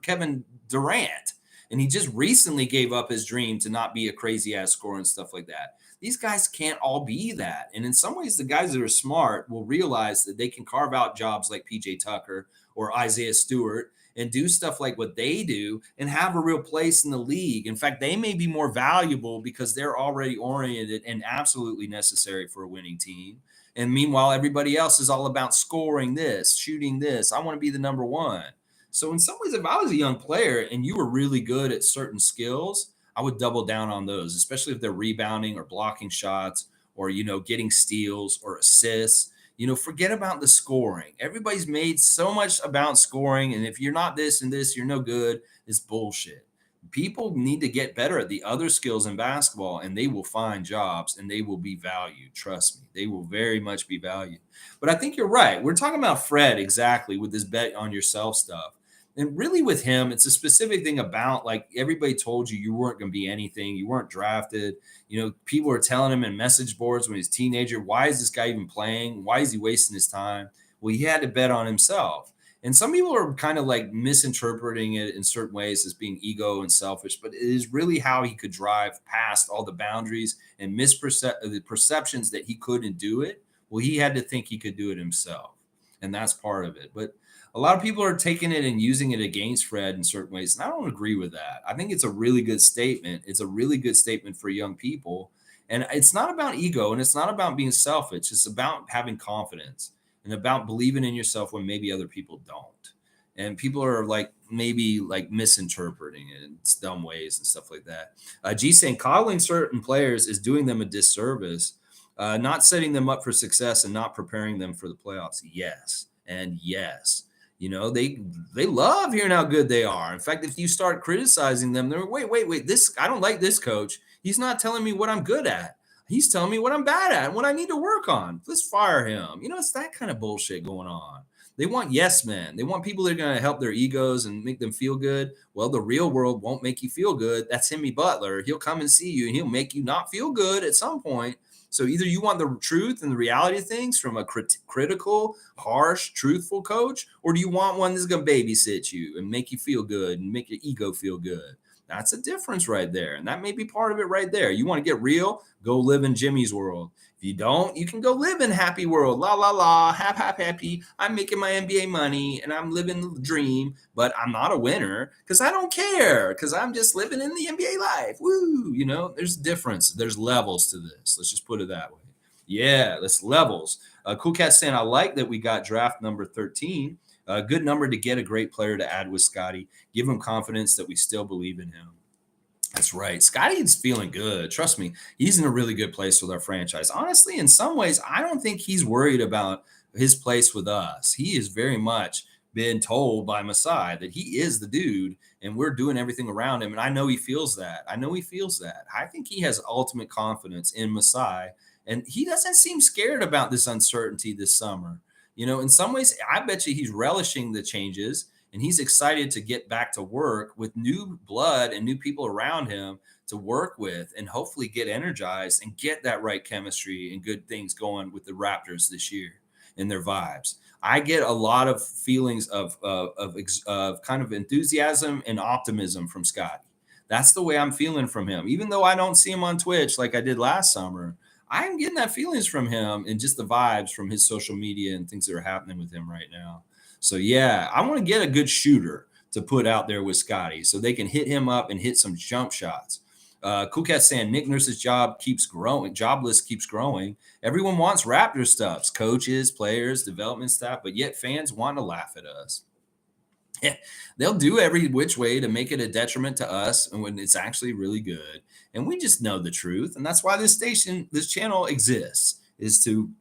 Kevin Durant, and he just recently gave up his dream to not be a crazy ass scorer and stuff like that. These guys can't all be that. And in some ways, the guys that are smart will realize that they can carve out jobs like PJ Tucker or Isaiah Stewart and do stuff like what they do and have a real place in the league. In fact, they may be more valuable because they're already oriented and absolutely necessary for a winning team. And meanwhile, everybody else is all about scoring this, shooting this. I want to be the number one. So, in some ways, if I was a young player and you were really good at certain skills, I would double down on those, especially if they're rebounding or blocking shots or, getting steals or assists. Forget about the scoring. Everybody's made so much about scoring. And if you're not this and this, you're no good. It's bullshit. People need to get better at the other skills in basketball and they will find jobs and they will be valued. Trust me, they will very much be valued. But I think you're right. We're talking about Fred exactly with this bet on yourself stuff. And really with him, it's a specific thing about like everybody told you weren't going to be anything. You weren't drafted. People were telling him in message boards when he was a teenager, why is this guy even playing? Why is he wasting his time? Well, he had to bet on himself. And some people are kind of like misinterpreting it in certain ways as being ego and selfish, but it is really how he could drive past all the boundaries and the perceptions that he couldn't do it. Well, he had to think he could do it himself. And that's part of it. But a lot of people are taking it and using it against Fred in certain ways. And I don't agree with that. I think it's a really good statement. It's a really good statement for young people. And it's not about ego and it's not about being selfish. It's about having confidence and about believing in yourself when maybe other people don't. And people are like maybe like misinterpreting it in dumb ways and stuff like that. G saying coddling certain players is doing them a disservice, not setting them up for success and not preparing them for the playoffs. Yes. And yes. They love hearing how good they are. In fact, if you start criticizing them, they're wait. This I don't like this coach. He's not telling me what I'm good at. He's telling me what I'm bad at and what I need to work on. Let's fire him. It's that kind of bullshit going on. They want yes men. They want people that are going to help their egos and make them feel good. Well, the real world won't make you feel good. That's Jimmy Butler. He'll come and see you and he'll make you not feel good at some point. So either you want the truth and the reality of things from a critical, harsh, truthful coach, or do you want one that's going to babysit you and make you feel good and make your ego feel good? That's a difference right there. And that may be part of it right there. You want to get real? Go live in Jimmy's world. If you don't, you can go live in happy world. La, la, la, happy. I'm making my NBA money and I'm living the dream, but I'm not a winner because I don't care because I'm just living in the NBA life. Woo! There's a difference. There's levels to this. Let's just put it that way. Yeah, that's levels. Cool Cat saying, I like that we got draft number 13. A good number to get a great player to add with Scotty. Give him confidence that we still believe in him. That's right. Scotty is feeling good. Trust me, he's in a really good place with our franchise. Honestly, in some ways, I don't think he's worried about his place with us. He is very much been told by Masai that he is the dude and we're doing everything around him. And I know he feels that. I think he has ultimate confidence in Masai and he doesn't seem scared about this uncertainty this summer. In some ways, I bet you he's relishing the changes and he's excited to get back to work with new blood and new people around him to work with and hopefully get energized and get that right chemistry and good things going with the Raptors this year and their vibes. I get a lot of feelings of kind of enthusiasm and optimism from Scotty. That's the way I'm feeling from him. Even though I don't see him on Twitch like I did last summer, I'm getting that feelings from him and just the vibes from his social media and things that are happening with him right now. So yeah, I want to get a good shooter to put out there with Scotty so they can hit him up and hit some jump shots. Cool Cat saying Nick Nurse's job keeps growing, job list keeps growing. Everyone wants Raptor stuffs, coaches, players, development staff, but yet fans want to laugh at us. Yeah, they'll do every which way to make it a detriment to us and when it's actually really good. And we just know the truth. And that's why this station, this channel exists, is to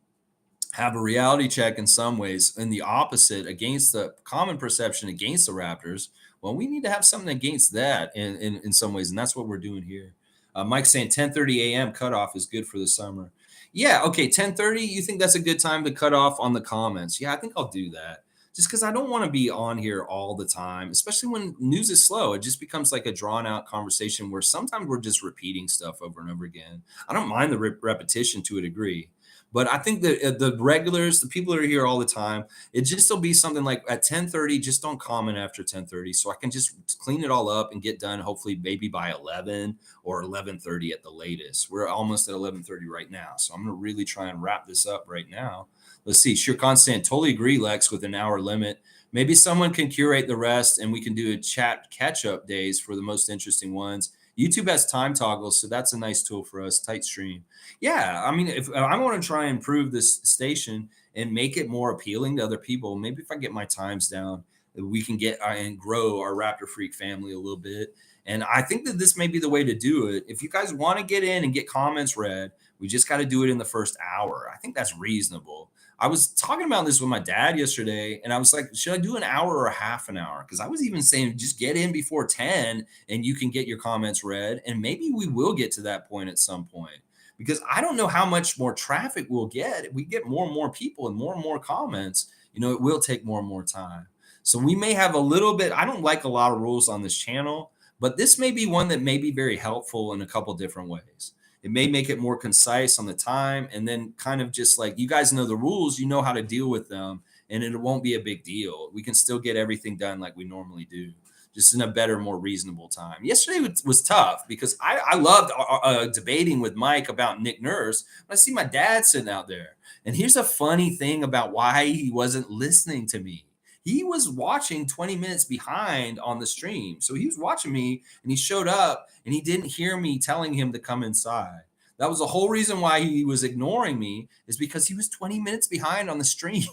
have a reality check in some ways and the opposite against the common perception against the Raptors. Well, we need to have something against that in some ways. And that's what we're doing here. Mike's saying 10:30 a.m. cutoff is good for the summer. Yeah, okay, 10:30. You think that's a good time to cut off on the comments? Yeah, I think I'll do that. Just because I don't want to be on here all the time, especially when news is slow. It just becomes like a drawn out conversation where sometimes we're just repeating stuff over and over again. I don't mind the repetition to a degree, but I think that the regulars, the people that are here all the time, it just will be something like at 10:30. Just don't comment after 10:30, so I can just clean it all up and get done. Hopefully, maybe by 11 or 11:30 at the latest. We're almost at 11:30 right now, so I'm gonna really try and wrap this up right now. Let's see. Shirkan saying, totally agree, Lex, with an hour limit. Maybe someone can curate the rest and we can do a chat catch up days for the most interesting ones. YouTube has time toggles, so that's a nice tool for us. Tight stream. Yeah, I mean, if I want to try and improve this station and make it more appealing to other people, maybe if I get my times down, we can get and grow our Raptor Freak family a little bit. And I think that this may be the way to do it. If you guys want to get in and get comments read, we just got to do it in the first hour. I think that's reasonable. I was talking about this with my dad yesterday, and I was like, should I do an hour or a half an hour? Because I was even saying just get in before 10 and you can get your comments read. And maybe we will get to that point at some point because I don't know how much more traffic we'll get. If we get more and more people and more comments, it will take more and more time. So we may have a little bit. I don't like a lot of rules on this channel, but this may be one that may be very helpful in a couple different ways. It may make it more concise on the time and then kind of just like you guys know the rules, you know how to deal with them, and it won't be a big deal. We can still get everything done like we normally do, just in a better, more reasonable time. Yesterday was tough because I loved debating with Mike about Nick Nurse. But I see my dad sitting out there. And here's a funny thing about why he wasn't listening to me. He was watching 20 minutes behind on the stream. So he was watching me and he showed up and he didn't hear me telling him to come inside. That was the whole reason why he was ignoring me is because he was 20 minutes behind on the stream.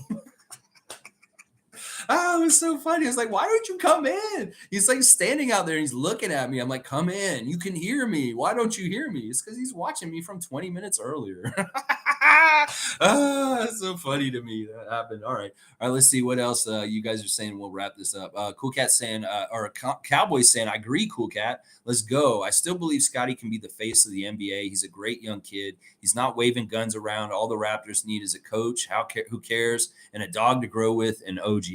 Oh, it was so funny. I was like, why don't you come in? He's like standing out there and he's looking at me. I'm like, come in. You can hear me. Why don't you hear me? It's because he's watching me from 20 minutes earlier. That's so funny to me. That happened. All right. All right. Let's see what else you guys are saying. We'll wrap this up. Cool Cat saying, Cowboy saying, I agree, Cool Cat. Let's go. I still believe Scotty can be the face of the NBA. He's a great young kid. He's not waving guns around. All the Raptors need is a coach. Who cares? And a dog to grow with, and OG.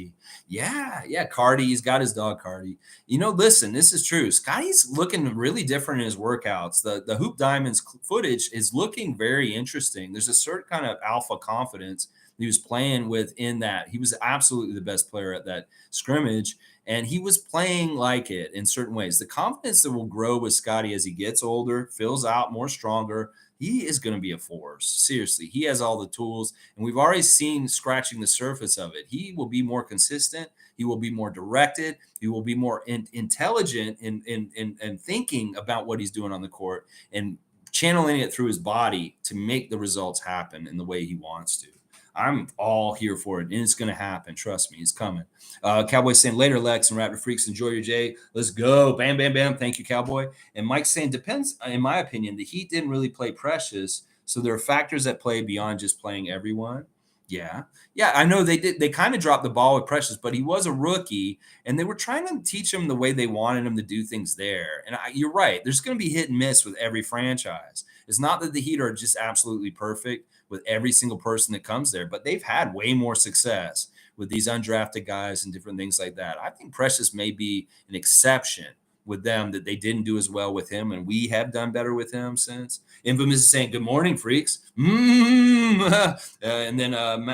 Yeah. Cardi, he's got his dog Cardi. Listen, this is true. Scotty's looking really different in his workouts. The Hoop Diamonds footage is looking very interesting. There's a certain kind of alpha confidence he was playing with in that. He was absolutely the best player at that scrimmage, and he was playing like it in certain ways. The confidence that will grow with Scotty as he gets older, fills out more stronger. He is going to be a force. Seriously, he has all the tools, and we've already seen scratching the surface of it. He will be more consistent. He will be more directed. He will be more intelligent in thinking about what he's doing on the court and channeling it through his body to make the results happen in the way he wants to. I'm all here for it, and it's going to happen. Trust me, it's coming. Cowboy saying, later, Lex and Raptor Freaks, enjoy your day. Let's go. Bam, bam, bam. Thank you, Cowboy. And Mike saying, depends, in my opinion, the Heat didn't really play Precious, so there are factors at play beyond just playing everyone. Yeah, I know they did. They kind of dropped the ball with Precious, but he was a rookie, and they were trying to teach him the way they wanted him to do things there. And you're right. There's going to be hit and miss with every franchise. It's not that the Heat are just absolutely perfect with every single person that comes there, but they've had way more success with these undrafted guys and different things like that. I think Precious may be an exception with them that they didn't do as well with him, and we have done better with him since. Infamous is saying, "Good morning, freaks." And then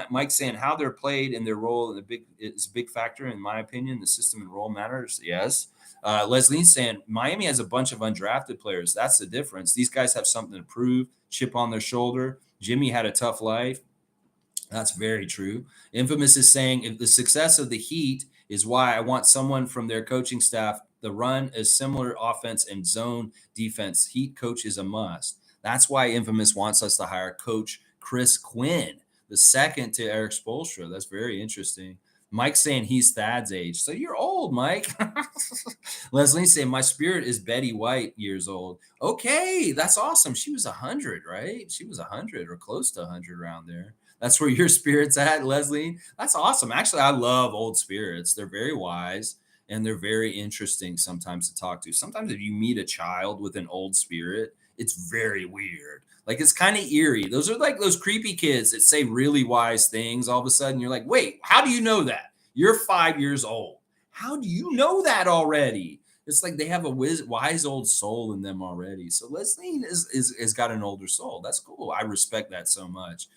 Mike saying, "How they're played and their role in the big is a big factor in my opinion. The system and role matters." Yes. Leslie's saying Miami has a bunch of undrafted players. That's the difference. These guys have something to prove, chip on their shoulder. Jimmy had a tough life. That's very true. Infamous is saying if the success of the Heat is why I want someone from their coaching staff. The run is similar offense and zone defense. Heat coach is a must. That's why Infamous wants us to hire Coach Chris Quinn, the second to Eric Spoelstra. That's very interesting. Mike's saying he's Thad's age. So you're old, Mike. Leslie's saying my spirit is Betty White years old. Okay, that's awesome. She was 100, right? She was 100 or close to 100 around there. That's where your spirit's at, Leslie. That's awesome. Actually, I love old spirits. They're very wise and they're very interesting sometimes to talk to. Sometimes if you meet a child with an old spirit, it's very weird. Like it's kind of eerie. Those are like those creepy kids that say really wise things. All of a sudden, you're like, wait, how do you know that? You're 5 years old. How do you know that already? It's like they have a wise old soul in them already. So Leslie is got an older soul. That's cool. I respect that so much.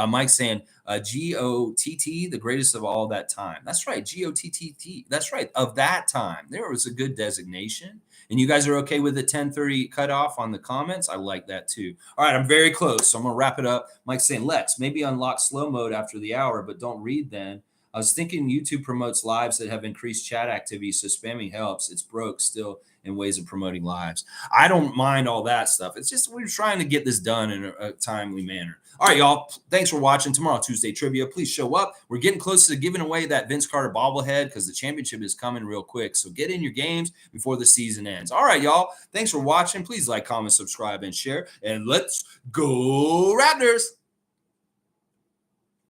Mike's saying GOTT, the greatest of all that time. That's right, GOTTT. That's right, of that time. There was a good designation. And you guys are okay with the 10:30 cutoff on the comments? I like that too. All right, I'm very close, so I'm gonna wrap it up. Mike's saying, Lex, maybe unlock slow mode after the hour, but don't read then. I was thinking YouTube promotes lives that have increased chat activity, so spamming helps. It's broke still in ways of promoting lives. I don't mind all that stuff. It's just we're trying to get this done in a timely manner. All right, y'all. Thanks for watching. Tomorrow, Tuesday Trivia. Please show up. We're getting close to giving away that Vince Carter bobblehead because the championship is coming real quick. So get in your games before the season ends. All right, y'all. Thanks for watching. Please like, comment, subscribe, and share. And let's go Raptors.